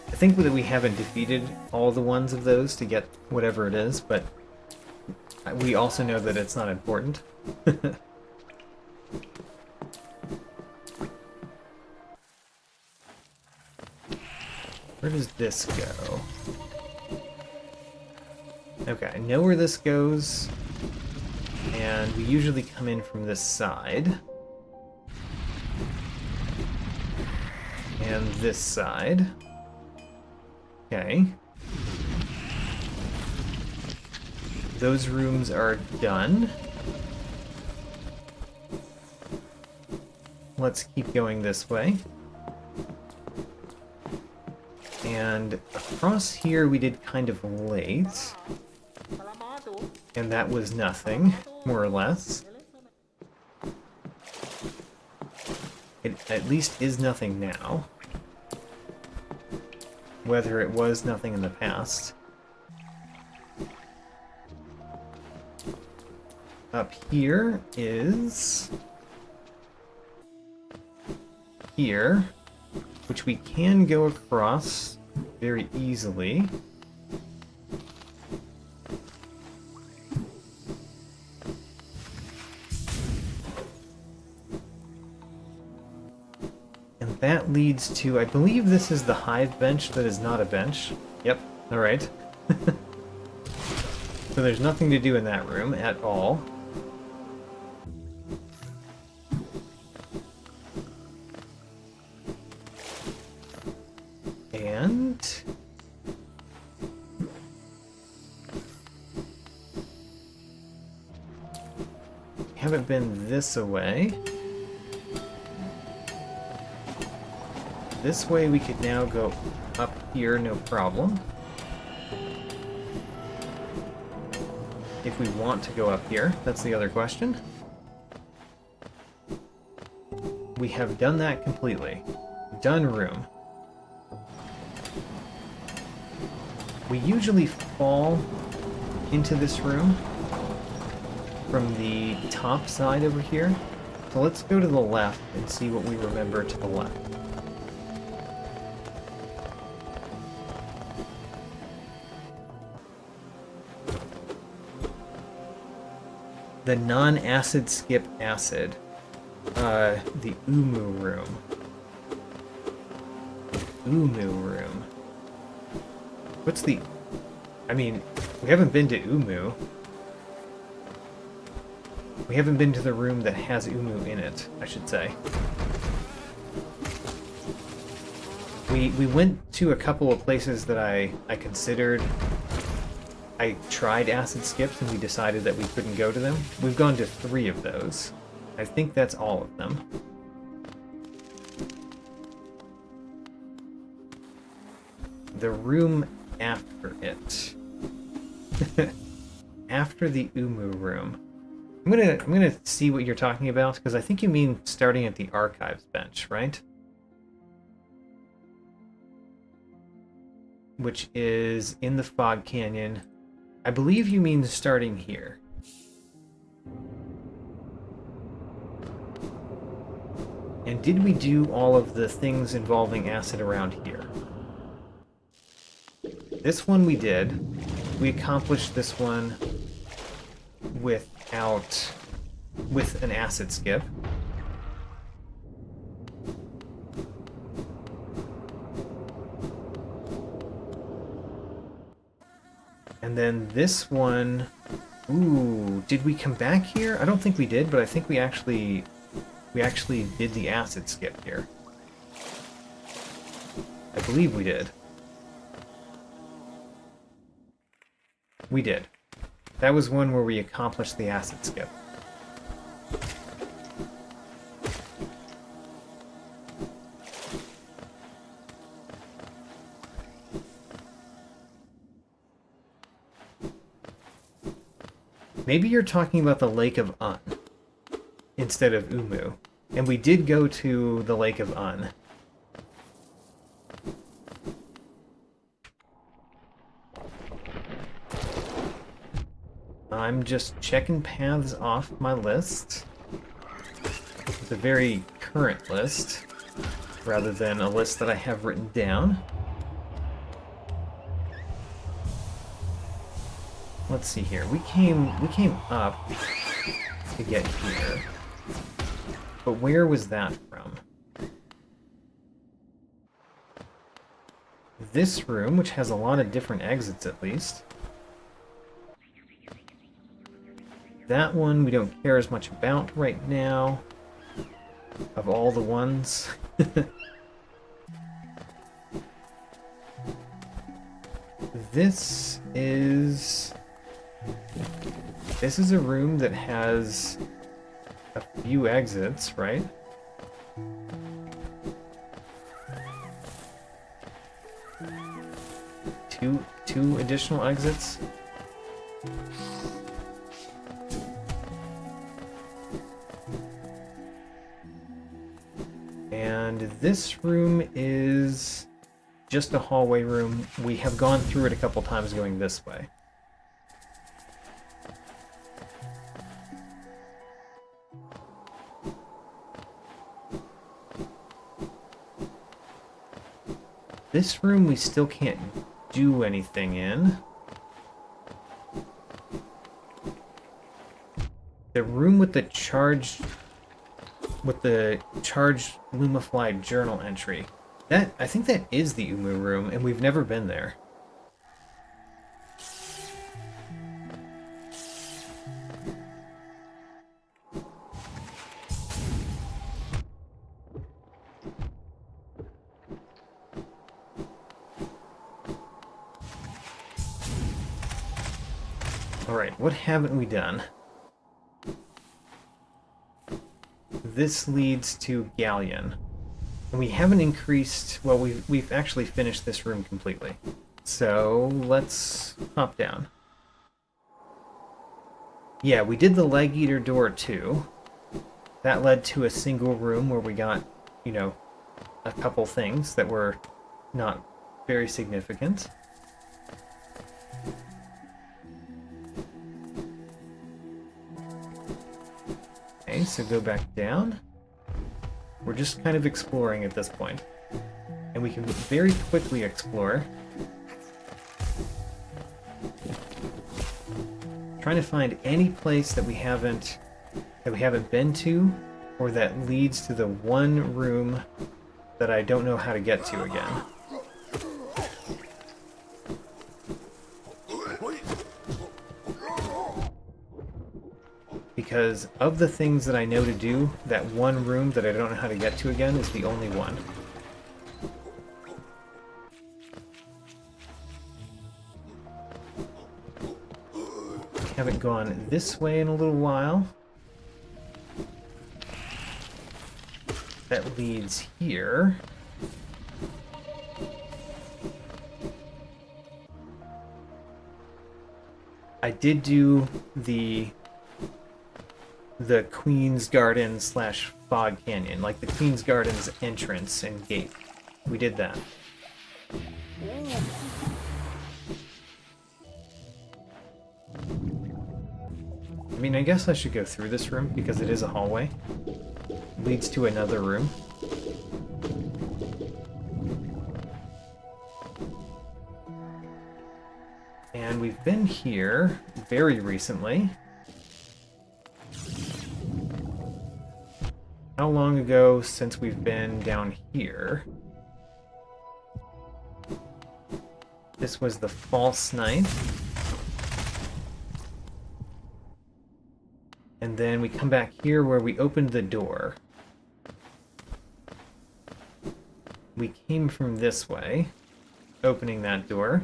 I think that we haven't defeated all the ones of those to get whatever it is, but we also know that it's not important. Where does this go? Okay, I know where this goes. And we usually come in from this side. And this side. Okay. Those rooms are done. Let's keep going this way. And across here we did kind of late. And that was nothing, more or less. It at least is nothing now. Whether it was nothing in the past. Up here is... here, which we can go across very easily. And that leads to, I believe this is the hive bench that is not a bench. Yep, alright. So there's nothing to do in that room at all. And... haven't been this away. This way we could now go up here, no problem. If we want to go up here, that's the other question. We have done that completely. Done room. We usually fall into this room from the top side over here. So let's go to the left and see what we remember to the left. The non-acid skip acid. The Umu room. Umu room. What's the... I mean, we haven't been to Umu. We haven't been to the room that has Umu in it, I should say. We went to a couple of places that I considered... I tried acid skips and we decided that we couldn't go to them. We've gone to 3 of those. I think that's all of them. The room after it. After the Umu room. I'm gonna see what you're talking about, because I think you mean starting at the archives bench, right? Which is in the Fog Canyon. I believe you mean starting here. And did we do all of the things involving acid around here? This one we did. We accomplished this one with an acid skip. And then this one... Ooh, did we come back here? I don't think we did, but I think we actually did the acid skip here. I believe we did. We did. That was one where we accomplished the acid skip. Maybe you're talking about the Lake of Un instead of Umu. And we did go to the Lake of Un. I'm just checking paths off my list. It's a very current list, rather than a list that I have written down. Let's see here. We came up to get here. But where was that from? this room, which has a lot of different exits at least. That one we don't care as much about right now, of all the ones. This is a room that has a few exits, right? Two additional exits. And this room is just a hallway room. We have gone through it a couple times going this way. This room we still can't do anything in. The room with the charged Lumafly journal entry. That, I think that is the Umu room, and we've never been there. Alright, what haven't we done? This leads to Galleon. And we haven't increased... Well, we've actually finished this room completely. So, let's hop down. Yeah, we did the Leg Eater door too. That led to a single room where we got, you know, a couple things that were not very significant. Okay, so go back down. We're just kind of exploring at this point. And we can very quickly explore. Trying to find any place that we haven't been to, or that leads to the one room that I don't know how to get to again. Because of the things that I know to do, that one room that I don't know how to get to again is the only one. Haven't gone this way in a little while. That leads here. I did do the Queen's Garden / Fog Canyon, like the Queen's Garden's entrance and gate. We did that. I mean, I guess I should go through this room because it is a hallway. Leads to another room. And we've been here very recently. How long ago since we've been down here? This was the False Knight. And then we come back here where we opened the door. We came from this way, opening that door.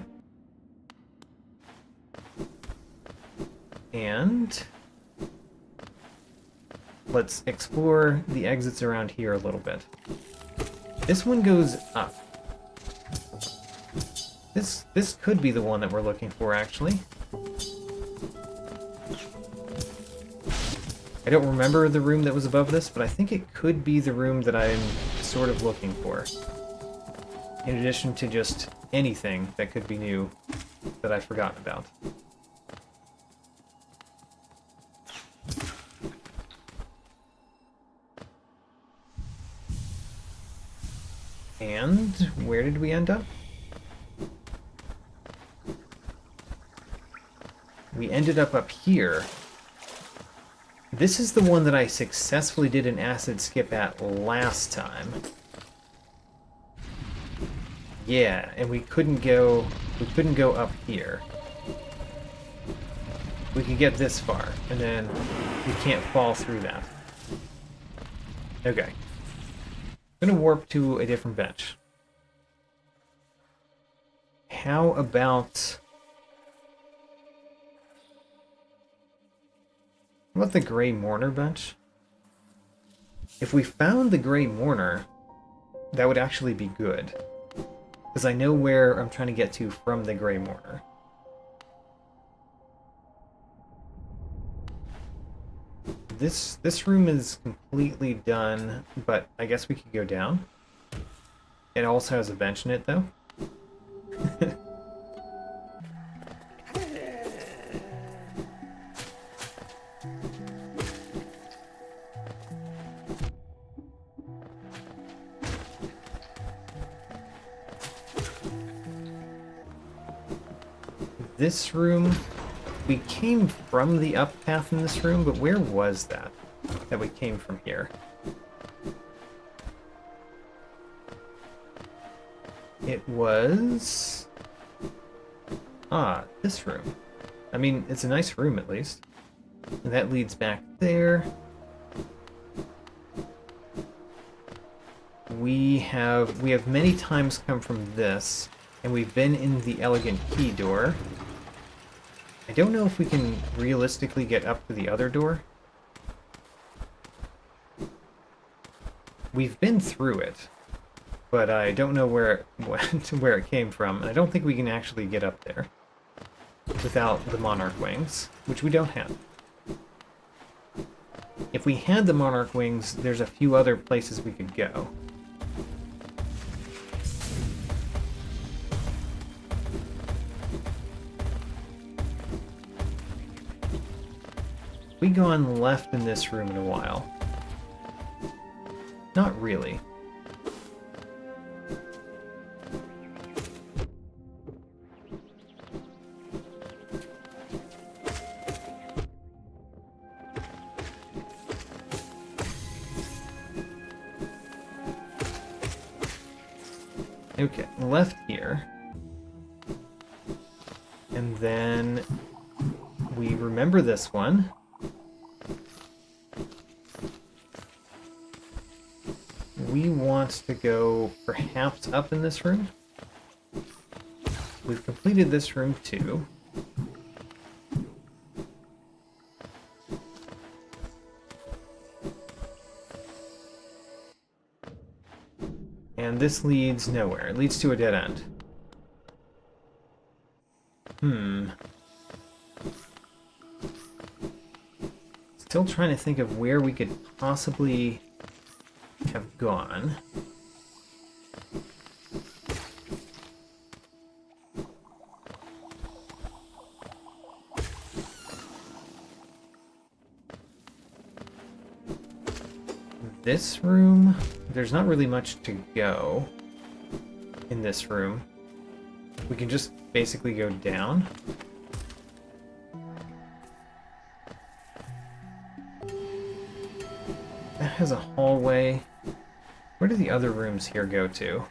And let's explore the exits around here a little bit. This one goes up. This could be the one that we're looking for, actually. I don't remember the room that was above this, but I think it could be the room that I'm sort of looking for. In addition to just anything that could be new that I've forgotten about. And where did we end up? We ended up here. This is the one that I successfully did an acid skip at last time. Yeah, and we couldn't go up here. We can get this far, and then we can't fall through that. Okay. I'm gonna warp to a different bench. How about the Grey Mourner bench? If we found the Grey Mourner, that would actually be good. Because I know where I'm trying to get to from the Grey Mourner. This room is completely done, but I guess we could go down. It also has a bench in it, though. This room, we came from the up path in this room, but where was that we came from here? It was... this room. I mean, it's a nice room at least. And that leads back there. We have many times come from this, and we've been in the Elegant Key door. I don't know if we can realistically get up to the other door. We've been through it, but I don't know where it went, where it came from, and I don't think we can actually get up there without the Monarch Wings, which we don't have. If we had the Monarch Wings, there's a few other places we could go. We gone left in this room in a while. Not really. Okay, left here. And then we remember this one. We want to go perhaps up in this room. We've completed this room too. And this leads nowhere. It leads to a dead end. Still trying to think of where we could possibly have gone. This room, there's not really much to go in this room. We can just basically go down. That has a hallway. Where do the other rooms here go to?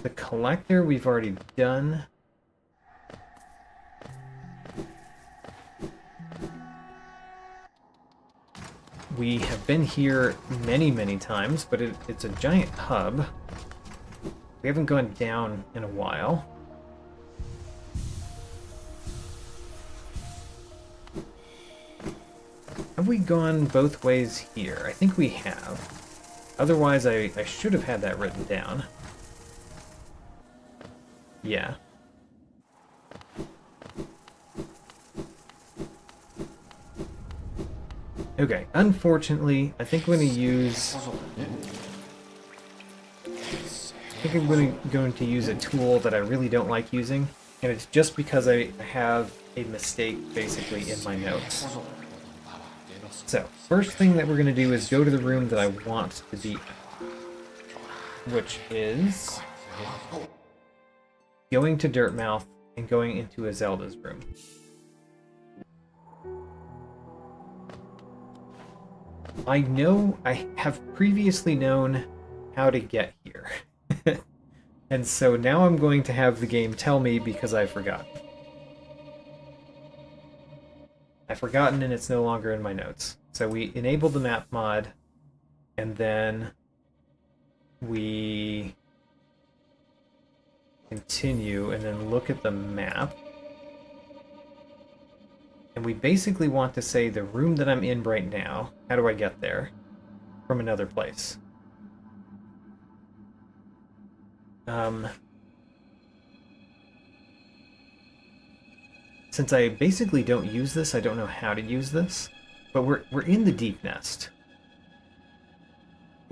The collector we've already done. We have been here many, many times, but it's a giant hub. We haven't gone down in a while. Have we gone both ways here? I think we have. Otherwise, I should have had that written down. Yeah. Okay, unfortunately, I think I'm going to use... I think I'm going to use a tool that I really don't like using, and it's just because I have a mistake, basically, in my notes. So, first thing that we're going to do is go to the room that I want to be in, which is going to Dirtmouth and going into a Zelda's room. I have previously known how to get here. And so now I'm going to have the game tell me because I forgot. I've forgotten and it's no longer in my notes. So we enable the map mod, and then we continue and then look at the map. And we basically want to say the room that I'm in right now, how do I get there from another place? Since I basically don't use this, I don't know how to use this, but we're in the Deep Nest.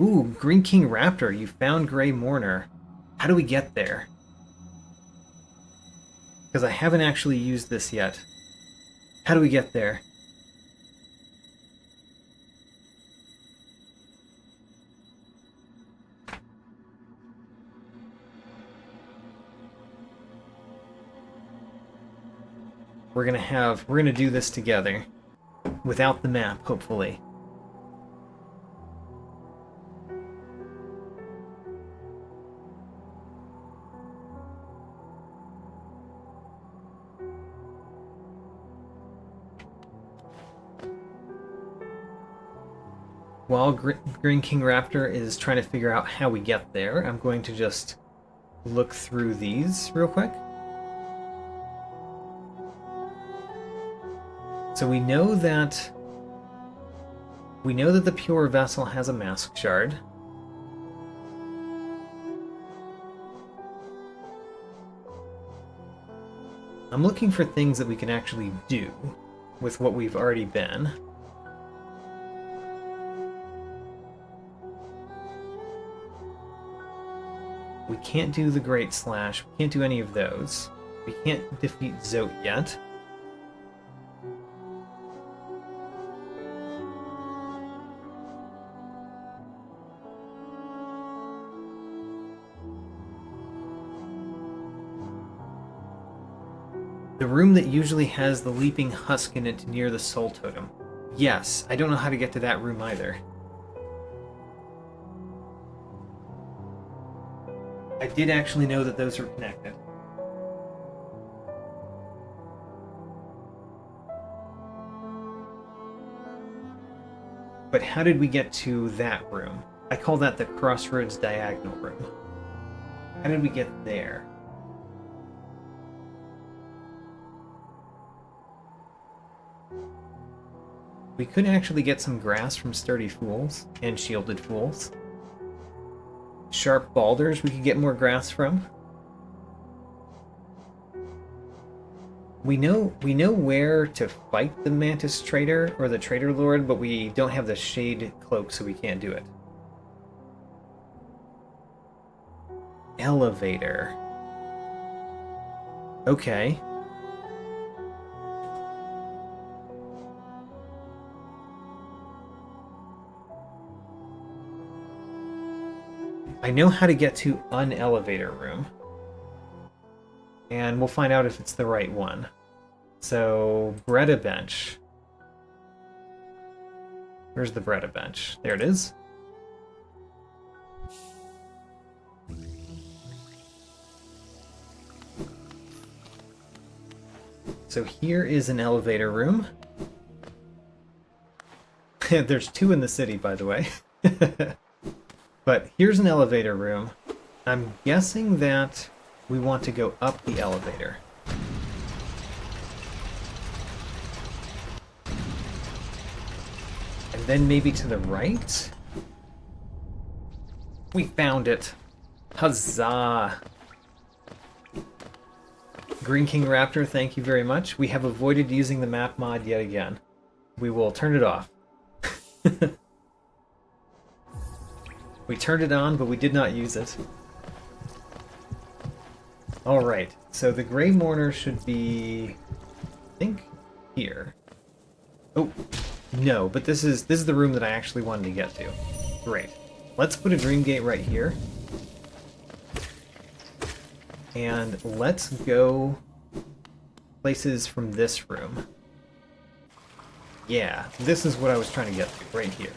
Ooh, Green King Raptor, you found Grey Mourner. How do we get there? Because I haven't actually used this yet. How do we get there? We're gonna do this together. Without the map, hopefully. While Green King Raptor is trying to figure out how we get there, I'm going to just look through these real quick. So we know that the Pure Vessel has a Mask Shard. I'm looking for things that we can actually do with what we've already been. We can't do the Great Slash. We can't do any of those. We can't defeat Zote yet. The room that usually has the Leaping Husk in it near the Soul Totem. Yes, I don't know how to get to that room either. I did actually know that those were connected. But how did we get to that room? I call that the Crossroads Diagonal Room. How did we get there? We could actually get some grass from Sturdy Fools and Shielded Fools. Sharp Balders we could get more grass from. We know where to fight the Mantis Trader or the Trader Lord, but we don't have the Shade Cloak, so we can't do it. Elevator. Okay. I know how to get to an elevator room. And we'll find out if it's the right one. So, Breda Bench. Where's the Breda Bench? There it is. So here is an elevator room. There's two in the city, by the way. But here's an elevator room. I'm guessing that we want to go up the elevator. And then maybe to the right? We found it! Huzzah! Green King Raptor, thank you very much. We have avoided using the map mod yet again. We will turn it off. We turned it on, but we did not use it. Alright, so the Grey Mourner should be, I think, here. Oh, no, but this is the room that I actually wanted to get to. Great. Let's put a Dream Gate right here. And let's go places from this room. Yeah, this is what I was trying to get to, right here.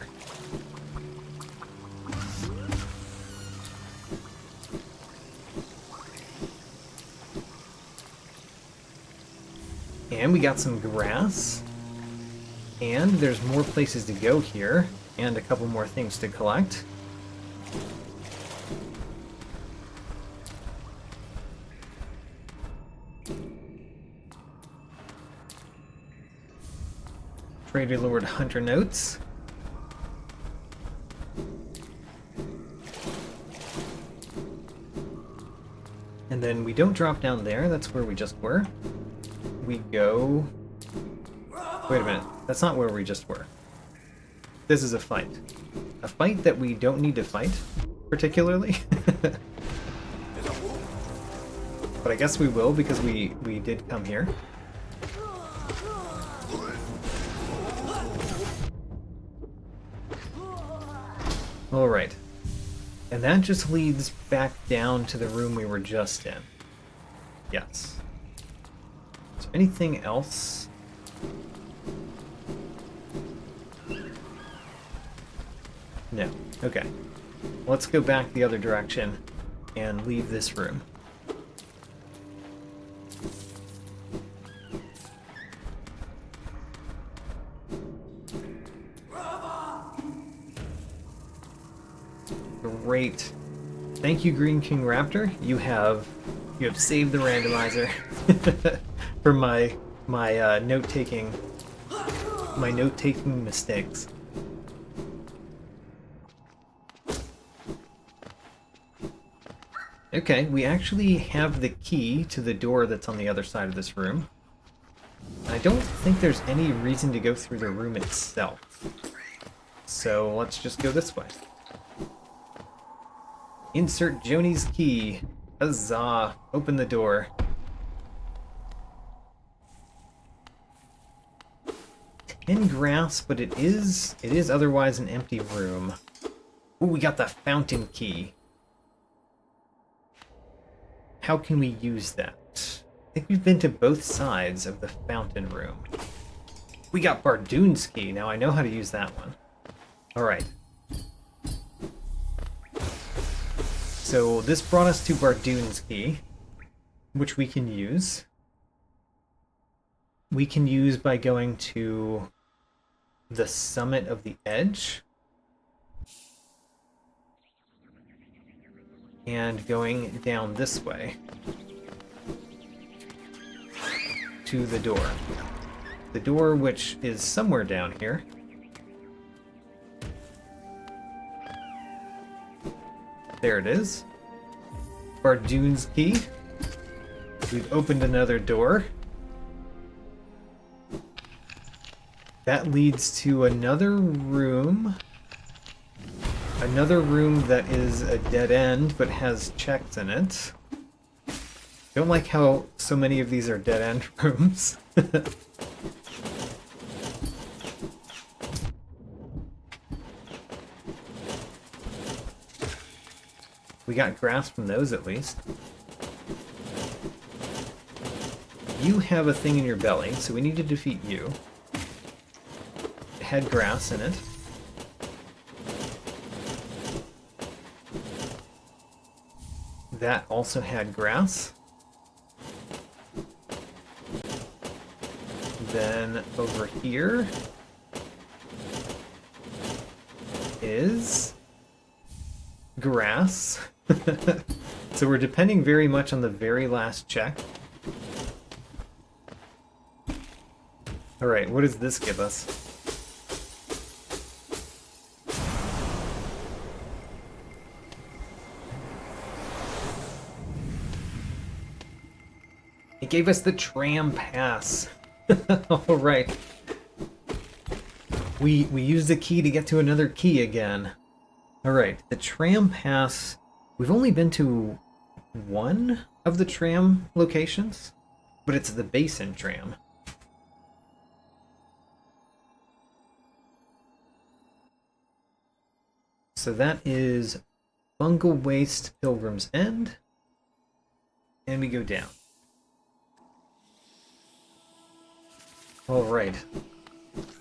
And we got some grass. And there's more places to go here, and a couple more things to collect. Trader Lord Hunter notes. And then we don't drop down there, that's where we just were. We go... Wait a minute, that's not where we just were. This is a fight. A fight that we don't need to fight, particularly. But I guess we will, because we did come here. Alright. And that just leads back down to the room we were just in. Yes. Is there anything else? No. Okay. Let's go back the other direction and leave this room. Great. Thank you, Green King Raptor. You have saved the randomizer for my note-taking mistakes. Okay, we actually have the key to the door that's on the other side of this room. I don't think there's any reason to go through the room itself. So let's just go this way. Insert Joni's key. Huzzah! Open the door. In grass, but it is otherwise an empty room. Ooh, we got the fountain key. How can we use that? I think we've been to both sides of the fountain room. We got Bardoon's key. Now I know how to use that one. Alright. So this brought us to Bardoon's key, which we can use. We can use by going to the summit of the edge. And going down this way to the door. The door, which is somewhere down here. There it is. Bardoon's key. We've opened another door. That leads to another room. Another room that is a dead end, but has checks in it. Don't like how so many of these are dead end rooms. We got grass from those at least. You have a thing in your belly, so we need to defeat you. It had grass in it. That also had grass. Then over here is grass. So we're depending very much on the very last check. Alright, what does this give us? It gave us the tram pass. Alright. We used the key to get to another key again. Alright, the tram pass. We've only been to one of the tram locations, but it's the Basin tram. So that is Bungle Waste, Pilgrim's End. And we go down. Alright.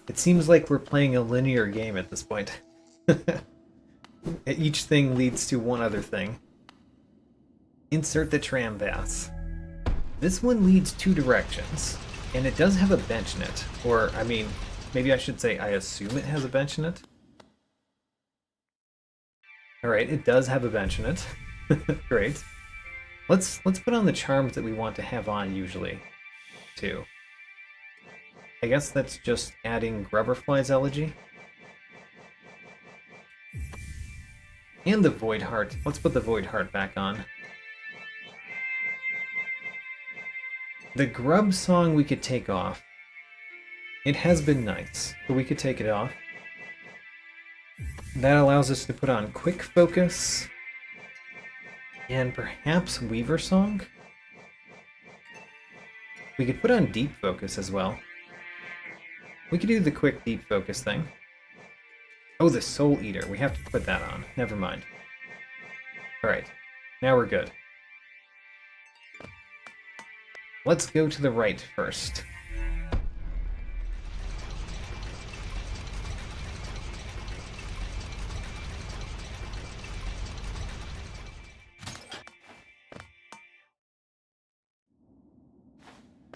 It seems like we're playing a linear game at this point. Each thing leads to one other thing. Insert the tram baths. This one leads two directions, and it does have a bench in it. Or, I mean, maybe I should say I assume it has a bench in it. Alright, it does have a bench in it. Great. Let's put on the charms that we want to have on usually, too. I guess that's just adding Grubberfly's Elegy. And the Void Heart. Let's put the Void Heart back on. The Grub song we could take off. It has been nice, but we could take it off. That allows us to put on Quick Focus. And perhaps Weaver Song? We could put on Deep Focus as well. We could do the quick Deep Focus thing. Oh, the Soul Eater. We have to put that on. Never mind. Alright. Now we're good. Let's go to the right first.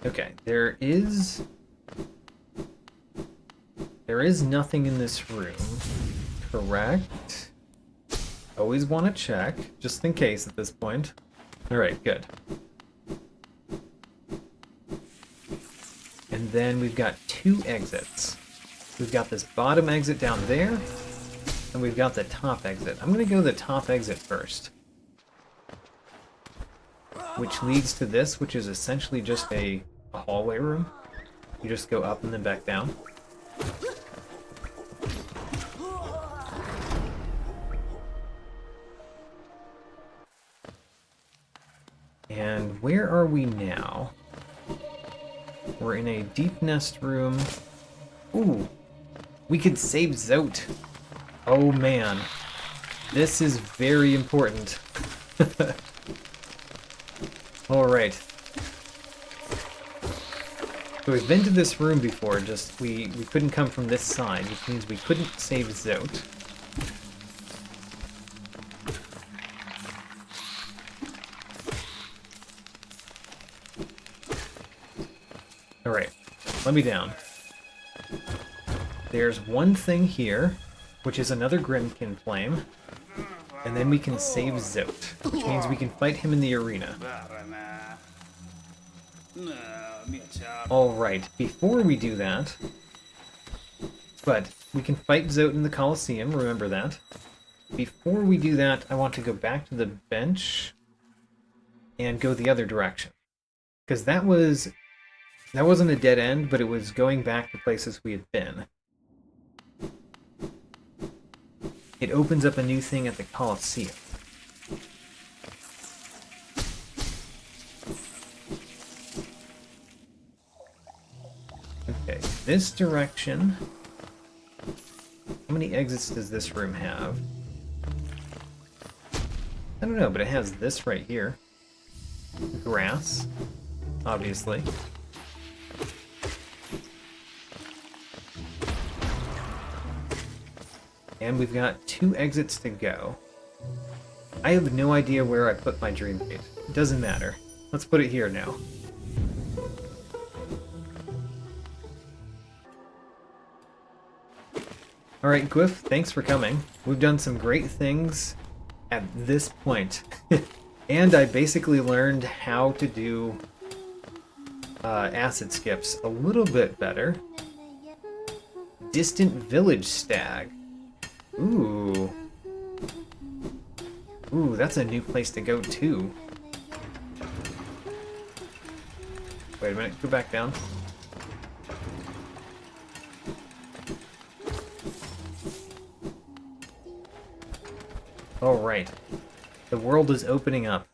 Okay, there is nothing in this room, correct? Always want to check, just in case at this point. Alright, good. And then we've got two exits. We've got this bottom exit down there, and we've got the top exit. I'm going to go the top exit first. Which leads to this, which is essentially just a hallway room. You just go up and then back down. And where are we now? We're in a deep nest room. Ooh, we could save Zote. Oh man, this is very important. Alright. So we've been to this room before, just we couldn't come from this side, which means we couldn't save Zote. Alright, let me down. There's one thing here, which is another Grimkin Flame, and then we can save Zote, which means we can fight him in the arena. Alright, before we do that, but we can fight Zote in the Colosseum, remember that. Before we do that, I want to go back to the bench and go the other direction. Because that wasn't a dead end, but it was going back to places we had been. It opens up a new thing at the Colosseum. Okay, this direction. How many exits does this room have? I don't know, but it has this right here. Grass, obviously. And we've got 2 exits to go. I have no idea where I put my dream gate. It doesn't matter. Let's put it here now. Alright, Gwyff, thanks for coming. We've done some great things at this point. And I basically learned how to do acid skips a little bit better. Distant Village Stag. Ooh. Ooh, that's a new place to go too. Wait a minute, go back down. Alright. The world is opening up.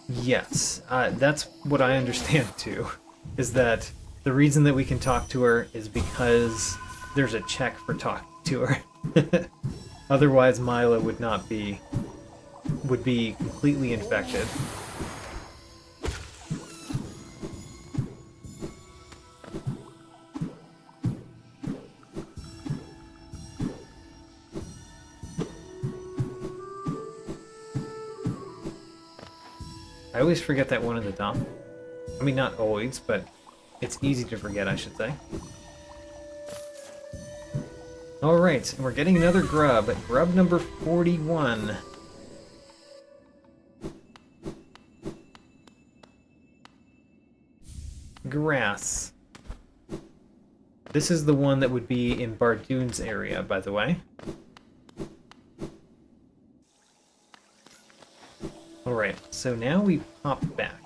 Yes, that's what I understand too, is that the reason that we can talk to her is because there's a check for talking to her. Otherwise Mila would not be would be completely infected. I always forget that one at the top. I mean, not always, but it's easy to forget, I should say. Alright, and we're getting another grub. Grub number 41. Grass. This is the one that would be in Bardoon's area, by the way. Alright, so now we pop back.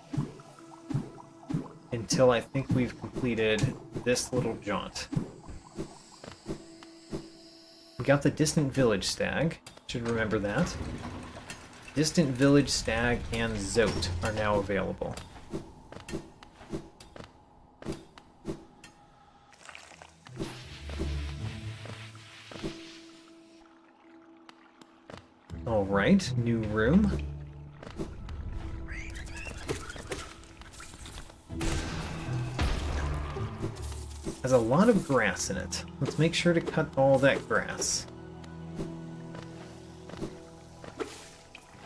Until I think we've completed this little jaunt. We got the Distant Village Stag. Should remember that. Distant Village Stag and Zote are now available. Alright, new room. Has a lot of grass in it. Let's make sure to cut all that grass.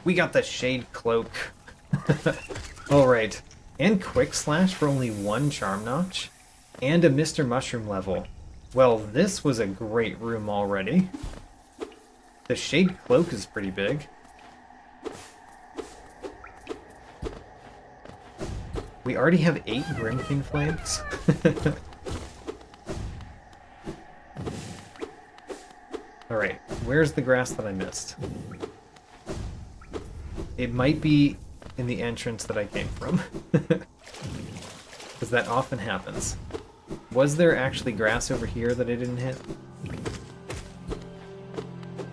We got the Shade Cloak. Alright. And Quick Slash for only 1 Charm Notch. And a Mr. Mushroom level. Well, this was a great room already. The Shade Cloak is pretty big. We already have 8 Grimkin Flames. Alright, where's the grass that I missed? It might be in the entrance that I came from. Because that often happens. Was there actually grass over here that I didn't hit?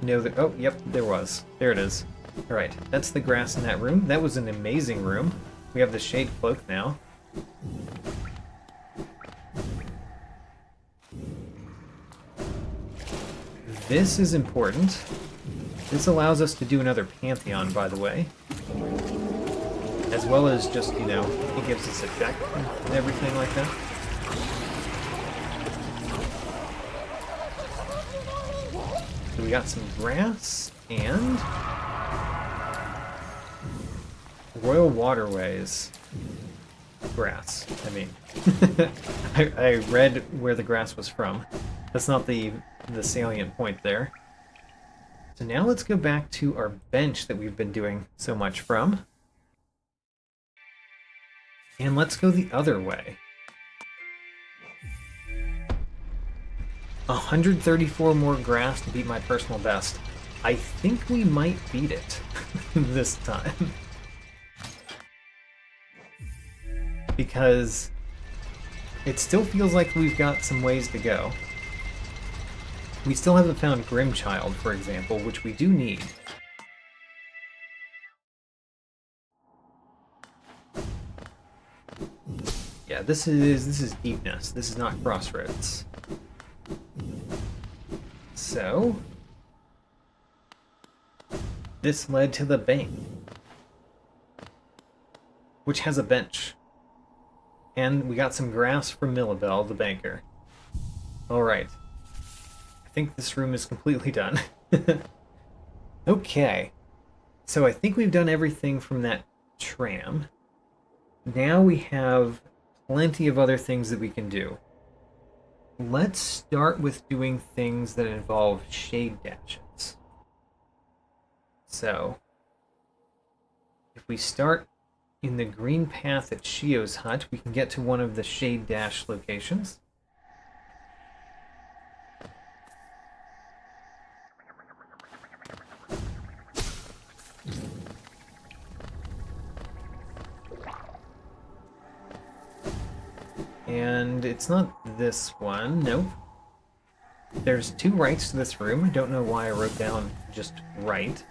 No, oh, yep, there was. There it is. Alright, that's the grass in that room. That was an amazing room. We have the Shade Cloak now. This is important. This allows us to do another Pantheon, by the way. As well as just, you know, it gives us a deck and everything like that. So we got some grass and Royal Waterways. Grass, I mean. I read where the grass was from. That's not the salient point there. So now let's go back to our bench that we've been doing so much from. And let's go the other way. 134 more grass to beat my personal best. I think we might beat it this time. Because it still feels like we've got some ways to go. We still haven't found Grimchild, for example, which we do need. Yeah, this is Deepness. This is not Crossroads. So this led to the bank, which has a bench. And we got some grass from Millabelle, the banker. Alright. I think this room is completely done. Okay. So I think we've done everything from that tram. Now we have plenty of other things that we can do. Let's start with doing things that involve shade dashes. So, if we start in the green path at Shio's hut, we can get to one of the shade dash locations. And it's not this one, nope. There's 2 rights to this room. I don't know why I wrote down just right.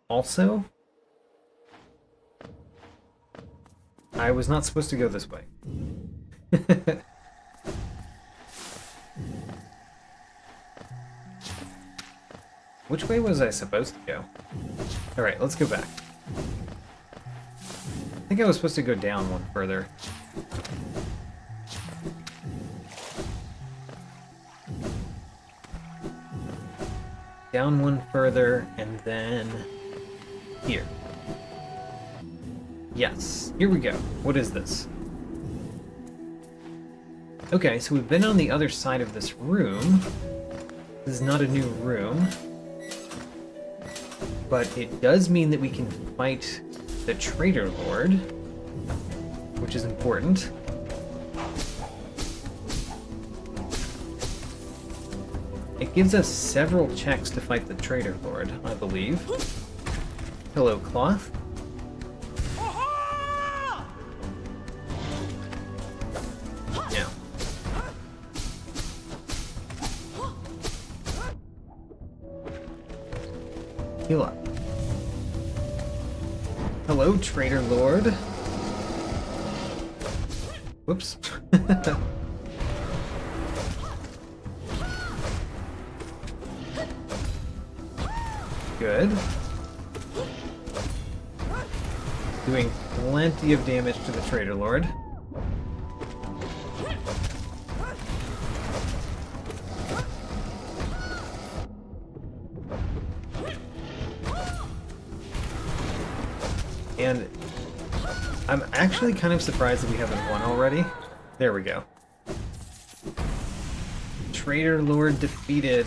Also, I was not supposed to go this way. Which way was I supposed to go? Alright, let's go back. I think I was supposed to go down one further. Down one further, and then here. Yes, here we go. What is this? Okay, so we've been on the other side of this room. This is not a new room. But it does mean that we can fight the Traitor Lord, which is important. It gives us several checks to fight the Traitor Lord, I believe. Hello, Cloth. Now. Heal up. Hello, Traitor Lord. Whoops. Good. Doing plenty of damage to the Traitor Lord. And I'm actually kind of surprised that we haven't won already. There we go. Traitor Lord defeated.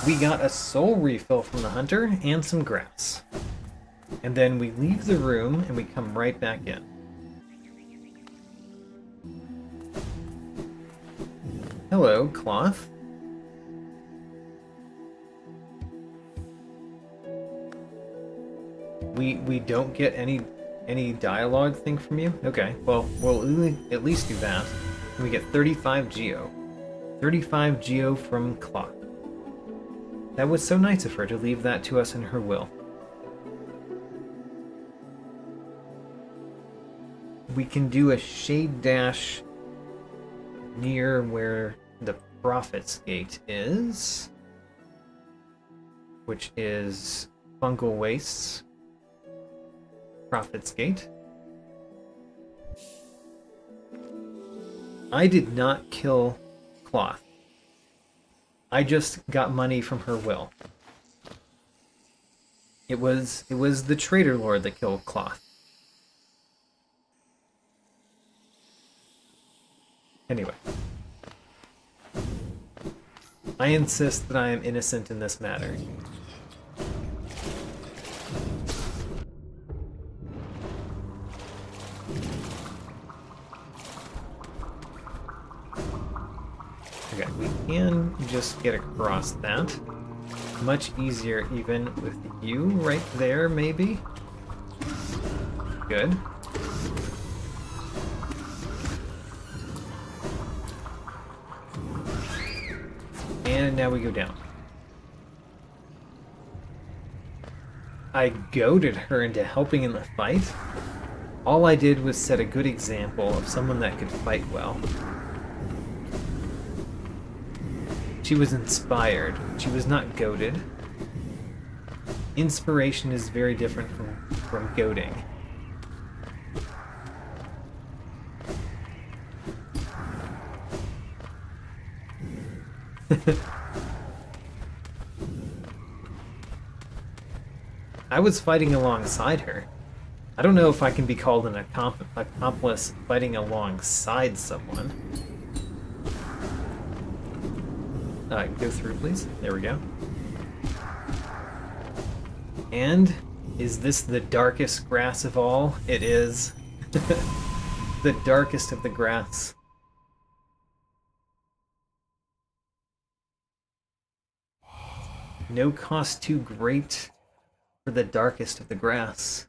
We got a soul refill from the hunter and some grass. And then we leave the room and we come right back in. Hello, Cloth. We don't get any dialogue thing from you? Okay, well, we'll at least do that. And we get 35 geo. 35 geo from Cloth. That was so nice of her to leave that to us in her will. We can do a shade dash near where the Prophet's Gate is, which is Fungal Wastes. Prophet's Gate. I did not kill Cloth. I just got money from her will. It was the Traitor Lord that killed Cloth. Anyway. I insist that I am innocent in this matter. Okay, we can just get across that. Much easier even with you right there, maybe? Good. And now we go down. I goaded her into helping in the fight. All I did was set a good example of someone that could fight well. She was inspired. She was not goaded. Inspiration is very different from goading. I was fighting alongside her. I don't know if I can be called an accomplice fighting alongside someone. Go through, please. There we go. And is this the darkest grass of all? It is. The darkest of the grass. No cost too great for the darkest of the grass.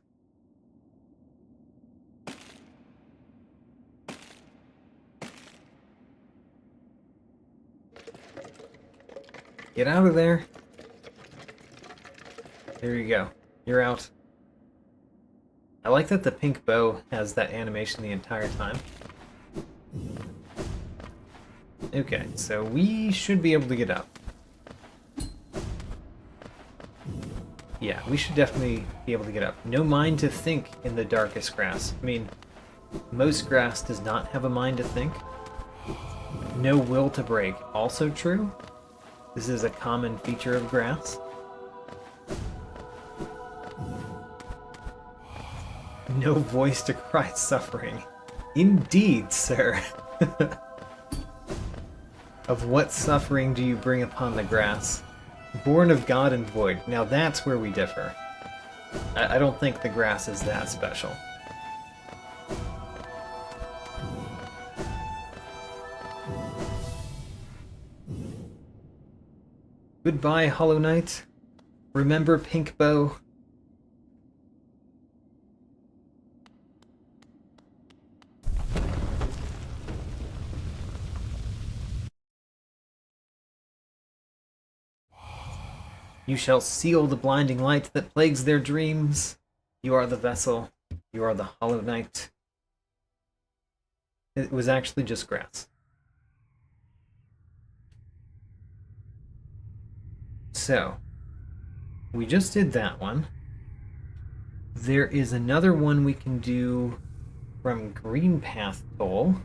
Get out of there. There you go. You're out. I like that the pink bow has that animation the entire time. Okay, so we should be able to get up. Yeah, we should definitely be able to get up. No mind to think in the darkest grass. I mean, most grass does not have a mind to think. No will to break. Also true. This is a common feature of grass. No voice to cry suffering. Indeed, sir. Of what suffering do you bring upon the grass? Born of God and void. Now that's where we differ. I don't think the grass is that special. Goodbye, Hollow Knight. Remember Pink Bow. You shall seal the blinding light that plagues their dreams. You are the vessel. You are the Hollow Knight. It was actually just grass. So, we just did that one. There is another one we can do from Green Path Toll.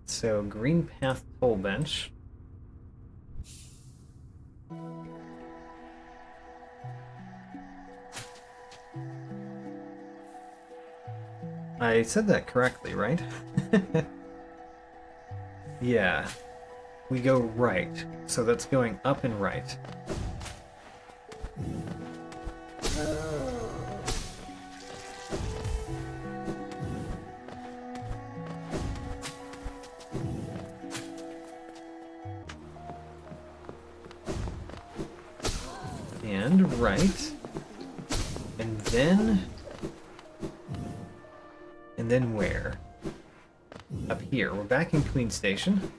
So, Green Path Toll Bench. I said that correctly, right? Yeah. We go right, so that's going up and right. And right. And then... And then where? Up here. We're back in Queen Station.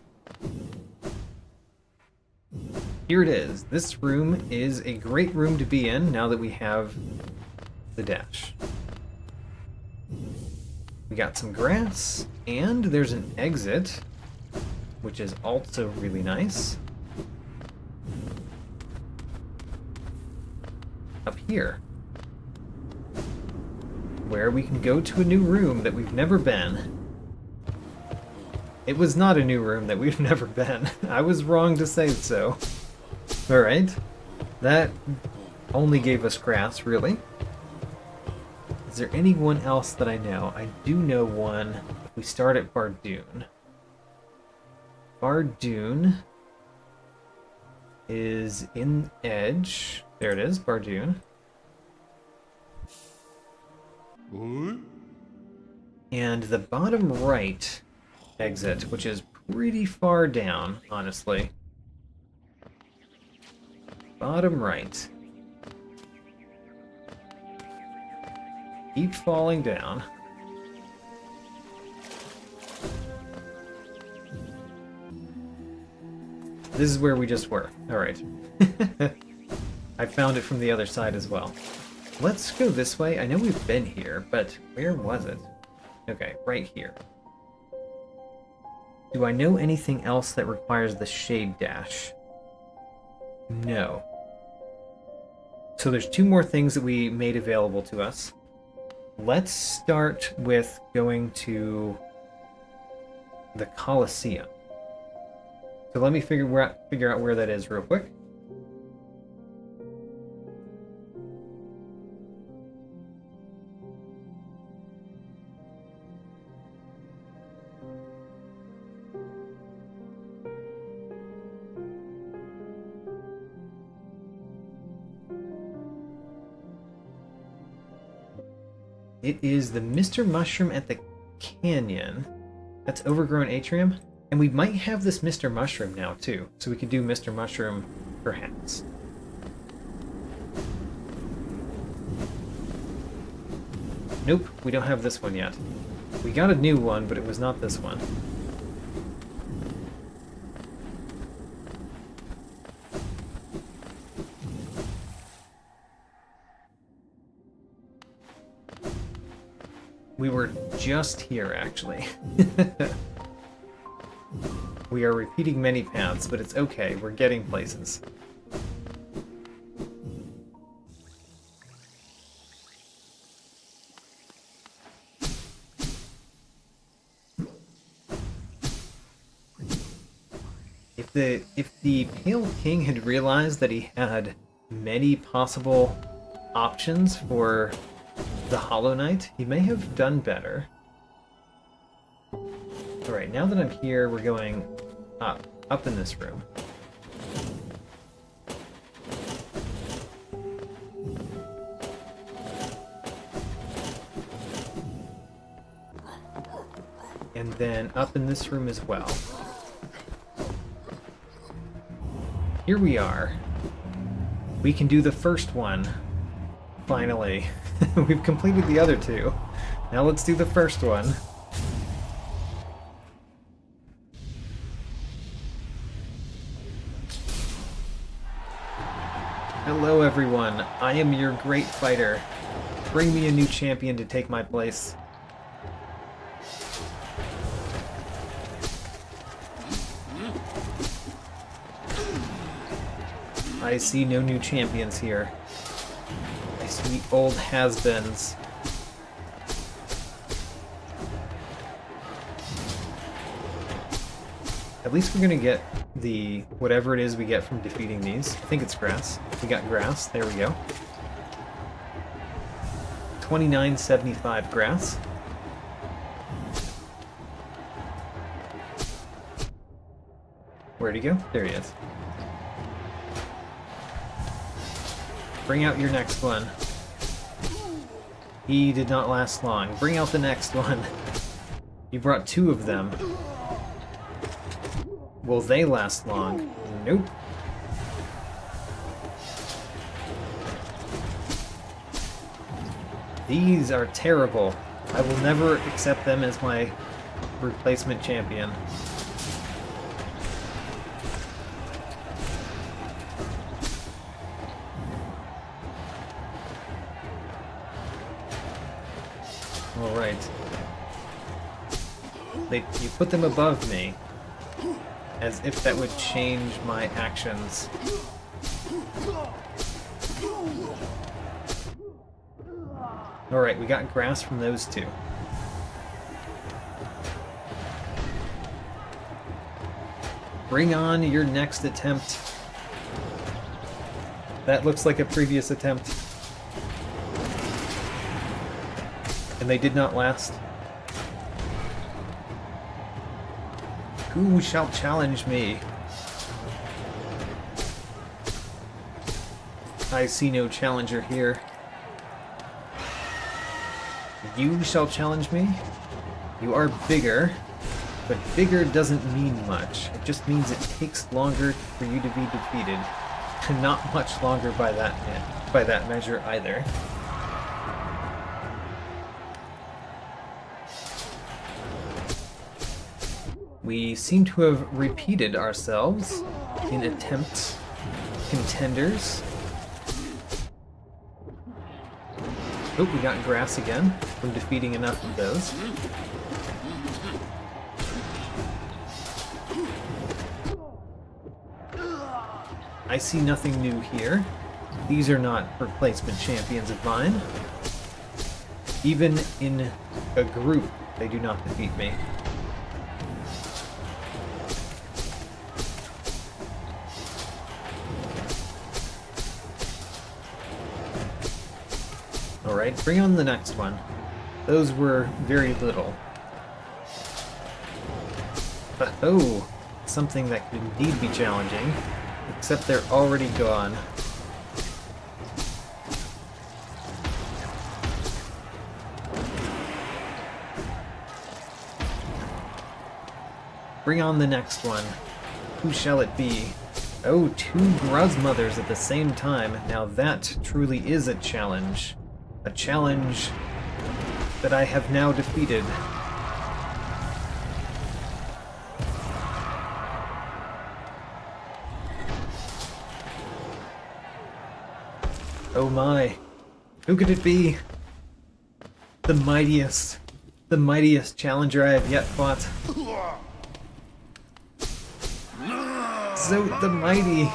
Here it is. This room is a great room to be in now that we have the dash. We got some grass, and there's an exit, which is also really nice. Up here, where we can go to a new room that we've never been. It was not a new room that we've never been. I was wrong to say so. Alright. That only gave us grass, really. Is there anyone else that I know? I do know one. We start at Bardoon. Bardoon is in Edge. There it is, Bardoon. And the bottom right exit, which is pretty far down, honestly. Bottom right. Keep falling down. This is where we just were. Alright. I found it from the other side as well. Let's go this way. I know we've been here, but where was it? Okay, right here. Do I know anything else that requires the shade dash? No. So there's two more things that we made available to us. Let's start with going to the Colosseum. So let me figure out where that is real quick. It is the Mr. Mushroom at the Canyon. That's Overgrown Atrium. And we might have this Mr. Mushroom now, too. So we could do Mr. Mushroom, perhaps. Nope, we don't have this one yet. We got a new one, but it was not this one. We were just here, actually. We are repeating many paths, but it's okay. We're getting places. If the Pale King had realized that he had many possible options for the Hollow Knight, he may have done better. Alright, now that I'm here, we're going up in this room. And then up in this room as well. Here we are. We can do the first one. Finally. We've completed the other two. Now let's do the first one. Hello everyone, I am your great fighter. Bring me a new champion to take my place. I see no new champions here. I see old has-beens. At least we're gonna get the whatever it is we get from defeating these. I think it's grass. We got grass. There we go. 2975 grass. Where'd he go? There he is. Bring out your next one. He did not last long. Bring out the next one. You brought two of them. Will they last long? Nope. These are terrible. I will never accept them as my replacement champion. Alright. You put them above me. As if that would change my actions. Alright, we got grass from those two. Bring on your next attempt. That looks like a previous attempt. And they did not last. Who shall challenge me? I see no challenger here. You shall challenge me? You are bigger, but bigger doesn't mean much. It just means it takes longer for you to be defeated. And not much longer by that measure either. We seem to have repeated ourselves in attempt contenders. Oh, we got grass again from defeating enough of those. I see nothing new here. These are not replacement champions of mine. Even in a group, they do not defeat me. Alright, bring on the next one. Those were very little. But oh, something that could indeed be challenging, except they're already gone. Bring on the next one. Who shall it be? Oh, two Gruzmothers at the same time. Now that truly is a challenge. A challenge that I have now defeated. Oh my. Who could it be? The mightiest, the mightiest challenger I have yet fought. Zote the Mighty.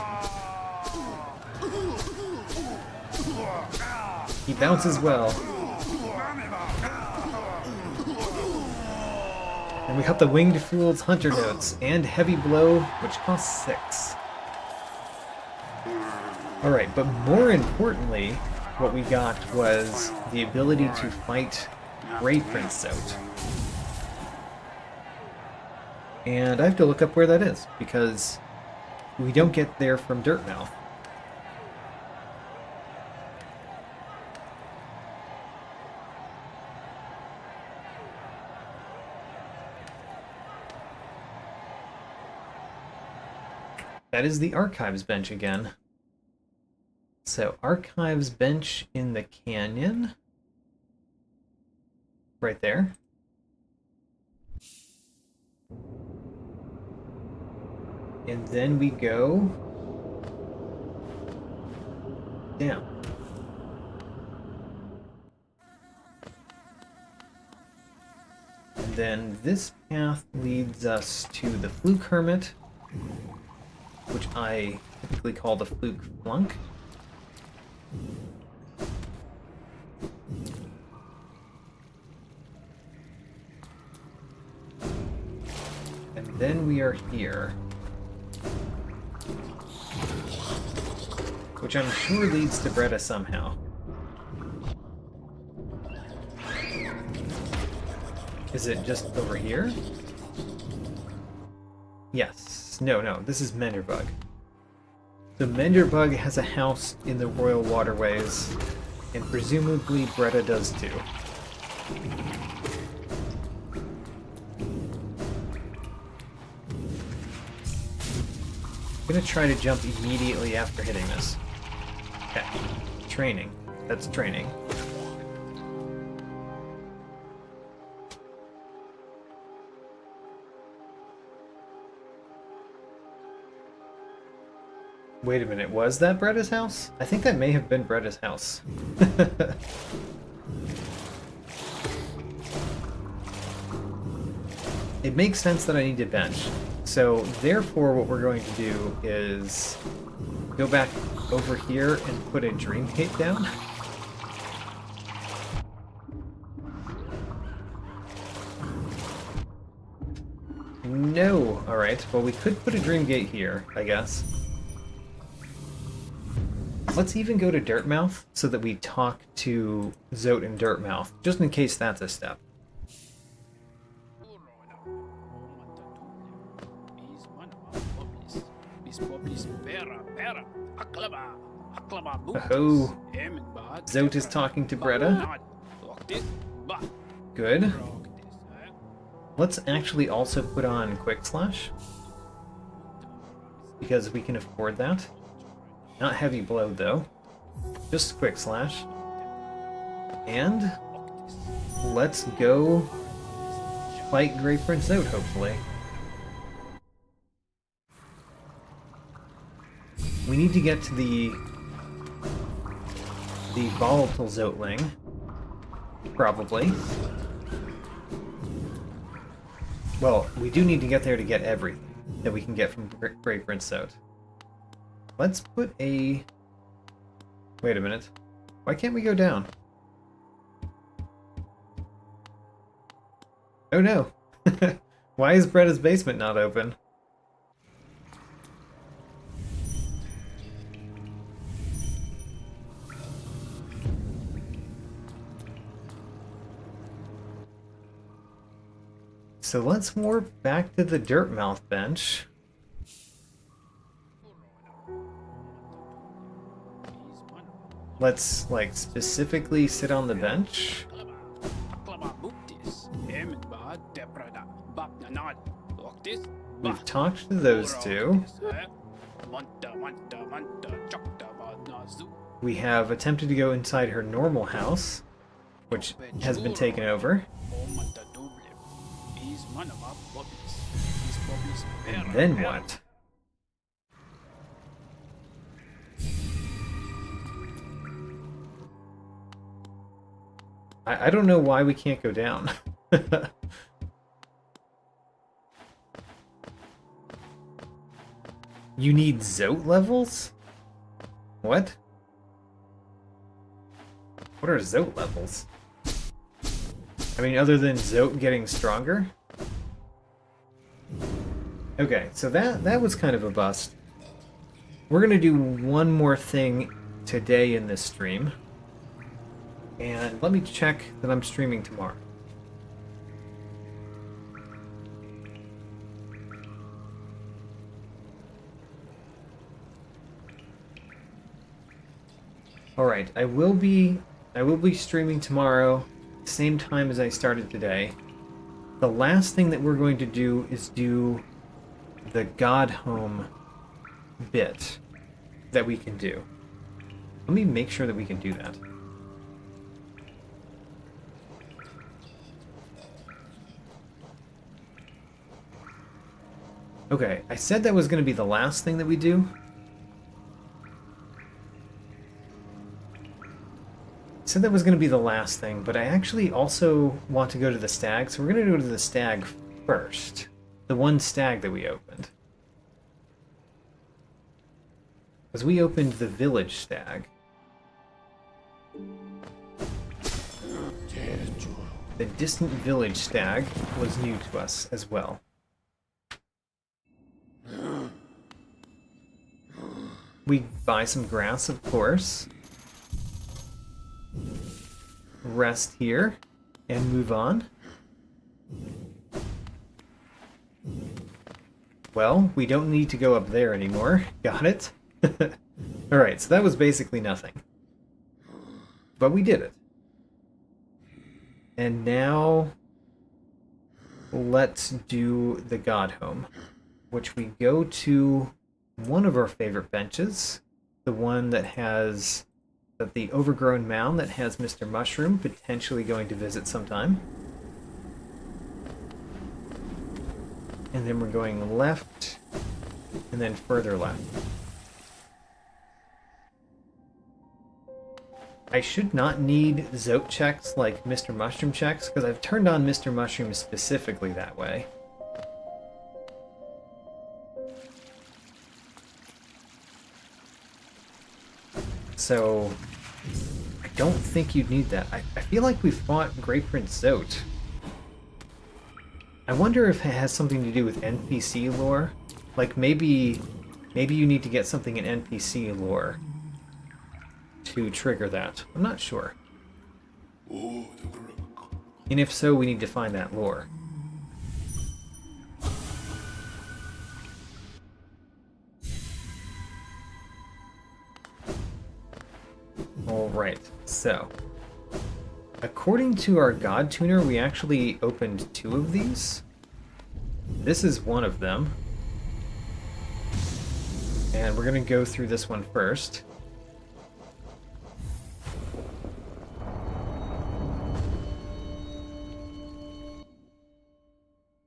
He bounces well. And we got the Winged Fool's Hunter Notes and Heavy Blow, which costs 6. Alright, but more importantly, what we got was the ability to fight Grey Prince Zote. And I have to look up where that is, because we don't get there from Dirtmouth. That is the Archives bench again. So, Archives bench in the canyon. Right there. And then we go down. And then this path leads us to the Fluke Hermit, which I typically call the Fluke Flunk. And then we are here, which I'm sure leads to Bretta somehow. Is it just over here? Yes. No, this is Menderbug. The Menderbug has a house in the Royal Waterways, and presumably Bretta does too. I'm gonna try to jump immediately after hitting this. Okay. Training. That's training. Wait a minute, was that Bretta's house? I think that may have been Bretta's house. It makes sense that I need to bench. So, therefore, what we're going to do is go back over here and put a Dream Gate down. No! Alright, well we could put a Dream Gate here, I guess. Let's even go to Dirtmouth so that we talk to Zote in Dirtmouth, just in case that's a step. Oh, Zote is talking to Bretta. Good. Let's actually also put on Quick Slash, because we can afford that. Not Heavy Blow though, just Quick Slash. And let's go fight Grey Prince Zote, hopefully. We need to get to the volatile Zoteling, probably. Well, we do need to get there to get everything that we can get from Grey Prince Zote. Let's put a... Wait a minute. Why can't we go down? Oh no! Why is Bretta's basement not open? So let's warp back to the Dirtmouth bench. Let's, like, specifically sit on the bench. We've talked to those two. We have attempted to go inside her normal house, which has been taken over. And then what? I don't know why we can't go down. You need Zote levels? What? What are Zote levels? I mean, other than Zote getting stronger? Okay, so that was kind of a bust. We're gonna do one more thing today in this stream. And let me check that I'm streaming tomorrow. Alright, I will be streaming tomorrow, same time as I started today. The last thing that we're going to do is do the God Home bit that we can do. Let me make sure that we can do that. Okay, I said that was going to be the last thing that we do. I said that was going to be the last thing, but I actually also want to go to the stag, so we're going to go to the stag first. The one stag that we opened. Because we opened the village stag. The distant village stag was new to us as well. We buy some grass, of course. Rest here and move on. Well, we don't need to go up there anymore. Got it? Alright, so that was basically nothing. But we did it. And now let's do the God Home, which we go to one of our favorite benches, the one that has the overgrown mound that has Mr. Mushroom potentially going to visit sometime. And then we're going left, and then further left. I should not need Zote checks like Mr. Mushroom checks, because I've turned on Mr. Mushroom specifically that way. So, I don't think you'd need that. I feel like we fought Great Prince Zote. I wonder if it has something to do with NPC lore. Like maybe you need to get something in NPC lore to trigger that. I'm not sure. And if so, we need to find that lore. Alright, so according to our God Tuner, we actually opened 2 of these. This is one of them. And we're going to go through this one first.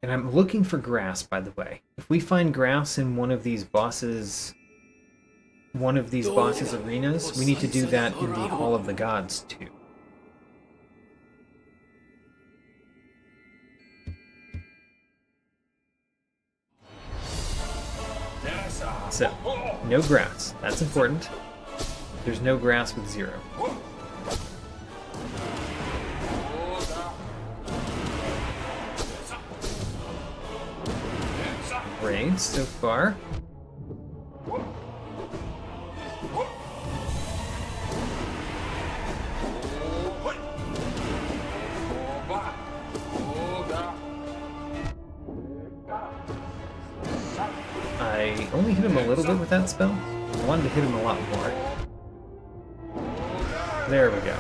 And I'm looking for grass, by the way. If we find grass in one of these bosses' arenas, we need to do that in the Hall of the Gods too. So, no grass. That's important. There's no grass with 0. Great, so far. I only hit him a little bit with that spell. I wanted to hit him a lot more. There we go.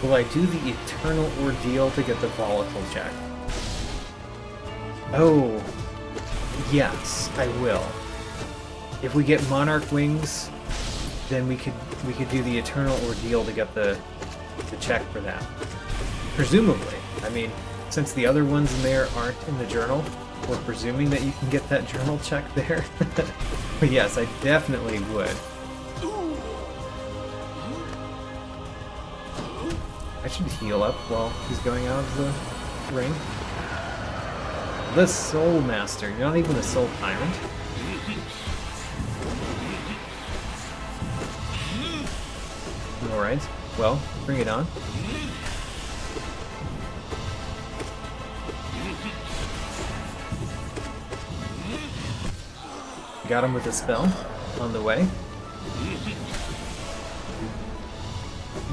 Will I do the Eternal Ordeal to get the Volatile check? Oh, yes, I will. If we get Monarch Wings, then we could do the Eternal Ordeal to get the check for that. Presumably. I mean, since the other ones in there aren't in the journal, we're presuming that you can get that journal check there. But yes, I definitely would. I should heal up while he's going out of the ring. The Soul Master. You're not even a Soul Tyrant. Alright, well, bring it on. Got him with a spell on the way.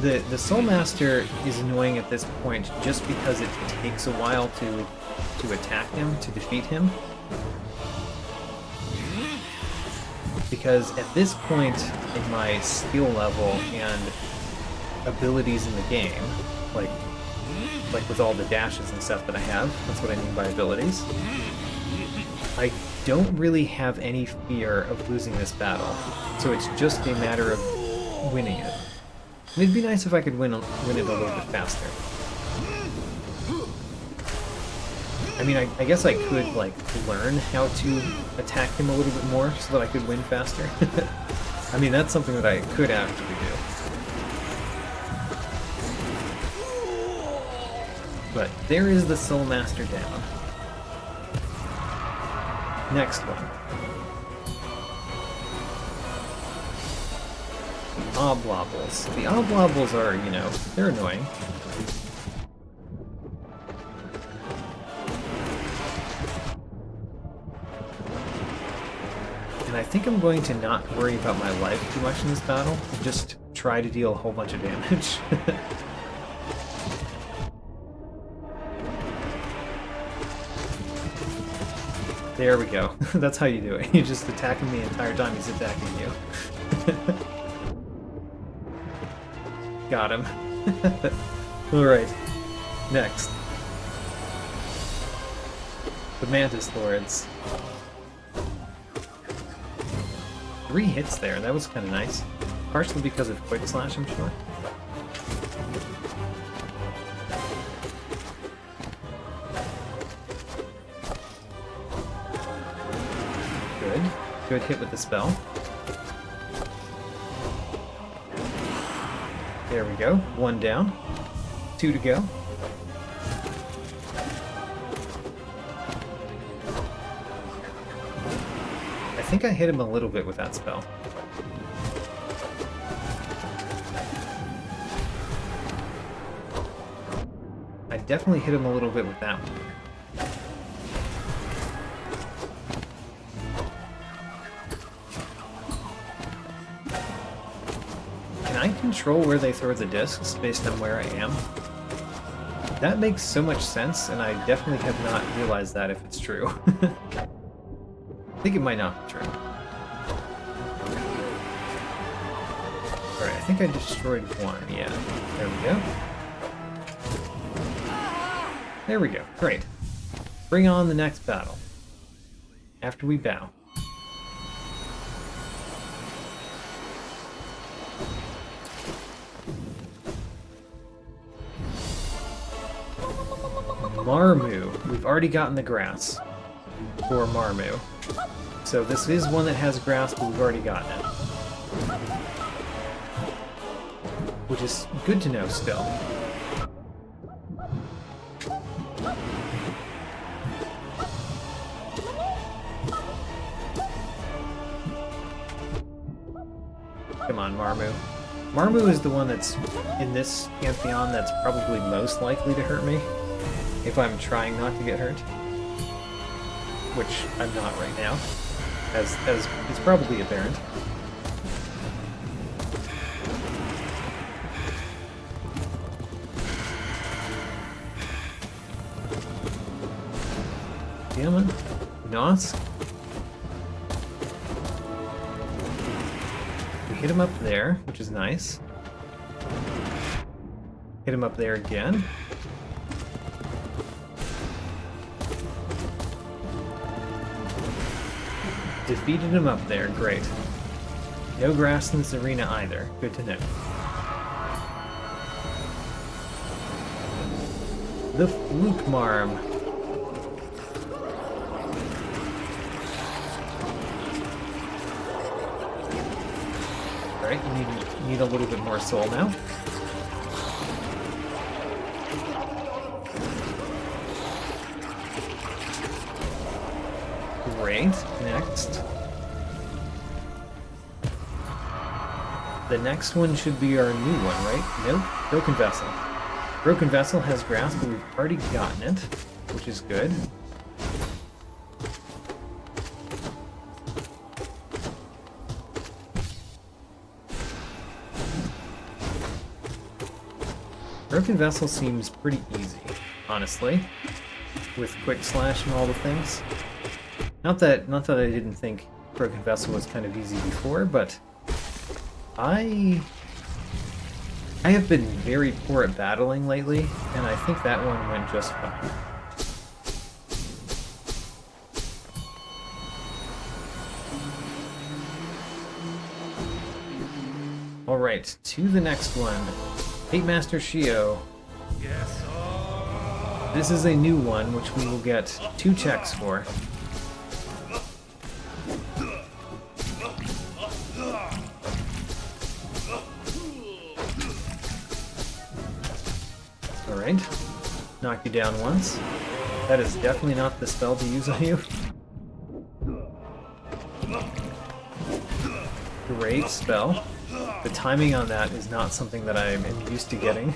The Soul Master is annoying at this point just because it takes a while to attack him, to defeat him. Because at this point in my skill level and abilities in the game, like with all the dashes and stuff that I have, that's what I mean by abilities, I don't really have any fear of losing this battle. So it's just a matter of winning it. And it'd be nice if I could win it a little bit faster. I mean, I guess I could, like, learn how to attack him a little bit more so that I could win faster. I mean, that's something that I could actually do. But there is the Soul Master down. Next one. Oblobbles. The Oblobbles are, you know, they're annoying. And I think I'm going to not worry about my life too much in this battle, and just try to deal a whole bunch of damage. There we go. That's how you do it. You just attack him the entire time he's attacking you. Got him. Alright. Next. The Mantis Lords. 3 hits there, that was kind of nice. Partially because of Quick Slash, I'm sure. Good. Good hit with the spell. There we go. 1 down. 2 to go. I think I hit him a little bit with that spell. I definitely hit him a little bit with that one. Can I control where they throw the discs based on where I am? That makes so much sense, and I definitely have not realized that if it's true. I think it might not be true. Alright, I think I destroyed one, yeah. There we go. There we go, great. Bring on the next battle. After we bow. Marmu. We've already gotten the grass for Marmu. So this is one that has grass, but we've already gotten it. Which is good to know still. Come on, Marmu. Marmu is the one that's, in this Pantheon, that's probably most likely to hurt me. If I'm trying not to get hurt. Which I'm not right now. As is probably apparent. Damn it. Nos. We hit him up there, which is nice. Hit him up there again. Defeated him up there, great. No grass in this arena either, good to know. The Fluke Marm. Alright, you need a little bit more soul now. Great. Next. The next one should be our new one, right? Nope. Broken Vessel. Broken Vessel has grass, but we've already gotten it, which is good. Broken Vessel seems pretty easy, honestly, with Quick Slash and all the things. Not that I didn't think Broken Vessel was kind of easy before, but I have been very poor at battling lately, and I think that one went just fine. Alright, to the next one. Hate Master Shio. This is a new one, which we will get 2 checks for. Alright. Knock you down once. That is definitely not the spell to use on you. Great spell. The timing on that is not something that I am used to getting.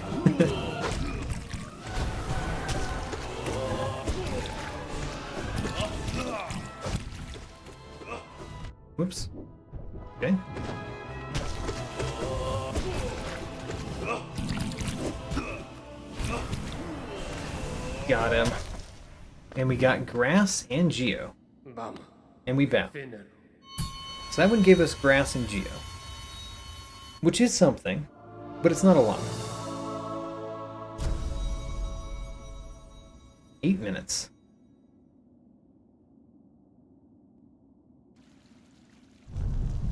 Whoops. Okay. Got him. And we got Grass and Geo. And we bound. So that one gave us Grass and Geo. Which is something, but it's not a lot. 8 minutes.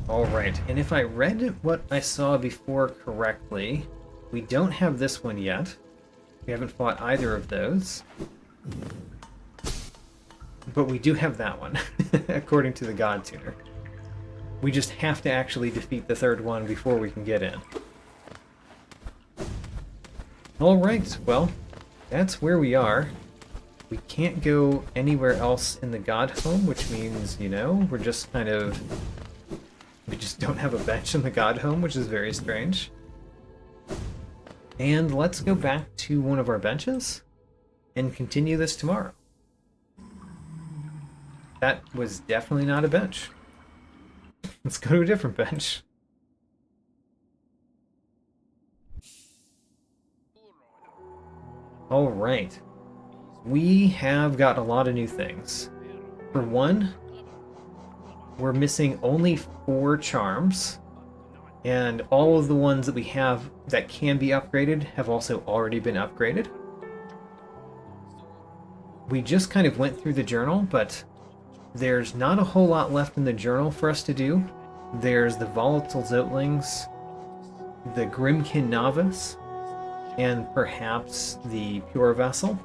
Alright, and if I read what I saw before correctly, we don't have this one yet. We haven't fought either of those. But we do have that one, according to the God Tuner. We just have to actually defeat the third one before we can get in. Alright, well, that's where we are. We can't go anywhere else in the God Home, which means, you know, we're just kind of... We just don't have a bench in the God Home, which is very strange. And let's go back to one of our benches and continue this tomorrow. That was definitely not a bench. Let's go to a different bench. Alright. We have got a lot of new things. For one, we're missing only 4 charms, and all of the ones that we have that can be upgraded have also already been upgraded. We just kind of went through the journal, but there's not a whole lot left in the journal for us to do. There's the Volatile Zotlings, the Grimkin Novice, and perhaps the Pure Vessel.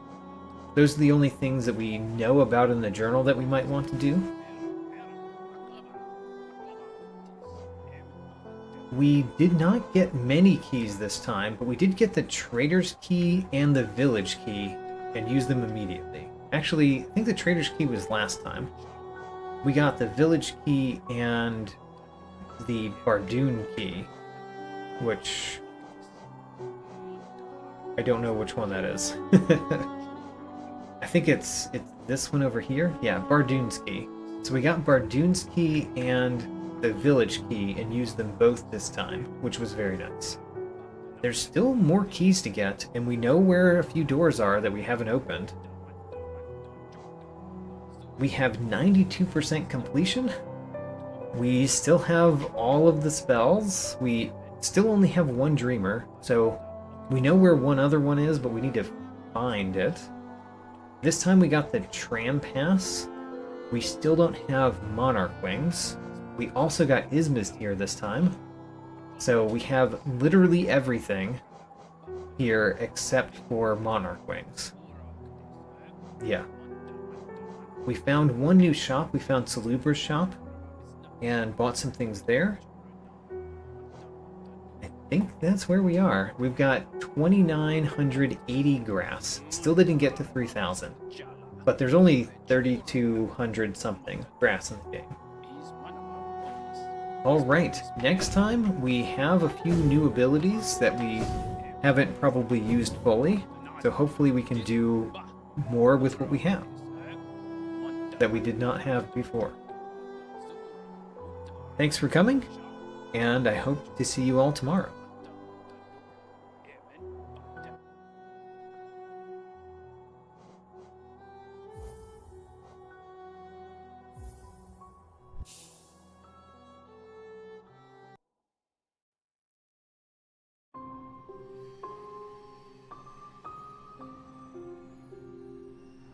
Those are the only things that we know about in the journal that we might want to do. We did not get many keys this time, but we did get the Trader's Key and the Village Key, and use them immediately. Actually, I think the Trader's Key was last time. We got the Village Key and the Bardoon Key, which... I don't know which one that is. I think it's this one over here. Yeah, Bardoon's Key. So we got Bardoon's Key and the Village Key and used them both this time, which was very nice. There's still more keys to get, and we know where a few doors are that we haven't opened. We have 92% completion. We still have all of the spells. We still only have 1 Dreamer, so we know where one other one is, but we need to find it. This time we got the Tram Pass. We still don't have Monarch Wings. We also got Ismist here this time. So we have literally everything here except for Monarch Wings. Yeah. We found one new shop. We found Salubra's shop and bought some things there. I think that's where we are. We've got 2,980 grass. Still didn't get to 3,000. but there's only 3,200 something grass in the game. Alright, next time we have a few new abilities that we haven't probably used fully, so hopefully we can do more with what we have that we did not have before. Thanks for coming, and I hope to see you all tomorrow.